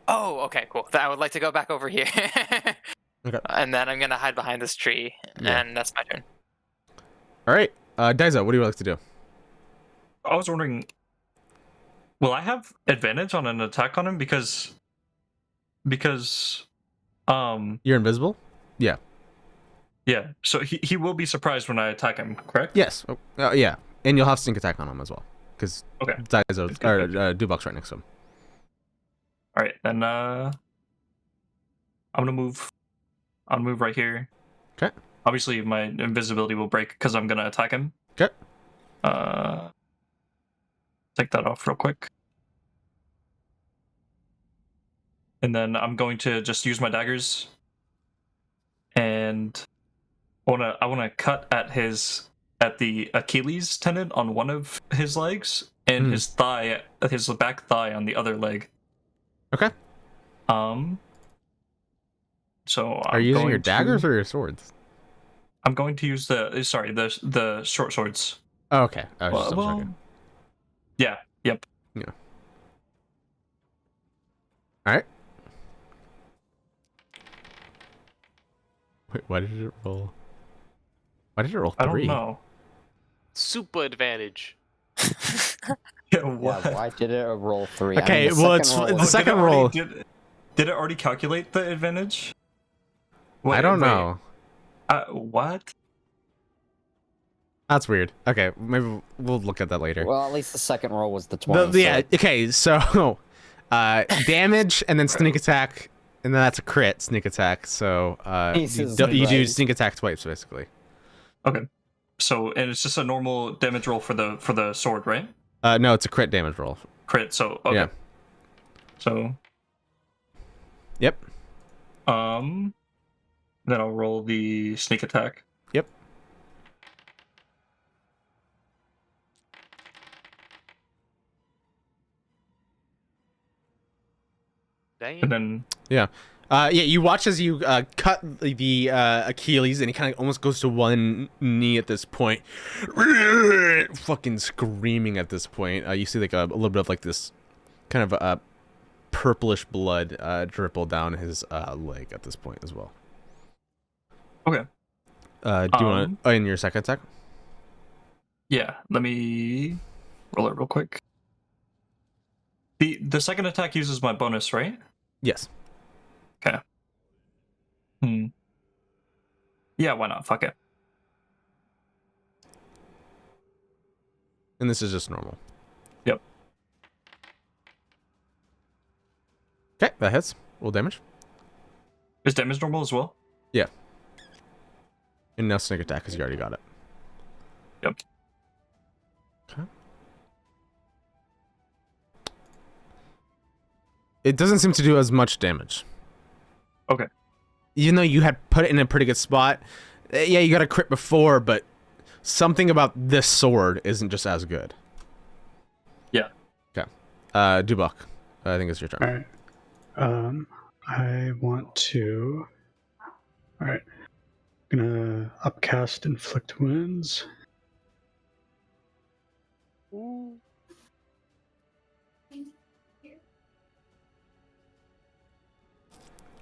Oh, okay, cool. Then I would like to go back over here. Okay. And then I'm gonna hide behind this tree, Yeah. and that's my turn. All right, Daiza, what do you like to do? I was wondering, will I have advantage on an attack on him because You're invisible. Yeah. So he will be surprised when I attack him, correct? Yes. Yeah, and you'll have sneak attack on him as well, because Okay. Daiza That's good. or Dubok's right next to him. All right, then I'm gonna move. I'll move right here. Okay. Obviously, my invisibility will break because I'm gonna attack him. Okay. Take that off real quick, and then I'm going to just use my daggers, and I wanna cut at the Achilles tendon on one of his legs and his back thigh on the other leg. Okay. So Are you using your daggers or your swords? I'm going to use the short swords. Oh, okay. I was just Well, checking. yeah, yep. All right. Wait, why did it roll? Why did it roll 3? I don't know. Super advantage. Yeah, what? Yeah, why did it roll 3? Okay, the well, it's second roll the was- second did it roll. Did it already calculate the advantage? I don't know. What? That's weird. Okay, maybe we'll look at that later. Well, at least the second roll was the 20. Yeah. Okay. So, damage and then sneak attack And then that's a crit sneak attack. So Jesus you do Christ. sneak attack twice, basically. Okay. So, and it's just a normal damage roll for the sword, right? No, it's a crit damage roll. Crit. So okay. Yeah. So. Yep. Then I'll roll the sneak attack. Yep. Dang. And then You watch as you cut the Achilles, and he kind of almost goes to one knee at this point, fucking screaming at this point. You see like a little bit of like this kind of purplish blood dribble down his leg at this point as well. okay. Do you want in your second attack? Yeah. Let me roll it real quick. The second attack uses my bonus, right? Yes. Okay. Yeah, why not? Fuck it. And this is just normal. Yep. Okay, that hits. Roll damage. Is damage normal as well? Yeah. And now sneak attack because you already got it. Yep. Okay. It doesn't seem to do as much damage. Okay. Even though you had put it in a pretty good spot. Yeah, you got a crit before, but something about this sword isn't just as good. Yeah. Okay. Dubak, I think it's your All turn. right. I want to. All right. I'm gonna upcast inflict wounds.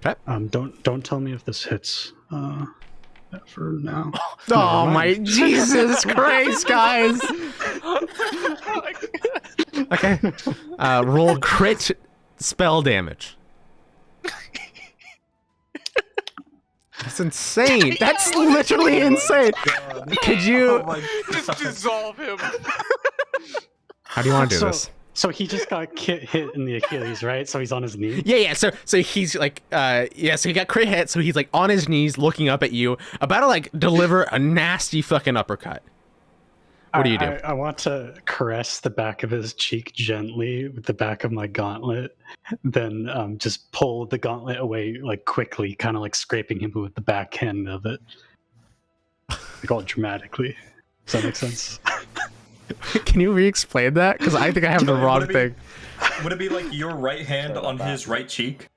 Okay. Don't tell me if this hits. For now. Oh my Jesus Christ, guys! Okay. Roll crit spell damage. That's insane. That's literally insane. Could you? Just dissolve him. How do you want to do this? So he just got hit in the Achilles, right? So he's on his knee. Yeah. So he's like, so he got crit hit. So he's like on his knees, looking up at you, about to like deliver a nasty fucking uppercut. What do you do? I want to caress the back of his cheek gently with the back of my gauntlet, then just pull the gauntlet away like quickly, kind of like scraping him with the back end of it, like all dramatically. Does that make sense? Can you re-explain that? Because I think I have the wrong Would it be- thing. Would it be like your right hand Sorry on about his that. right cheek?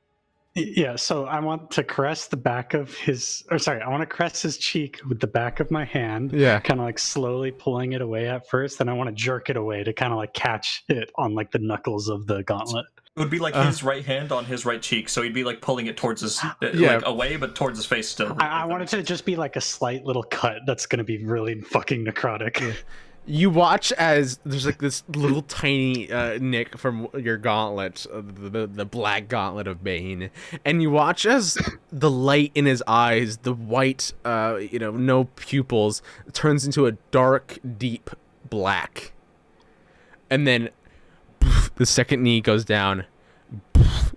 Yeah, so I want to caress the back of I want to caress his cheek with the back of my hand, Yeah. kind of like slowly pulling it away at first, then I want to jerk it away to kind of like catch it on like the knuckles of the gauntlet. It would be like his right hand on his right cheek, so he'd be like pulling it towards his Yeah. like away, but towards his face still. I want it to just be like a slight little cut that's going to be really fucking necrotic. You watch as there's like this little tiny nick from your gauntlet, the black gauntlet of Bane, and you watch as the light in his eyes, the white, no pupils, turns into a dark, deep black, and then the second knee goes down,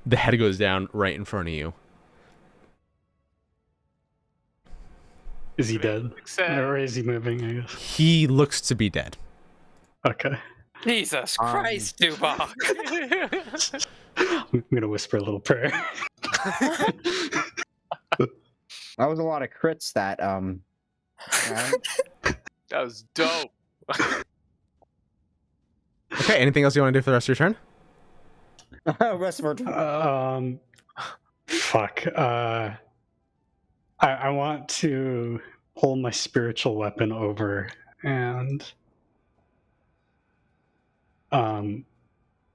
the head goes down right in front of you. Is he dead? Except- Or is he moving, I guess? He looks to be dead. Okay. Jesus Christ, Dubak. I'm going to whisper a little prayer. That was a lot of crits that right? That was dope. Okay, anything else you want to do for the rest of your turn? Rest of our turn. Fuck. I want to hold my spiritual weapon over and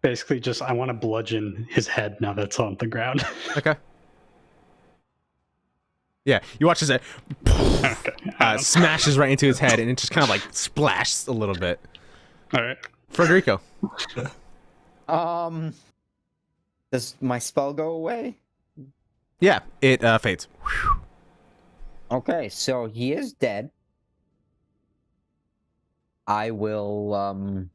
basically just I want to bludgeon his head now that's on the ground. Okay. Yeah, you watch as it smashes right into his head, and it just kind of like splashes a little bit. All right. Frederico. Does my spell go away? Yeah, it fades. Okay, so he is dead. I will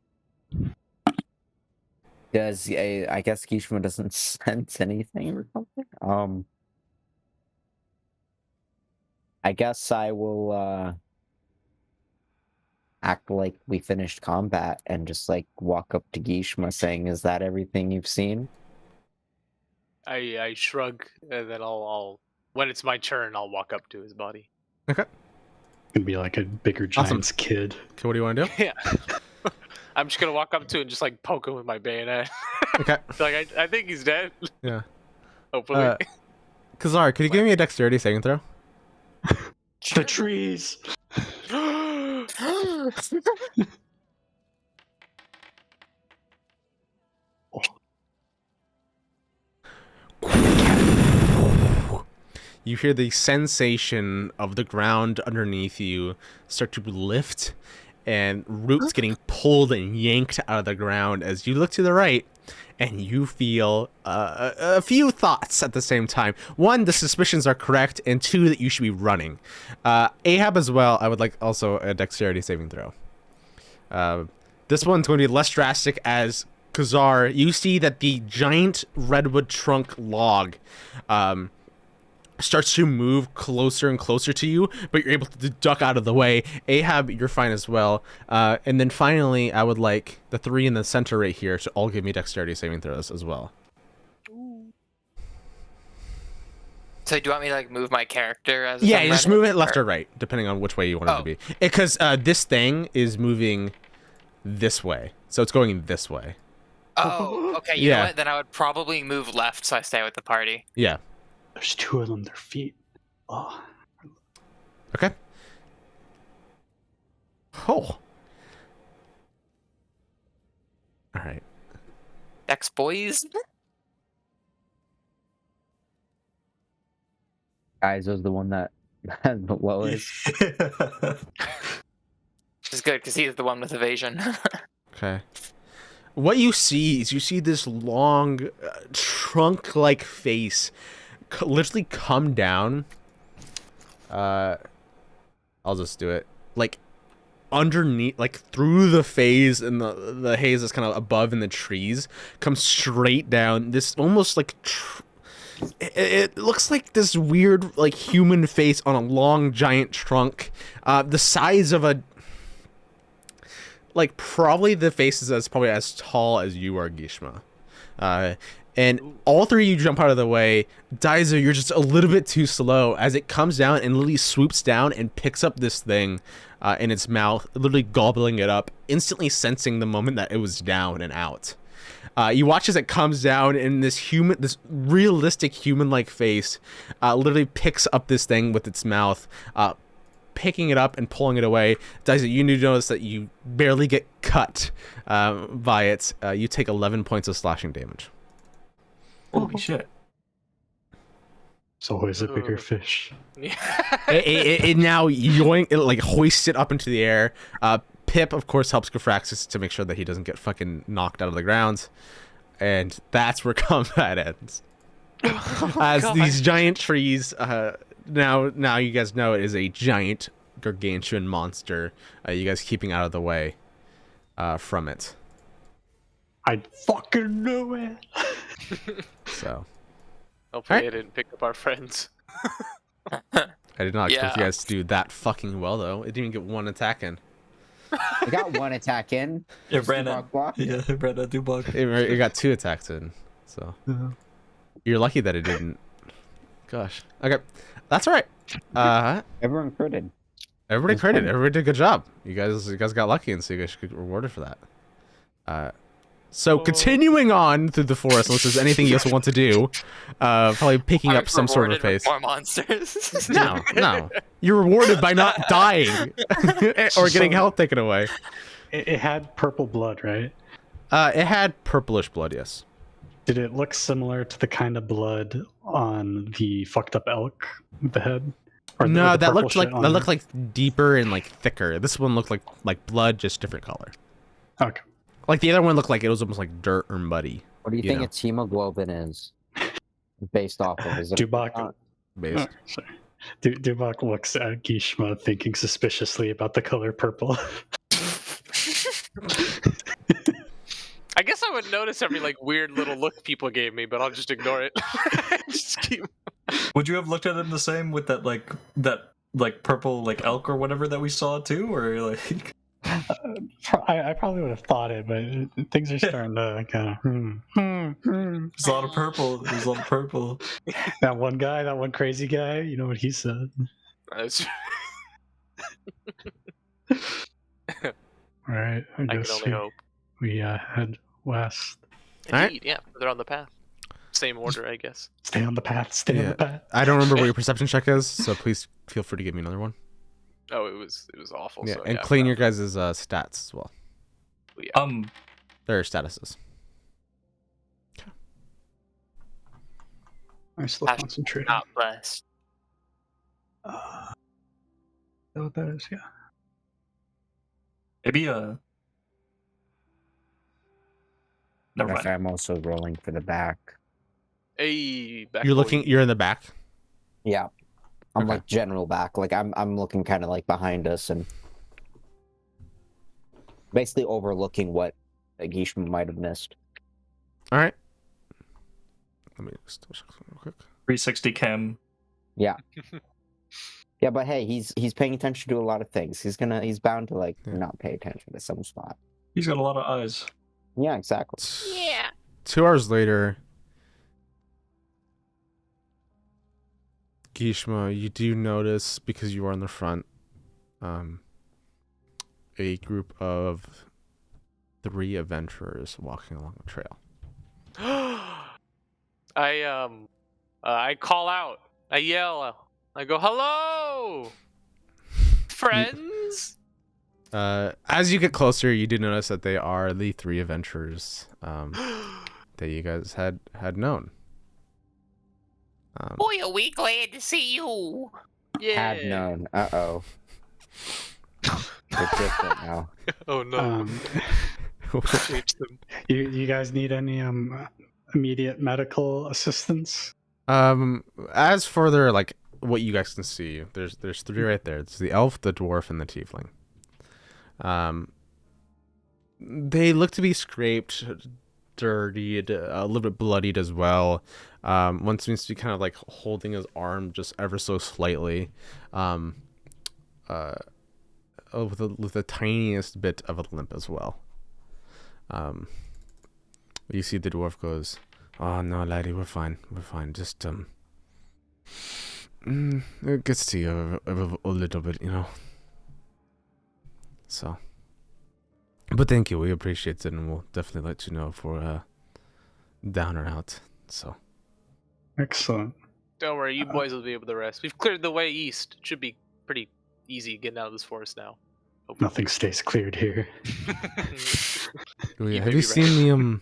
Does I guess Kishma doesn't sense anything or something? I guess I will act like we finished combat and just like walk up to Gishma saying, "Is that everything you've seen?" I shrug, and then I'll when it's my turn, I'll walk up to his body. Okay. Could be like a bigger giant's kid. Okay, what do you want to do? Yeah. I'm just gonna walk up to it and just like poke him with my bayonet. Okay. Like I think he's dead. Yeah. Hopefully. Kazar, could you give me a dexterity saving throw? The trees. You hear the sensation of the ground underneath you start to lift and roots getting pulled and yanked out of the ground as you look to the right and you feel a few thoughts at the same time. One, the suspicions are correct, and two, that you should be running. Ahab as well, I would like also a dexterity saving throw. This one's going to be less drastic as Kazar, you see that the giant redwood trunk log starts to move closer and closer to you, but you're able to duck out of the way. Ahab, you're fine as well. And then finally, I would like the three in the center right here to all give me dexterity saving throws as well. So do you want me to like move my character as? Yeah, I'm you just running, move it left or right, depending on which way you want it to be. Because this thing is moving this way, so it's going this way. Oh, okay. You know Yeah. what? Then I would probably move left so I stay with the party. Yeah. There's two of them. Their feet. Oh. Okay. Oh. All right. Dex boys. Guys was the one that had the lowest. Which is good because he's the one with evasion. Okay. What you see is you see this long, trunk-like face literally come down. I'll just do it. Like, underneath, like, through the phase and the haze that's kind of above in the trees, comes straight down. This almost like... It looks like this weird, like, human face on a long, giant trunk. The size of a... Like, probably the face is probably as tall as you are, Gishma. And all three of you jump out of the way. Daizo, you're just a little bit too slow as it comes down and literally swoops down and picks up this thing in its mouth, literally gobbling it up, instantly sensing the moment that it was down and out. You watch as it comes down and this realistic human-like face literally picks up this thing with its mouth, picking it up and pulling it away. Daiso, you need to notice that you barely get cut by it. You take 11 points of slashing damage. Holy shit. It's always a bigger fish. It now yoink, it like hoists it up into the air. Pip, of course, helps Gafraxis to make sure that he doesn't get fucking knocked out of the ground. And that's where combat ends. As these giant trees, now you guys know it is a giant gargantuan monster. You guys keeping out of the way from it. I fucking knew it. So. Hopefully Alright. I didn't pick up our friends. I did not expect you Yeah. guys to do that fucking well, though. It didn't even get one attack in. I got one attack in. Yeah, Just Brandon. block, block. Yeah, Brandon, do block. It got 2 attacks in. So. You're lucky that it didn't. Gosh. Okay. That's all right. Everyone critted. Everybody That's credit. fine. Everybody did a good job. You guys got lucky, and so you guys should get rewarded for that. So continuing on through the forest, unless there's anything you guys want to do, probably picking I up was some sort of rewarded with pace. More monsters. No. You're rewarded by not dying or getting health taken away. It had purple blood, right? It had purplish blood, yes. Did it look similar to the kind of blood on the fucked up elk with the head? Or No, the that purple looked shit like on it? like deeper and like thicker. This one looked like blood, just different color. Okay. Like the other one looked like it was almost like dirt or muddy. What do you You think know. its hemoglobin is based off of? Is it Dubak. Based. Oh, sorry. Dubak looks at Gishma, thinking suspiciously about the color purple. I guess I would notice every like weird little look people gave me, but I'll just ignore it. Just keep. Would you have looked at him the same with that purple like elk or whatever that we saw too, or like? I probably would have thought it, but things are starting to kind of. There's a lot of purple. There's a lot of purple. That one crazy guy. You know what he said? That's- All right, I I can guess only hope. we head west. Alright. Indeed, yeah, they're on the path. Same order, I guess. Stay on the path. Stay on Yeah. the path. I don't remember what your perception check is, so please feel free to give me another one. Oh, it was awful. Yeah, so, and yeah, clean your guys' stats as well. Yeah. Their statuses. I'm still Hashtag concentrating. Not blessed. Is that what that is? Yeah. Maybe Never If mind. I'm also rolling for the back. Hey, back You're boy. looking. You're in the back. Yeah. I'm Okay. like general back. Like I'm looking kind of like behind us and basically overlooking what Gishma might have missed. All right. Let me just check something real quick. 360 cam. Yeah, but hey, he's paying attention to a lot of things. He's bound to like Yeah. not pay attention to some spot. He's got a lot of eyes. Yeah, exactly. Yeah. 2 hours later, Gishma, you do notice, because you are in the front, a group of 3 adventurers walking along the trail. I call out. I yell. I go, "Hello, friends!" As you get closer, you do notice that they are the 3 adventurers that you guys had known. Boy, are we glad to see you. Yeah. Had known. Uh-oh. They're different now. Oh no. Change them. You guys need any immediate medical assistance? As for their, like, what you guys can see, there's 3 right there. It's the elf, the dwarf, and the tiefling. They look to be scraped, dirtied, a little bit bloodied as well. One seems to be kind of like holding his arm just ever so slightly, with the tiniest bit of a limp as well. You see the dwarf goes, "Oh no, laddie, we're fine. Just it gets to you a little bit, you know. So, but thank you, we appreciate it, and we'll definitely let you know if we're down or out." So, Excellent. Don't worry, you boys will be able to rest. We've cleared the way east. It should be pretty easy getting out of this forest now. Nothing stays cleared here. oh, yeah, You have may you be seen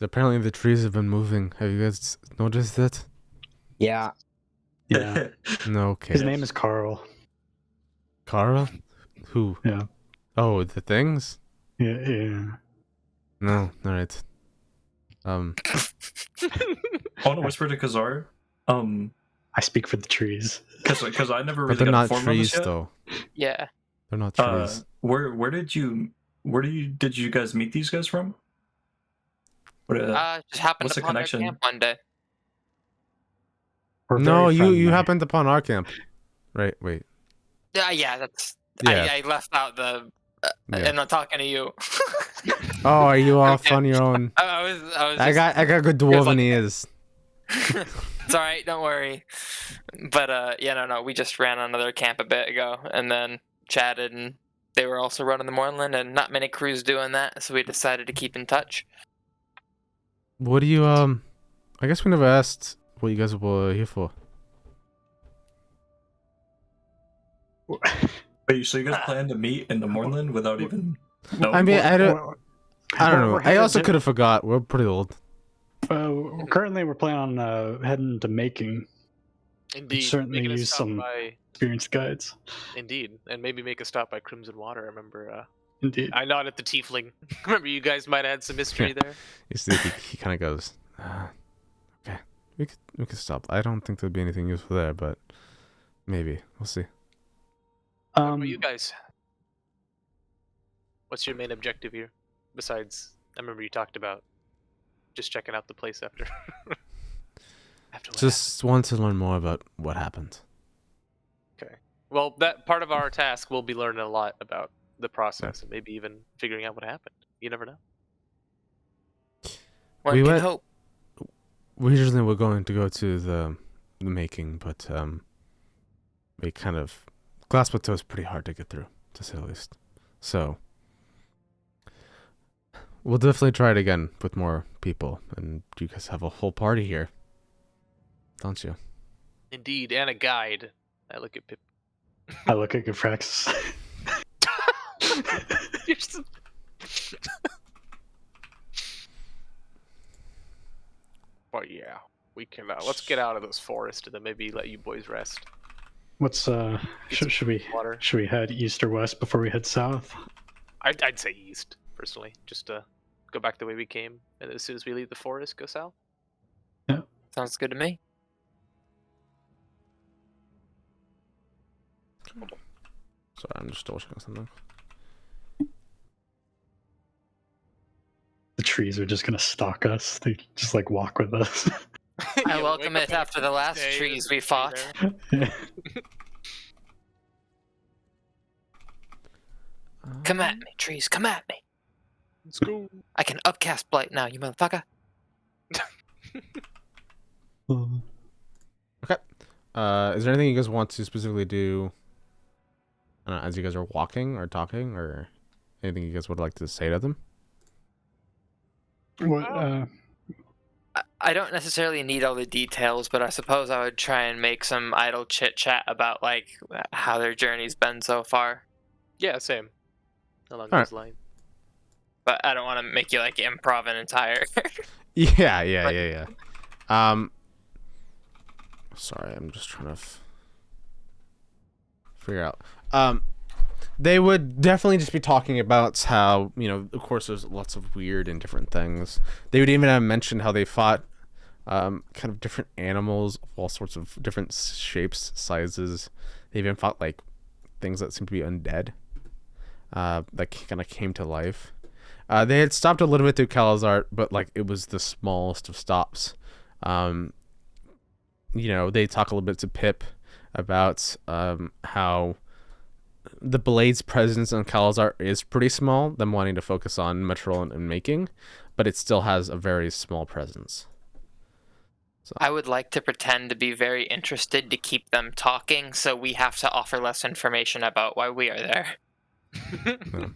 apparently the trees have been moving. Have you guys noticed that? Yeah. Yeah. No, okay. His name is Carl. Carl? Who? Yeah. Oh, the things? Yeah. No, alright. I want to whisper to Kazar. I speak for the trees. Because I never But really they're got not informed on trees, this yet. though. Yeah. They're not trees. Where did you guys meet these guys from? What, Just happened what's the upon our connection? camp one day. We're No, very you friendly. happened upon our camp. Right, wait. Yeah, that's. Yeah. I left out the. Yeah. And I'm talking to you. Oh, are you off Okay. on your own? I was. I got good was dwarven like- ears. It's all right, don't worry. But yeah, no, we just ran on another camp a bit ago, and then chatted, and they were also running the Moorland, and not many crews doing that, so we decided to keep in touch. What do you I guess we never asked what you guys were here for. Wait, so you guys plan to meet in the Moorland without even? No. I mean, I don't know. We're I headed also to- could have forgot. We're pretty old. Currently, we're planning on heading to Making. Indeed. certainly making a use stop some- by- Experienced guides. Indeed, and maybe make a stop by Crimson Water. I remember. Indeed. I nodded at the tiefling. Remember, you guys might have had some history there. You see, he kind of goes, okay, we could stop. I don't think there'd be anything useful there, but maybe we'll see. What about you guys? What's your main objective here, besides I remember you talked about just checking out the place after. After what Just want to learn more about what happened. happened. Okay. Well, that part of our task will be learning a lot about the process and maybe even figuring out what happened. You never know. One We can went- hope. We originally were going to go to the making, but we kind of glass plateau is pretty hard to get through, to say the least. So we'll definitely try it again with more people, and you guys have a whole party here, don't you? Indeed, and a guide. I look at Pip. I look at Gifrax. You're just- But yeah, we can. Let's get out of this forest and then maybe let you boys rest. What's should we Water. head east or west before we head south? I'd say east personally, just to go back the way we came, and as soon as we leave the forest, go south. Sounds good to me. Sorry, I'm just double checking something. The trees are just gonna stalk us. They just like walk with us. I welcome it after the last trees we fought. Come at me, trees. Come at me. Let's go. I can upcast blight now, you motherfucker. Is there anything you guys want to specifically do as you guys are walking or talking, or anything you guys would like to say to them? What? I don't necessarily need all the details, but I suppose I would try and make some idle chit chat about like how their journey's been so far. Yeah, same. Along All those lines. But I don't want to make you like improv an entire. Yeah. Sorry, I'm just trying to figure out. They would definitely just be talking about how, of course, there's lots of weird and different things. They would even have mentioned how they fought kind of different animals of all sorts of different shapes, sizes. They even fought like things that seem to be undead, that kind of came to life. They had stopped a little bit through Calazart, but like it was the smallest of stops. They talk a little bit to Pip about how the Blade's presence on Calazart is pretty small, them wanting to focus on Metrol and making, but it still has a very small presence. So. I would like to pretend to be very interested to keep them talking, so we have to offer less information about why we are there. Yeah.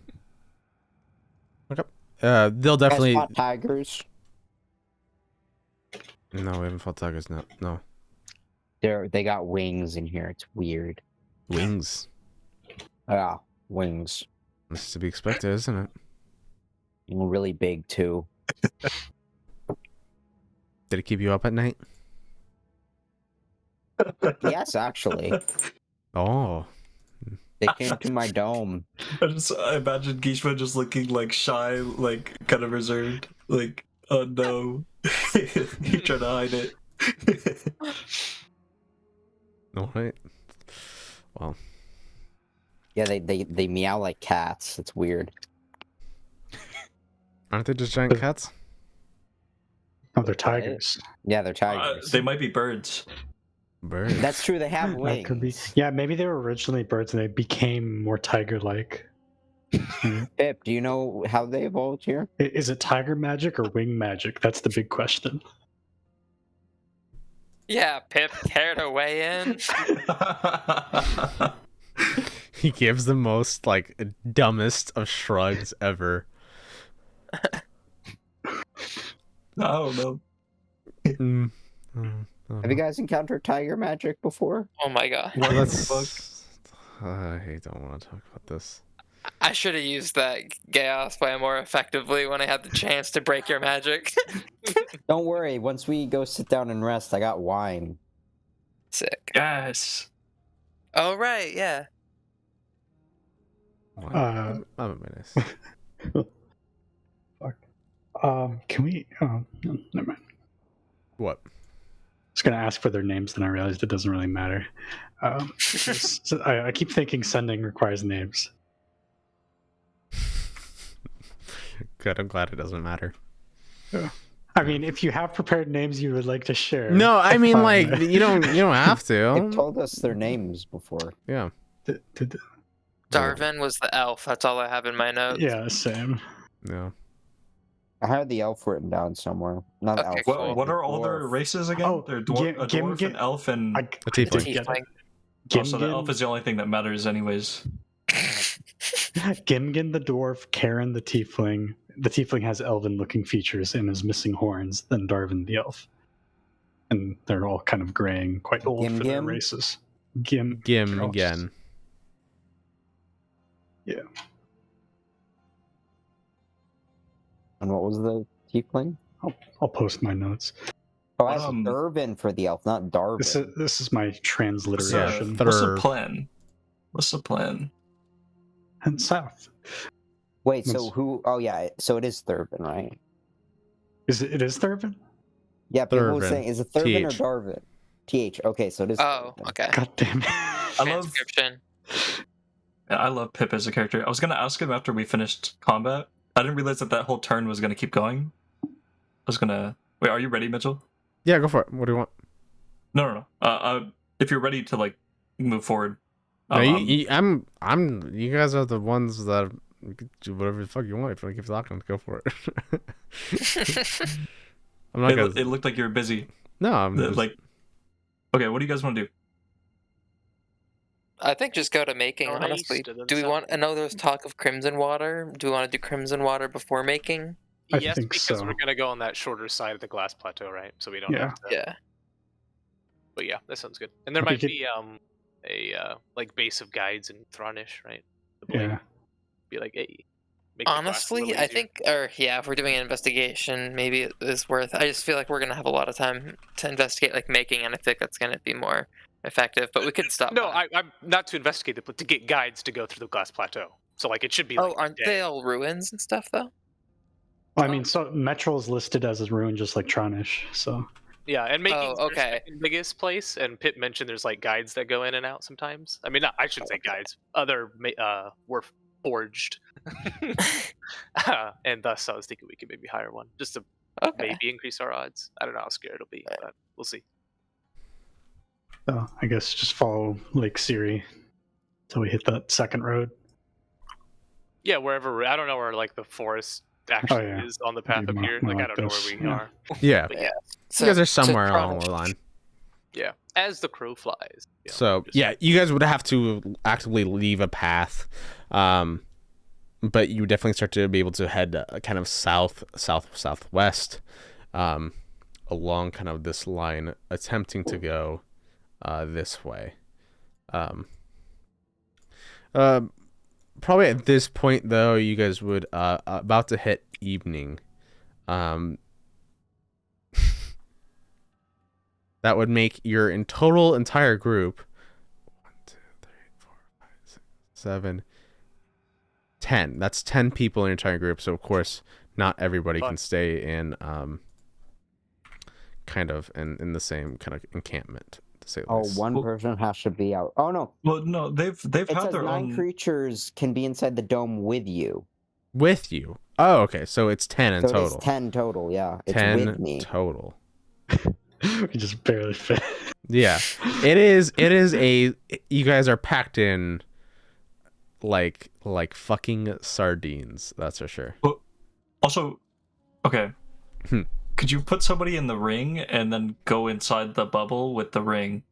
Okay. They'll definitely. Guys fought tigers. No, we haven't fought tigers. No. They got wings in here. It's weird. Wings. Yeah, wings. This is to be expected, isn't it? Really big too. Did it keep you up at night? Yes, actually. Oh. They came to my dome. I imagine Khyber just looking like shy, like kind of reserved, like, oh no, you trying to hide it. All right. Well. Yeah, they meow like cats. It's weird. Aren't they just giant cats? Oh, they're tigers. Yeah, they're tigers. They might be birds. Birds. That's true. They have wings. That could be. Yeah, maybe they were originally birds and they became more tiger-like. Pip, do you know how they evolved here? Is it tiger magic or wing magic? That's the big question. Yeah, Pip, care to weigh in? He gives the most like dumbest of shrugs ever. I don't know. Have you guys encountered tiger magic before? Oh my god. What the Let's. fuck? I don't want to talk about this. I should have used that chaos play more effectively when I had the chance to break your magic. Don't worry. Once we go sit down and rest, I got wine. Sick. Yes. Oh, right, yeah. I'm a menace. Fuck. Can we? Oh, no, never mind. What? I was gonna ask for their names, then I realized it doesn't really matter. I keep thinking sending requires names. Good. I'm glad it doesn't matter. I mean, if you have prepared names you would like to share. No, I mean, fine. like, you don't have They've to. told us their names before. Yeah. Darvin was the elf. That's all I have in my notes. Yeah, same. Yeah. I had the elf written down somewhere. Not Okay, elf. cool. What are all their dwarf. races again? Oh, They're a dwarf, an elf, and I A tiefling. did get it. so the elf is the only thing that matters, anyways. Gimgin the dwarf, Karen the tiefling. The tiefling has elven-looking features and is missing horns. Then Darvin the elf, and they're all kind of graying, quite old for their Gim? races. Gim Gim oh, again. Yeah. And what was the tiefling? I'll post my notes. Oh, I have Um, Darvin for the elf, not Darvin. This is my transliteration. Yeah, What's the Thurv. plan? What's the plan? And south. Wait, so That's- who? Oh yeah, so it is Thurvin, right? It is Thurvin? Yeah, people were Thurvin. saying, is it Thurvin TH. or Darvin? TH. Okay, so it is. Oh, Thurvin. okay. God damn it. I love Transcription. I love Pip as a character. I was gonna ask him after we finished combat. I didn't realize that whole turn was gonna keep going. I was gonna wait. Are you ready, Mitchell? Yeah, go for it. What do you want? No. If you're ready to like move forward, No, I'm. You guys are the ones that you can do whatever the fuck you want. If you want to keep talking, go for it. I'm not gonna. it looked like you were busy. No, I'm just, Like, okay, what do you guys want to do? I think just go to making, Go honestly. east and then Do we south. want? I know there's talk of Crimson Water. Do we want to do Crimson Water before making? I Yes, think because so. we're gonna go on that shorter side of the glass plateau, right? So we don't Yeah. have to. Yeah. But yeah, that sounds good. And there We might could- be a like base of guides in Thronish, right? The blade. Yeah. Be like, hey. Make the class a Honestly, little I easier. think, if we're doing an investigation, maybe it is worth. I just feel like we're gonna have a lot of time to investigate, like making, and I think that's gonna be more effective. But we could stop. No, by. I'm not to investigate it, but to get guides to go through the glass plateau. So like it should be. Oh, Like, aren't day. they all ruins and stuff though? Well, I mean, so Metro is listed as a ruin just like Tronish, so. Yeah, and making Oh, okay. the biggest place. And Pip mentioned there's like guides that go in and out sometimes. I mean, I shouldn't say guides. Other were forged, and thus I was thinking we could maybe hire one just to Okay. maybe increase our odds. I don't know how scary it'll be, but we'll see. So I guess just follow Lake Siri until we hit that second road. Yeah, wherever I don't know where like the forest actually yeah. is on the path Maybe up more- here. more Like I like don't know this, where we yeah. are. yeah. But yeah, So, You guys are so somewhere along Tronish- the line. yeah. As the crow flies. you know, So just- yeah, you guys would have to actively leave a path, but you would definitely start to be able to head kind of southwest, along kind of this line, attempting to go this way. Probably at this point though, you guys would about to hit evening. That would make your entire group 1, 2, 3, 4, 5, 6, 7, 10. That's 10 people in your entire group. So of course, not everybody can Fun. stay in kind of in the same kind of encampment. To say the Oh, least. one Well- person has to be out. Oh no, Well, no, they've it had says their 9 own. creatures can be inside the dome with you. With you. Oh, okay. So it's 10 in So it total. is 10 total. Yeah, it's 10 with me. total. We just barely fit. Yeah. It is a you guys are packed in like fucking sardines, that's for sure. Also, okay. Hmm. Could you put somebody in the ring and then go inside the bubble with the ring?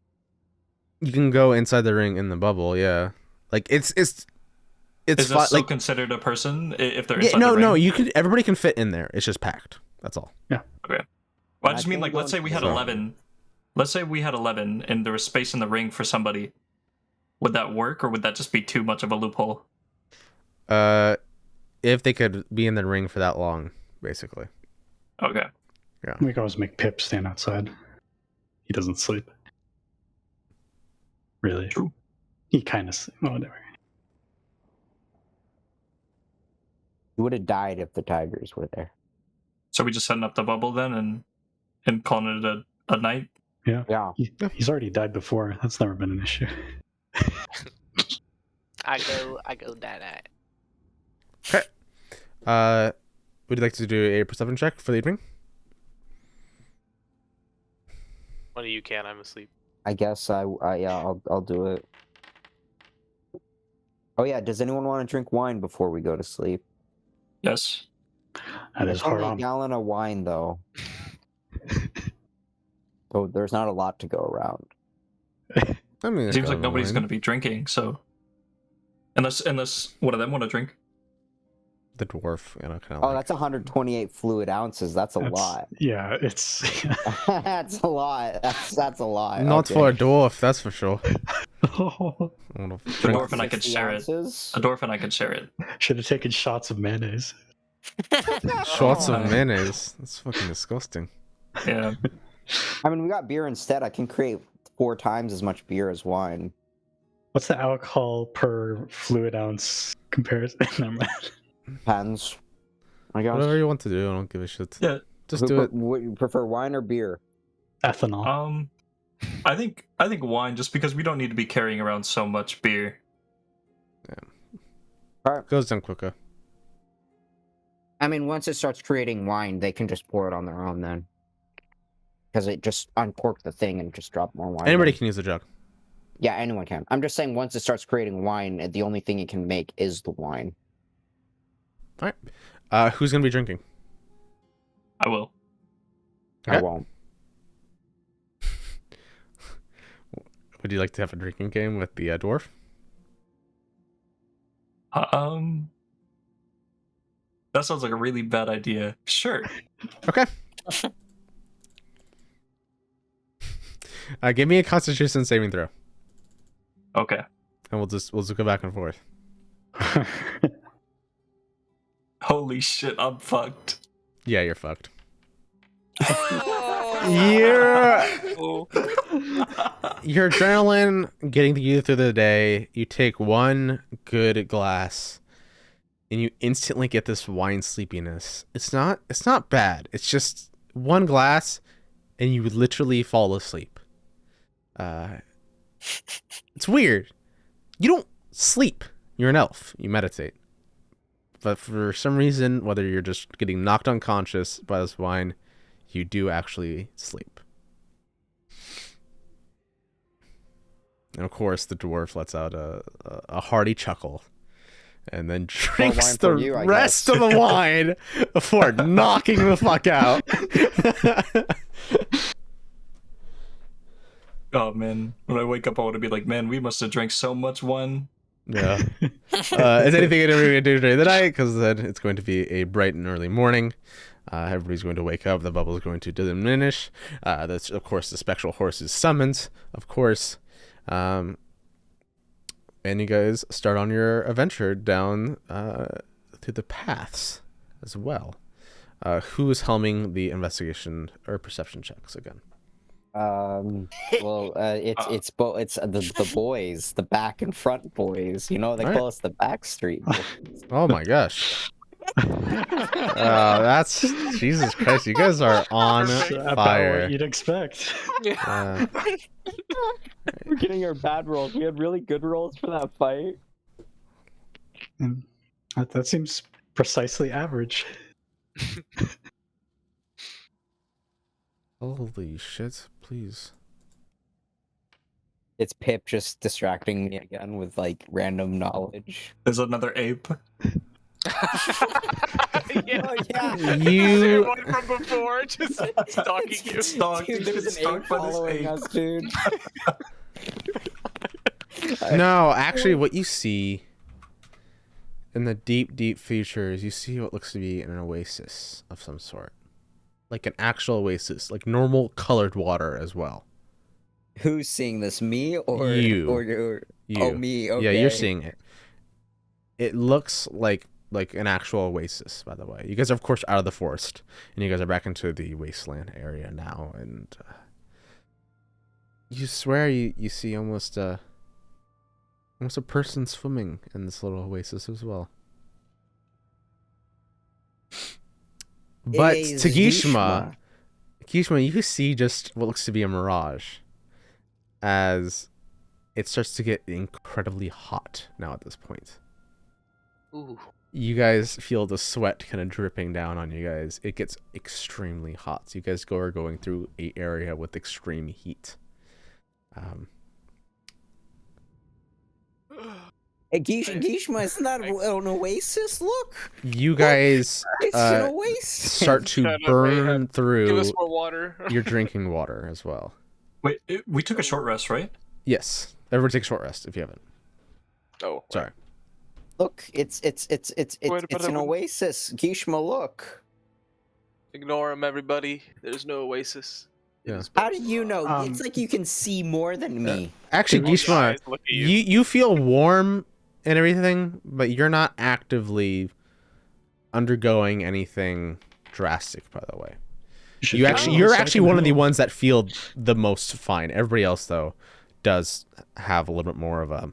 You can go inside the ring in the bubble, yeah. Like it's Is that fine. still Like considered a person if they're yeah, inside the ring? no, you could. Everybody can fit in there. It's just packed. That's all. Well, I just I mean think like let's say we had Sorry. 11. Let's say we had 11 and there was space in the ring for somebody. Would that work, or would that just be too much of a loophole? If they could be in the ring for that long, basically. Okay. We can always make Pip stand outside. He doesn't sleep. Really? True. He kind of. Whatever. You would have died if the tigers were there. So we just setting up the bubble then and calling it a night? Yeah. He's already died before. That's never been an issue. I go that night. would you like to do a perception check for the evening? One of you can. I'm asleep. I guess I'll do it. Oh yeah, does anyone want to drink wine before we go to sleep? Yes. That is It's hard only a on. gallon of wine though. So there's not a lot to go around. I mean, It seems like nobody's going to be drinking, so unless one of them want to drink. The dwarf, you know, kind of. Oh, that's 128 fluid ounces. That's a lot. Yeah, it's. That's a lot. That's a lot. Not Okay. for a dwarf, that's for sure. Oh, I wanna The drink- dwarf and I can 60 share it. ounces? A dwarf and I can share it. should have taken shots of mayonnaise. Shots of Oh. mayonnaise. That's fucking disgusting. Yeah. I mean, we got beer instead. I can create 4 times as much beer as wine. What's the alcohol per fluid ounce comparison? Never mind. Depends. I guess. Whatever you want to do, I don't give a shit. Yeah. Just do it. Would you prefer wine or beer? Ethanol. I think wine, just because we don't need to be carrying around so much beer. Goes down quicker. I mean, once it starts creating wine, they can just pour it on their own then. Because it just uncork the thing and just drop more wine. Anybody in. can use a jug. Yeah, anyone can. I'm just saying, once it starts creating wine, the only thing it can make is the wine. All right. Who's gonna be drinking? I will. I Okay. won't. Would you like to have a drinking game with the dwarf? That sounds like a really bad idea. Sure. Okay. Give me a Constitution saving throw, Okay. and we'll just go back and forth. Holy shit, I'm fucked. Yeah, you're fucked. Oh. Your adrenaline getting you through the day. You take one good glass, and you instantly get this wine sleepiness. It's not bad. It's just one glass, and you would literally fall asleep. It's weird. You don't sleep. You're an elf. You meditate. But for some reason, whether you're just getting knocked unconscious by this wine, you do actually sleep. And of course, the dwarf lets out a hearty chuckle, and then drinks wine the for you, I rest guess. of the wine before knocking the fuck out. Oh man, when I wake up, I want to be like, man, we must have drank so much wine. Yeah. Is anything anyone going to do during the night? Because then it's going to be a bright and early morning. Everybody's going to wake up. The bubble is going to diminish. That's, of course, the spectral horse is summoned, of course. And you guys start on your adventure down through the paths as well. Who is helming the investigation or perception checks again? Well, it's the boys, the back and front boys. You know, they All call us the back street boys. Oh my gosh. That's Jesus Christ. You guys are on About fire. what you'd expect. Uh, We're getting our bad rolls. We had really good rolls for that fight. And that seems precisely average. holy shit, please. It's Pip just distracting me again with like random knowledge. There's another ape. Yeah. Oh yeah, You One from before, just stalking you. Stalked. dude, there's an Stalked ape by this following ape. us, dude. No, actually what you see in the deep future is you see what looks to be an oasis of some sort. Like an actual oasis, like normal colored water as well. Who's seeing this? Me or You. Or You. oh, me. Okay. Yeah, you're seeing it. It looks like an actual oasis, by the way. You guys are, of course, out of the forest, and you guys are back into the wasteland area now, and you swear you see almost a person swimming in this little oasis as well. But Is to Gishma, you see just what looks to be a mirage as it starts to get incredibly hot now at this point. Ooh. You guys feel the sweat kind of dripping down on you guys. It gets extremely hot. So you guys are going through an area with extreme heat. Hey, Gishma, it's not an oasis. Look, You guys it's an oasis. start to Shut up, burn Ahab. Give through us more water. your drinking water as well. Wait, we took a short rest, right? Yes. Everyone take a short rest if you haven't. Oh, Sorry. Look, it's an oasis. Gishma, look. Ignore him, everybody. There's no oasis. It Yeah. is How do you know? Um, It's like you can see more than me. Actually, Oh, Gishma, guys, look at you. you feel warm and everything, but you're not actively undergoing anything drastic, by the way. should You're feel the actually second one of the hill. ones that feel the most fine. Everybody else, though, does have a little bit more of a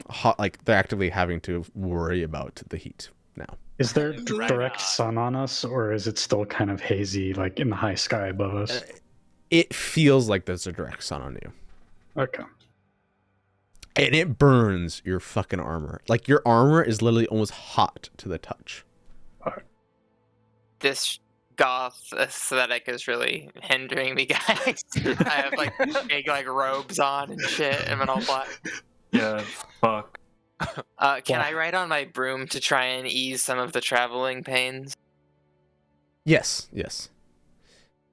hot, like they're actively having to worry about the heat now. Is there It's right direct on. sun on us, or is it still kind of hazy, like in the high sky above us? It feels like there's a direct sun on you. Okay. And it burns your fucking armor. Like, your armor is literally almost hot to the touch. This goth aesthetic is really hindering me, guys. I have like big like robes on and shit, and I'm all black. Yeah, fuck. Can I ride on my broom to try and ease some of the traveling pains? Yes, yes.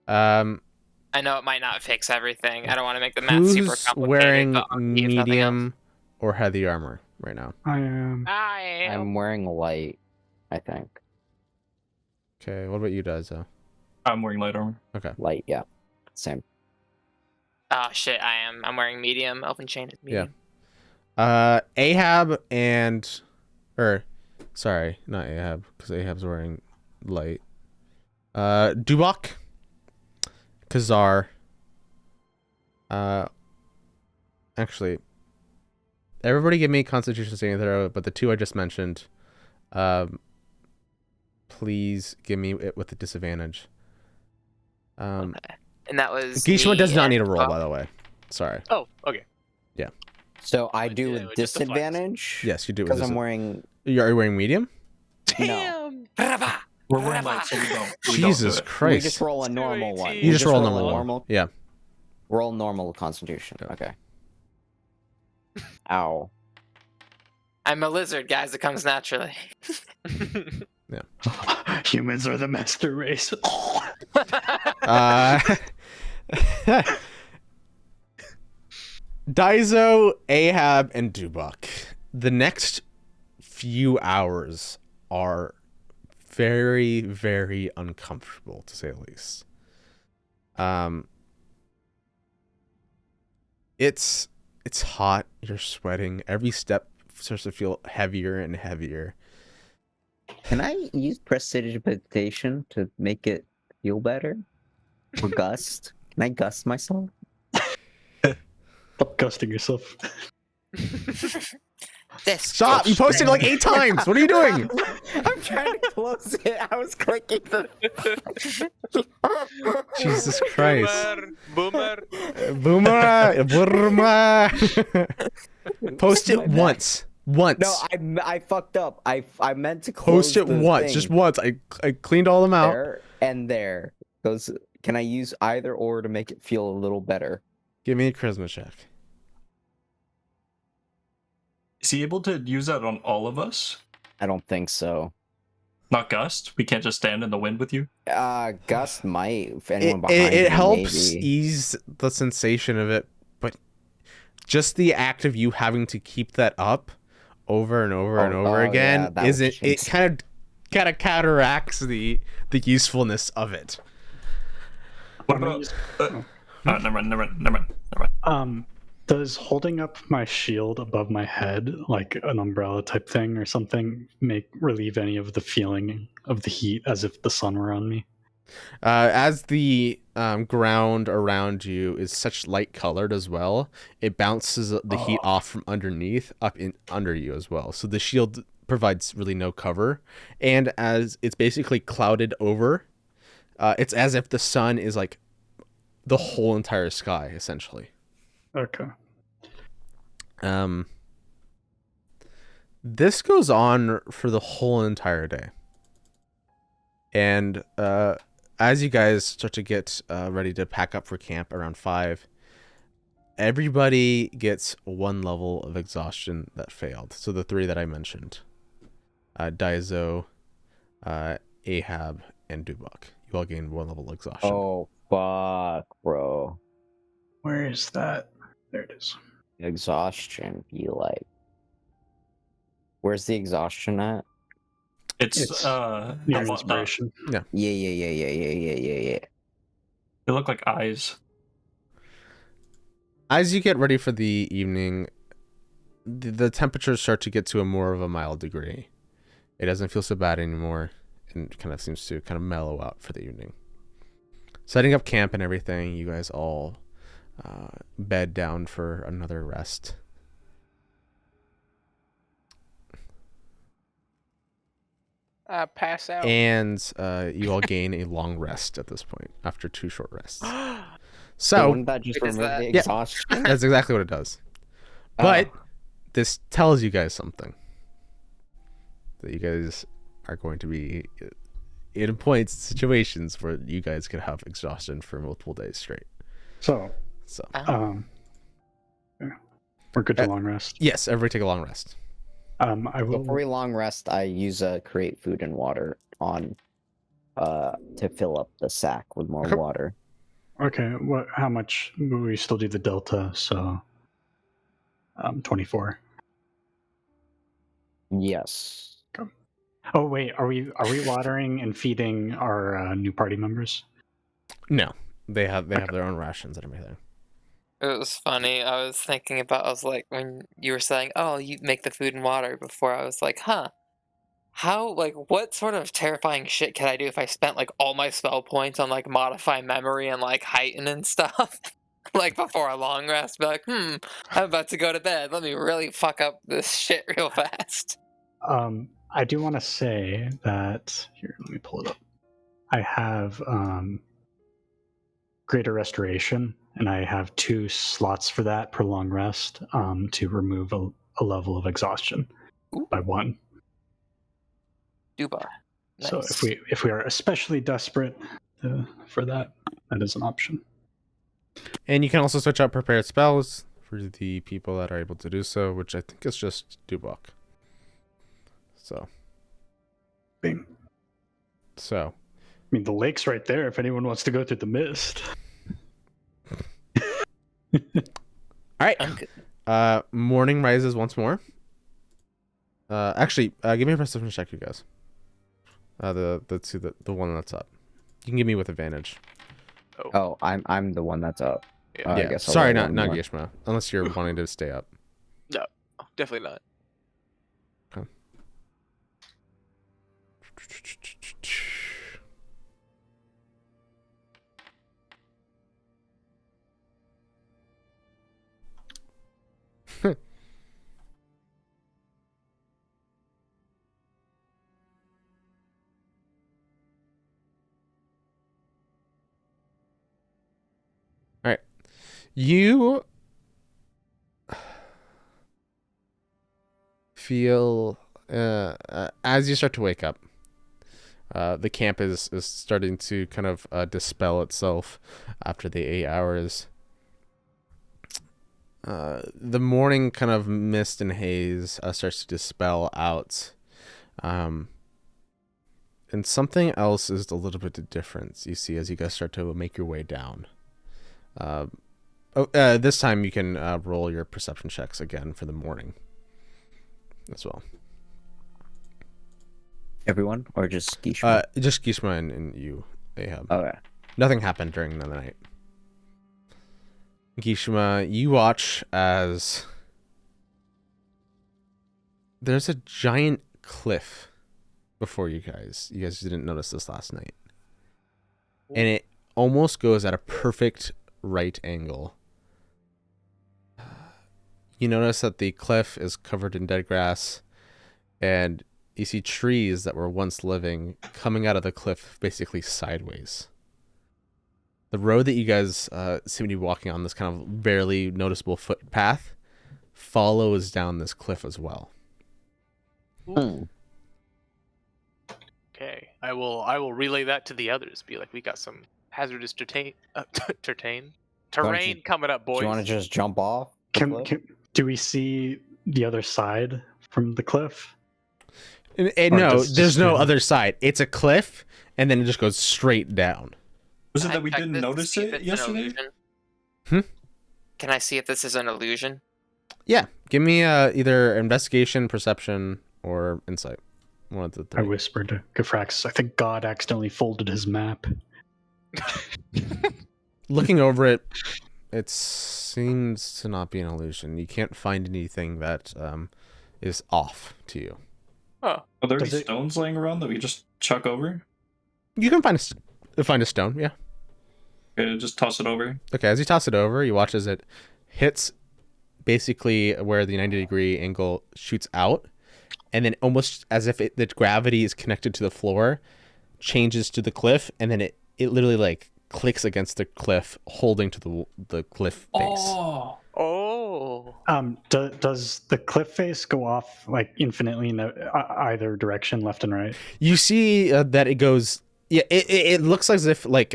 I know it might not fix everything. I don't want to make the math super Who's complicated. wearing but if nothing else- medium or heavy armor right now? I am. I am. I'm wearing light, I think. Okay, what about you, Daizo? I'm wearing light armor. Light, yeah. Same. Oh shit, I am. I'm wearing medium. Elven chain is Yeah. medium. Ahab and... sorry, not Ahab, because Ahab's wearing light. Dubak, Kazar. Actually, everybody give me Constitution saving throw, but the two I just mentioned, please give me it with a disadvantage. And that was. Gishma me does not and need a roll, Dubak. by the way. Sorry. Oh, okay. So I do Yeah, with it just applies. disadvantage? Yes, you do. Because I'm wearing... Are you wearing medium? Damn. We're wearing light, so we don't. We Jesus don't do it. Christ. We just roll a normal one. You You just roll a normal one. Yeah. Roll normal constitution. Yeah. Okay. Ow. I'm a lizard, guys. It comes naturally. Humans are the master race. Daizo, Ahab, and Dubak. The next few hours are very, very uncomfortable, to say the least. It's hot. You're sweating. Every step starts to feel heavier and heavier. Can I use prestidigitation to make it feel better? Or gust? Can I gust myself? Stop gusting yourself. This Stop! You posted it like 8 times. What are you doing? I'm trying to close it. I was clicking the... Jesus Christ. Boomer. Boomer, boomer. Post it once. Once. No, I fucked up. I meant to close Post it the once. thing. Just once. I cleaned all them out. There and there. Those. Can I use either or to make it feel a little better? Give me a charisma check. Is he able to use that on all of us? I don't think so. Not Gust? We can't just stand in the wind with you? Gust might. If anyone behind It me, helps maybe. ease the sensation of it, but just the act of you having to keep that up over and over and over again yeah, that isn't. would It kind of counteracts the usefulness of it. What about... never mind. Does holding up my shield above my head, like an umbrella type thing or something, relieve any of the feeling of the heat as if the sun were on me? As the ground around you is such light colored as well, it bounces the heat off from underneath up in under you as well. So the shield provides really no cover, and as it's basically clouded over, it's as if the sun is like the whole entire sky essentially. Okay. This goes on for the whole entire day. And as you guys start to get ready to pack up for camp around 5, everybody gets 1 level of exhaustion that failed. So the 3 that I mentioned. Daizo, Ahab, and Dubak. You all gain 1 level exhaustion. Oh, fuck, bro. Where is that? There it is. Exhaustion be like. Where's the exhaustion at? It's Near the whatnot. inspiration. Yeah. They look like eyes. As you get ready for the evening, the temperatures start to get to a more of a mild degree. It doesn't feel so bad anymore, and kind of seems to kind of mellow out for the evening. Setting up camp and everything, you guys all bed down for another rest. Pass out. And you all gain a long rest at this point after 2 short rests. So So wouldn't that just Wait, is remove that- the Yeah. exhaustion? that's exactly what it does. But this tells you guys something. That you guys are going to be in points, situations where you guys can have exhaustion for multiple days straight. So, So yeah, we're good to long rest. yes, everybody take a long rest. I will. Before we long rest, I use create food and water on to fill up the sack with more Okay. water. Okay, what? How much? We still do the delta, so 24. Yes. Oh wait, are we watering and feeding our new party members? No, they have their own rations and everything. It was funny. I was thinking about, I was like, when you were saying, oh, you make the food and water before, I was like, huh. How, like, what sort of terrifying shit could I do if I spent, like, all my spell points on, like, modify memory and, like, heighten and stuff? Like, before a long rest, be like, I'm about to go to bed. Let me really fuck up this shit real fast. I do want to say that here. Let me pull it up. I have greater restoration, and I have 2 slots for that per long rest to remove a level of exhaustion by 1. Duba. So Nice. if we are especially desperate for that, that is an option. And you can also switch out prepared spells for the people that are able to do so, which I think is just Dubak. So. Bing. So. I mean, the lake's right there if anyone wants to go through the mist. All right. I'm good. Morning rises once more. Actually, give me a perception check, you guys. The one that's up. You can give me with advantage. Oh, I'm the one that's up. Yeah. I Yeah. guess I'll Sorry, roll not one more. Gishma. Unless you're wanting to stay up. No, definitely not. You feel as you start to wake up, the camp is starting to kind of dispel itself after the 8 hours. The morning kind of mist and haze starts to dispel out. And something else is a little bit different, you see, as you guys start to make your way down. This time you can roll your perception checks again for the morning as well. Everyone, or just Gishma? Just Gishma and you, Ahab. Okay. Nothing happened during the night. Gishma, you watch as there's a giant cliff before you guys. You guys didn't notice this last night. And it almost goes at a perfect right angle. You notice that the cliff is covered in dead grass, and you see trees that were once living coming out of the cliff basically sideways. The road that you guys seem to be walking on, this kind of barely noticeable footpath, follows down this cliff as well. Hmm. Okay, I will relay that to the others. Be like, we got some hazardous terrain coming up, Do you want to boys. just jump off the cliff? Do we see the other side from the cliff? And Or no, does it there's just no go- other side. It's a cliff, and then it just goes straight down. Was it Can I that we check didn't this to notice see if it it's an yesterday? illusion? Hmm? Can I see if this is an illusion? Yeah, give me either investigation, perception, or insight. One of the I three. whispered to Gafrax, I think God accidentally folded his map. Looking over it, it seems to not be an illusion. You can't find anything that is off to you. Oh, Are there any Does it- stones laying around that we just chuck over? You can find a stone. Yeah. Okay, just toss it over. Okay. As you toss it over, you watch as it hits basically where the 90-degree angle shoots out, and then almost as if the gravity is connected to the floor, changes to the cliff, and then it literally like clicks against the cliff, holding to the cliff face. Oh, Does the cliff face go off like infinitely in either direction, left and right? You see that it goes. Yeah, it looks as if like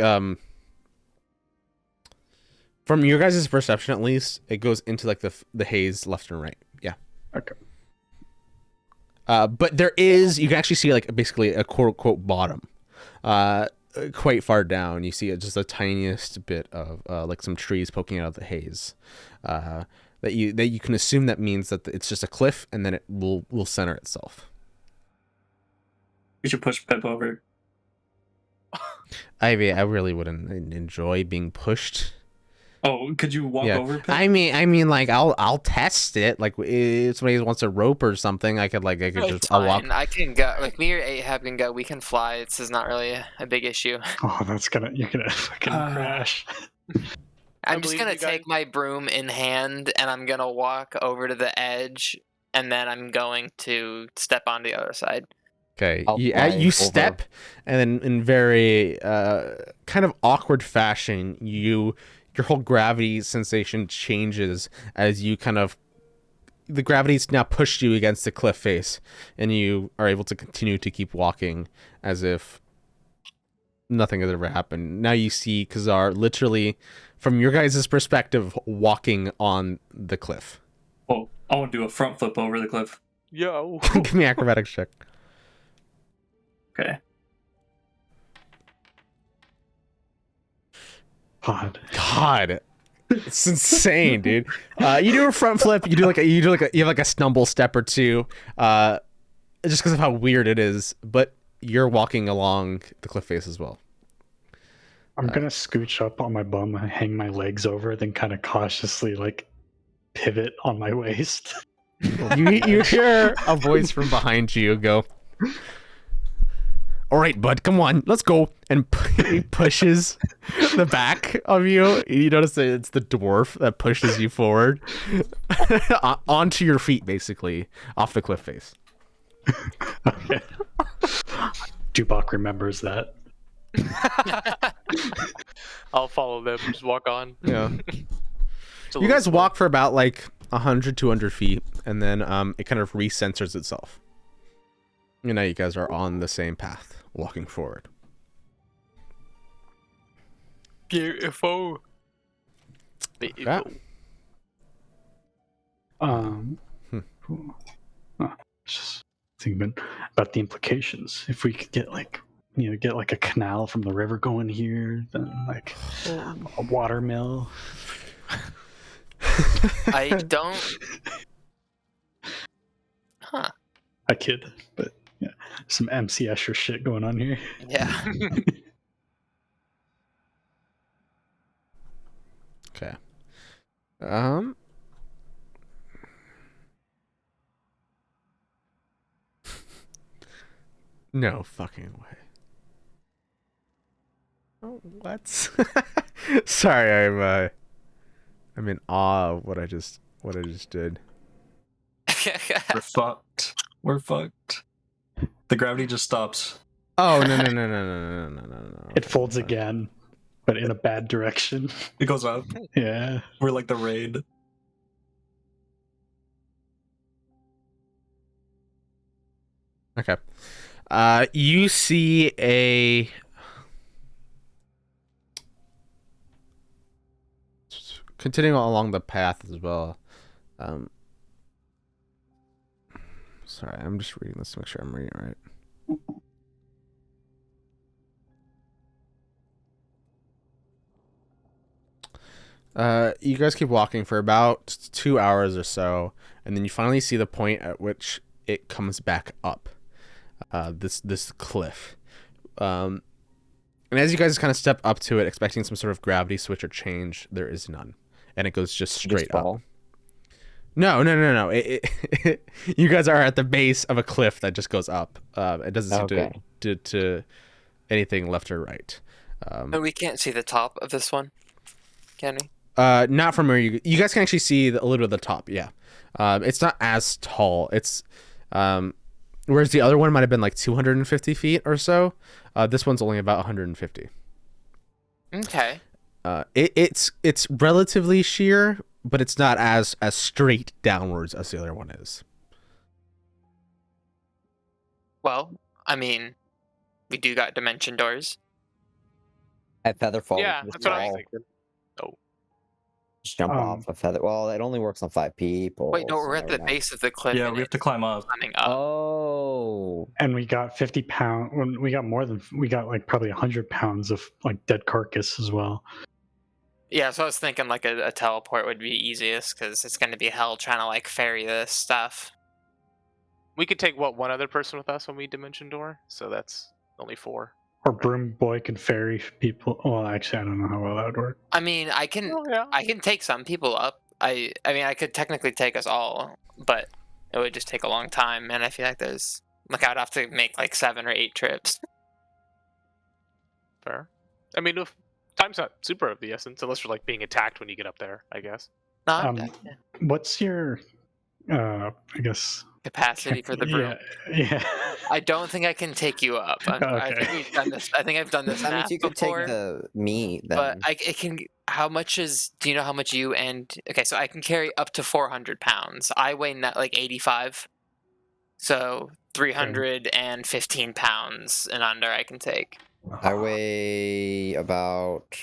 from your guys' perception at least, it goes into like the haze left and right. Yeah. Okay. But there is, you can actually see like basically a quote unquote bottom. Quite far down, you see just the tiniest bit of like some trees poking out of the haze. That you can assume that means that it's just a cliff, and then it will center itself. we should push Pip over. I really wouldn't enjoy being pushed. Oh, could you walk over Pip? I mean, like I'll test it. Like if somebody wants a rope or something, I could It's I'll walk. fine. I can go. Like me or Ahab can go. We can fly. This is not really a big issue. Oh, you're gonna fucking crash. I'm just believe gonna you guys. take my broom in hand and I'm gonna walk over to the edge, and then I'm going to step on the other side. Okay, I'll you fly over. step, and then in very kind of awkward fashion, your whole gravity sensation changes as you the gravity's now pushed you against the cliff face, and you are able to continue to keep walking as if nothing has ever happened. Now you see Kazar literally, from your guys' perspective, walking on the cliff. Oh, I want to do a front flip over the cliff. yo. Give me acrobatics check. Okay. God. It's insane, dude. You do a front flip. You have like a stumble step or two, just because of how weird it is. But you're walking along the cliff face as well. I'm gonna scooch up on my bum, hang my legs over, then kind of cautiously like pivot on my waist. You hear a voice from behind you go, "All right, bud, come on, let's go." And he pushes the back of you. You notice that it's the dwarf that pushes you forward onto your feet, basically, off the cliff face. Okay. Dubak remembers that. I'll follow them. Just walk on. Yeah. It's a You little guys slow. walk for about like 100, 200 feet, and then it kind of recenters itself. And now you guys are on the same path, walking forward. Beautiful. Yeah. Just thinking about the implications. If we could get like a canal from the river going here, then like a water mill. I don't. Huh. I kid, but yeah, some MC Escher shit going on here. Yeah. Okay. No fucking way. Oh, what? Sorry, I'm in awe of what I just did. We're fucked. We're fucked. The gravity just stops. Oh no. It folds again, but in a bad direction. It goes up. Yeah. We're like the raid. Okay. You see a continuing along the path as well. Sorry, I'm just reading this to make sure I'm reading it right. You guys keep walking for about 2 hours or so, and then you finally see the point at which it comes back up. This cliff. And as you guys kind of step up to it, expecting some sort of gravity switch or change, there is none, and it goes just straight up. No. You guys are at the base of a cliff that just goes up. It doesn't seem to anything left or right. And we can't see the top of this one, can we? Not from where you guys can actually see a little bit of the top. Yeah, it's not as tall. It's whereas the other one might have been like 250 feet or so. This one's only about 150. Okay. It's relatively sheer, but it's not as straight downwards as the other one is. Well, I mean, we do got dimension doors. At Featherfall, Yeah, that's what I was thinking. Just jump off a feather. Well, it only works on 5 people. Wait, no, so we're at the never mind. base of the cliff. Yeah, and we have to climb up. climbing up. Oh. And we got 50 pounds. We got like probably 100 pounds of like dead carcass as well. Yeah, so I was thinking like a teleport would be easiest because it's going to be hell trying to like ferry this stuff. We could take one other person with us when we dimension door, so that's only 4. Or Broom Boy could ferry people. Well, actually, I don't know how well that would work. I mean, I can take some people up. I mean, I could technically take us all, but it would just take a long time, and I feel like I'd have to make like 7 or 8 trips. Fair. I mean, if time's not super of the essence, unless you're like being attacked when you get up there, I guess. No, I'm done. What's your, I guess, Capacity for the broom. Yeah. I don't think I can take you up. I think we've done this. I think I've done this That means math you could before. take me then. But it can. How much is? Do you know how much you and? Okay, so I can carry up to 400 pounds. I weigh like 85, so 315 pounds and under I can take. I weigh about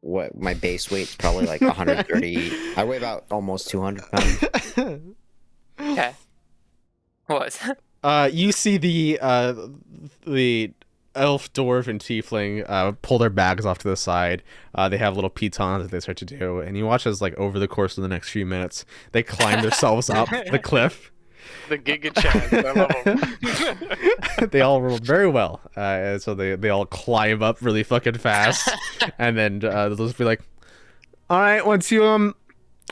my base weight's probably like 130. I weigh about almost 200 pounds. Okay. What? You see the elf, dwarf, and tiefling pull their bags off to the side. They have little pitons that they start to do, and you watch as like over the course of the next few minutes, they climb themselves up the cliff. The Giga Chads, I love them. They all roll very well, so they all climb up really fucking fast, and then they'll just be like, "All right, once you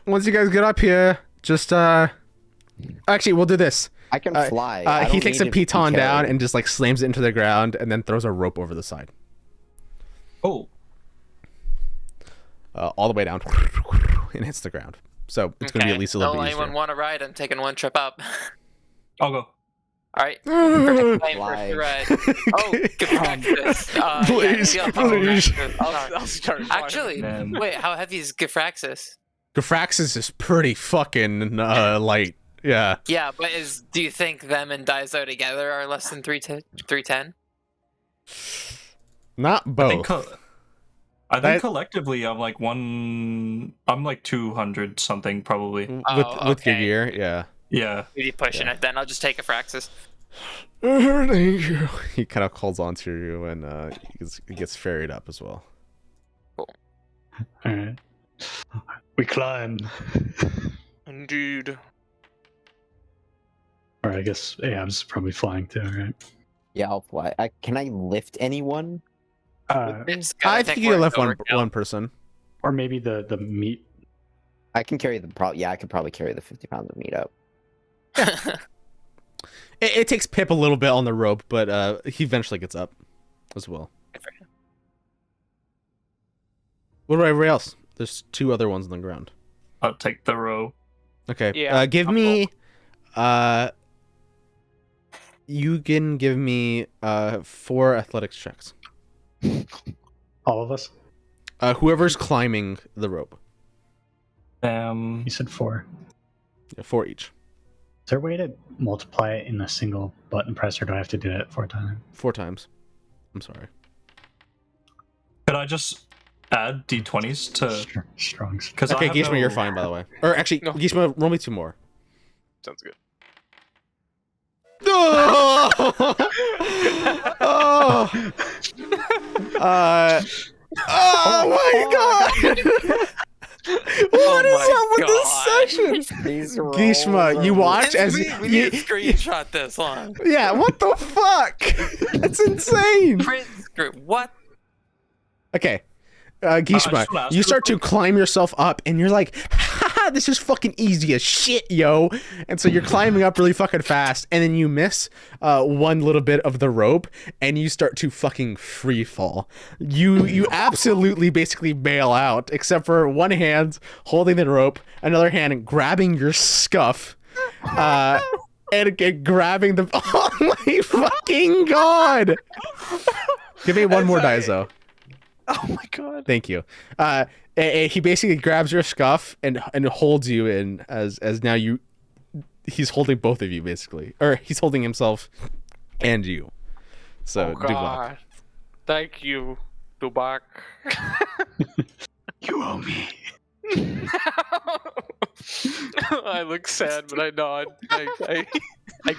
guys get up here, just actually we'll do this." I can fly. He takes a piton down and just like slams it into the ground, and then throws a rope over the side. Oh. All the way down, and hits the ground. So it's going to be at least a little bit easier. Anyone want to ride? I'm taking one trip up. I'll go. All right. First ride. Oh, good practice. Please, please. I'll start. Actually, Man. wait. How heavy is Gifraxis? Gifraxis is pretty fucking light. Yeah. Yeah, but do you think them and Daizo together are less than 310? Not both. I think collectively I'm like 200 something probably. With your gear, yeah. Yeah. Really pushing it. Then I'll just take Gifraxis. Thank you. He kind of calls onto you, and he gets ferried up as well. Cool. All right. We climb. Indeed. Or I guess Ab's probably flying too, right? Yeah, I'll fly. Can I lift anyone? I think you can lift one person. Or maybe the meat. I can carry I could probably carry the 50 pounds of meat up. It takes Pip a little bit on the rope, but he eventually gets up as well. What about everybody else? There's 2 other ones on the ground. I'll take the row. Okay. Yeah, give me. You can give me 4 athletics checks. All of us? Whoever's climbing the rope. You said 4. Yeah, 4 each. there a way to multiply it in a single button press, or do I have to do it 4 times? 4 times. I'm sorry. Could I just add d20s to? Strong. Because Okay, Gishma, you're fine, by the way. Or actually, No. Gishma, roll me 2 more. Sounds good. Oh! Oh! Oh my god! What is up with this session? Gishma, you watch as we need to screenshot this on. Yeah, what the fuck? That's insane. Print screen. What? Okay, I just Gishma, wanna ask you you start to climb yourself up, and you're like, haha, this is fucking easy as shit, yo. And so you're climbing up really fucking fast, and then you miss one little bit of the rope, and you start to fucking free fall. You absolutely basically bail out, except for one hand holding the rope, another hand grabbing your scuff, and grabbing the. Oh my fucking god! Give me one more dice, though. Oh my god. Thank you. He basically grabs your scuff and holds you in as now he's holding both of you basically, or he's holding himself and you. So Oh god. Thank you, Dubak. You owe me. I look sad, but I nod. I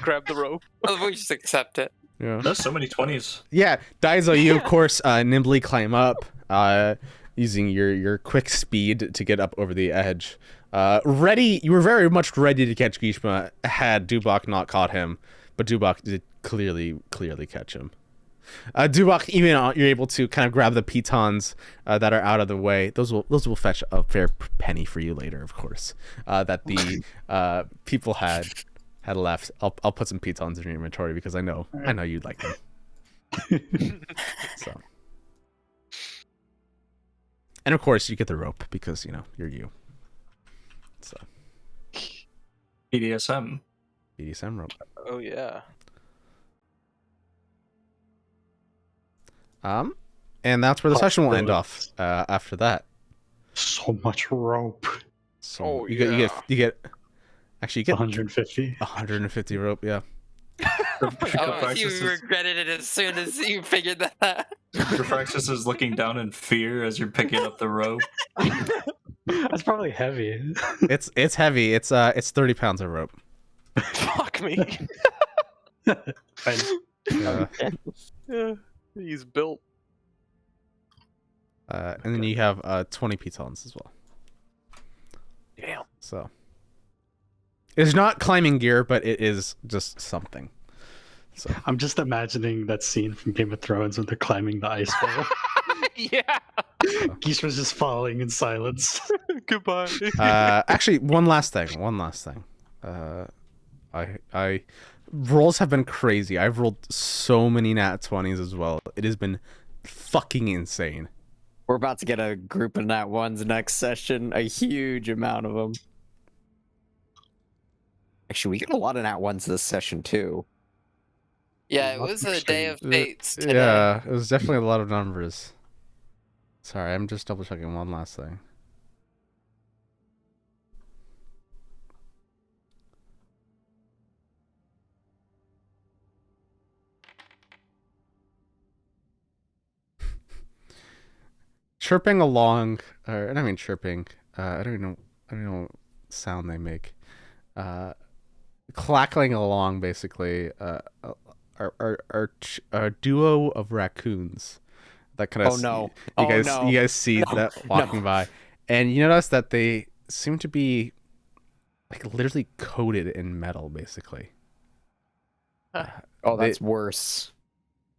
grab the rope. We just accept it. Yeah. There's so many 20s. Yeah, Daizo, you of course nimbly climb up, using your quick speed to get up over the edge. You were very much ready to catch Gishma had Dubak not caught him, but Dubak did clearly catch him. Dubak, even you're able to kind of grab the pitons that are out of the way. Those will fetch a fair penny for you later, of course. That the people had left. I'll put some pitons in your inventory because I know you'd like them. So, and of course you get the rope because you're you. So BDSM. BDSM rope. Oh yeah. And that's where the session will end off. After that, So much rope. so Oh, you get actually you get 150. 150 rope. Yeah. Oh, you regretted it as soon as you figured that out. Refraxis is looking down in fear as you're picking up the rope. That's probably heavy. It's heavy. It's 30 pounds of rope. Fuck me. Yeah. Yeah, he's built. And then you have 20 pitons as well. Damn. So it's not climbing gear, but it is just something. So I'm just imagining that scene from Game of Thrones when they're climbing the ice wall. Yeah. Gishma's just falling in silence. Goodbye. actually, one last thing. I rolls have been crazy. I've rolled so many nat 20s as well. It has been fucking insane. We're about to get a group of nat ones next session. A huge amount of them. Actually, we get a lot of nat ones this session too. Yeah, it was a day of fates today. Yeah, it was definitely a lot of numbers. Sorry, I'm just double checking one last thing. Chirping along, or I don't mean chirping. I don't know what sound they make. Clackling along, basically. Our duo of raccoons. That kind of. Oh no! You guys see that walking by, and you notice that they seem to be like literally coated in metal, basically. Oh, that's worse.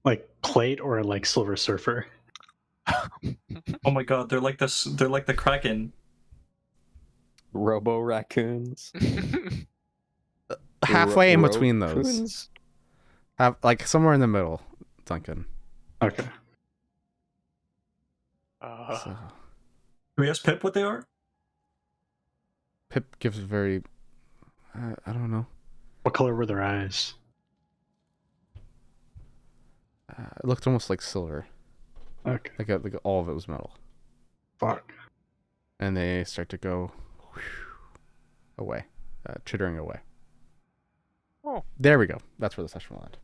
Like plate or like Silver Surfer? Oh my god, they're like this. They're like the Kraken. Robo raccoons. Halfway in between those. Raccoons? Like somewhere in the middle, Duncan. Okay. So, Can we ask Pip what they are? Pip gives a very. I don't know. What color were their eyes? It looked almost like silver. Okay. Like all of it was metal. Fuck. And they start to go away, chittering away. There we go. That's where the session will end.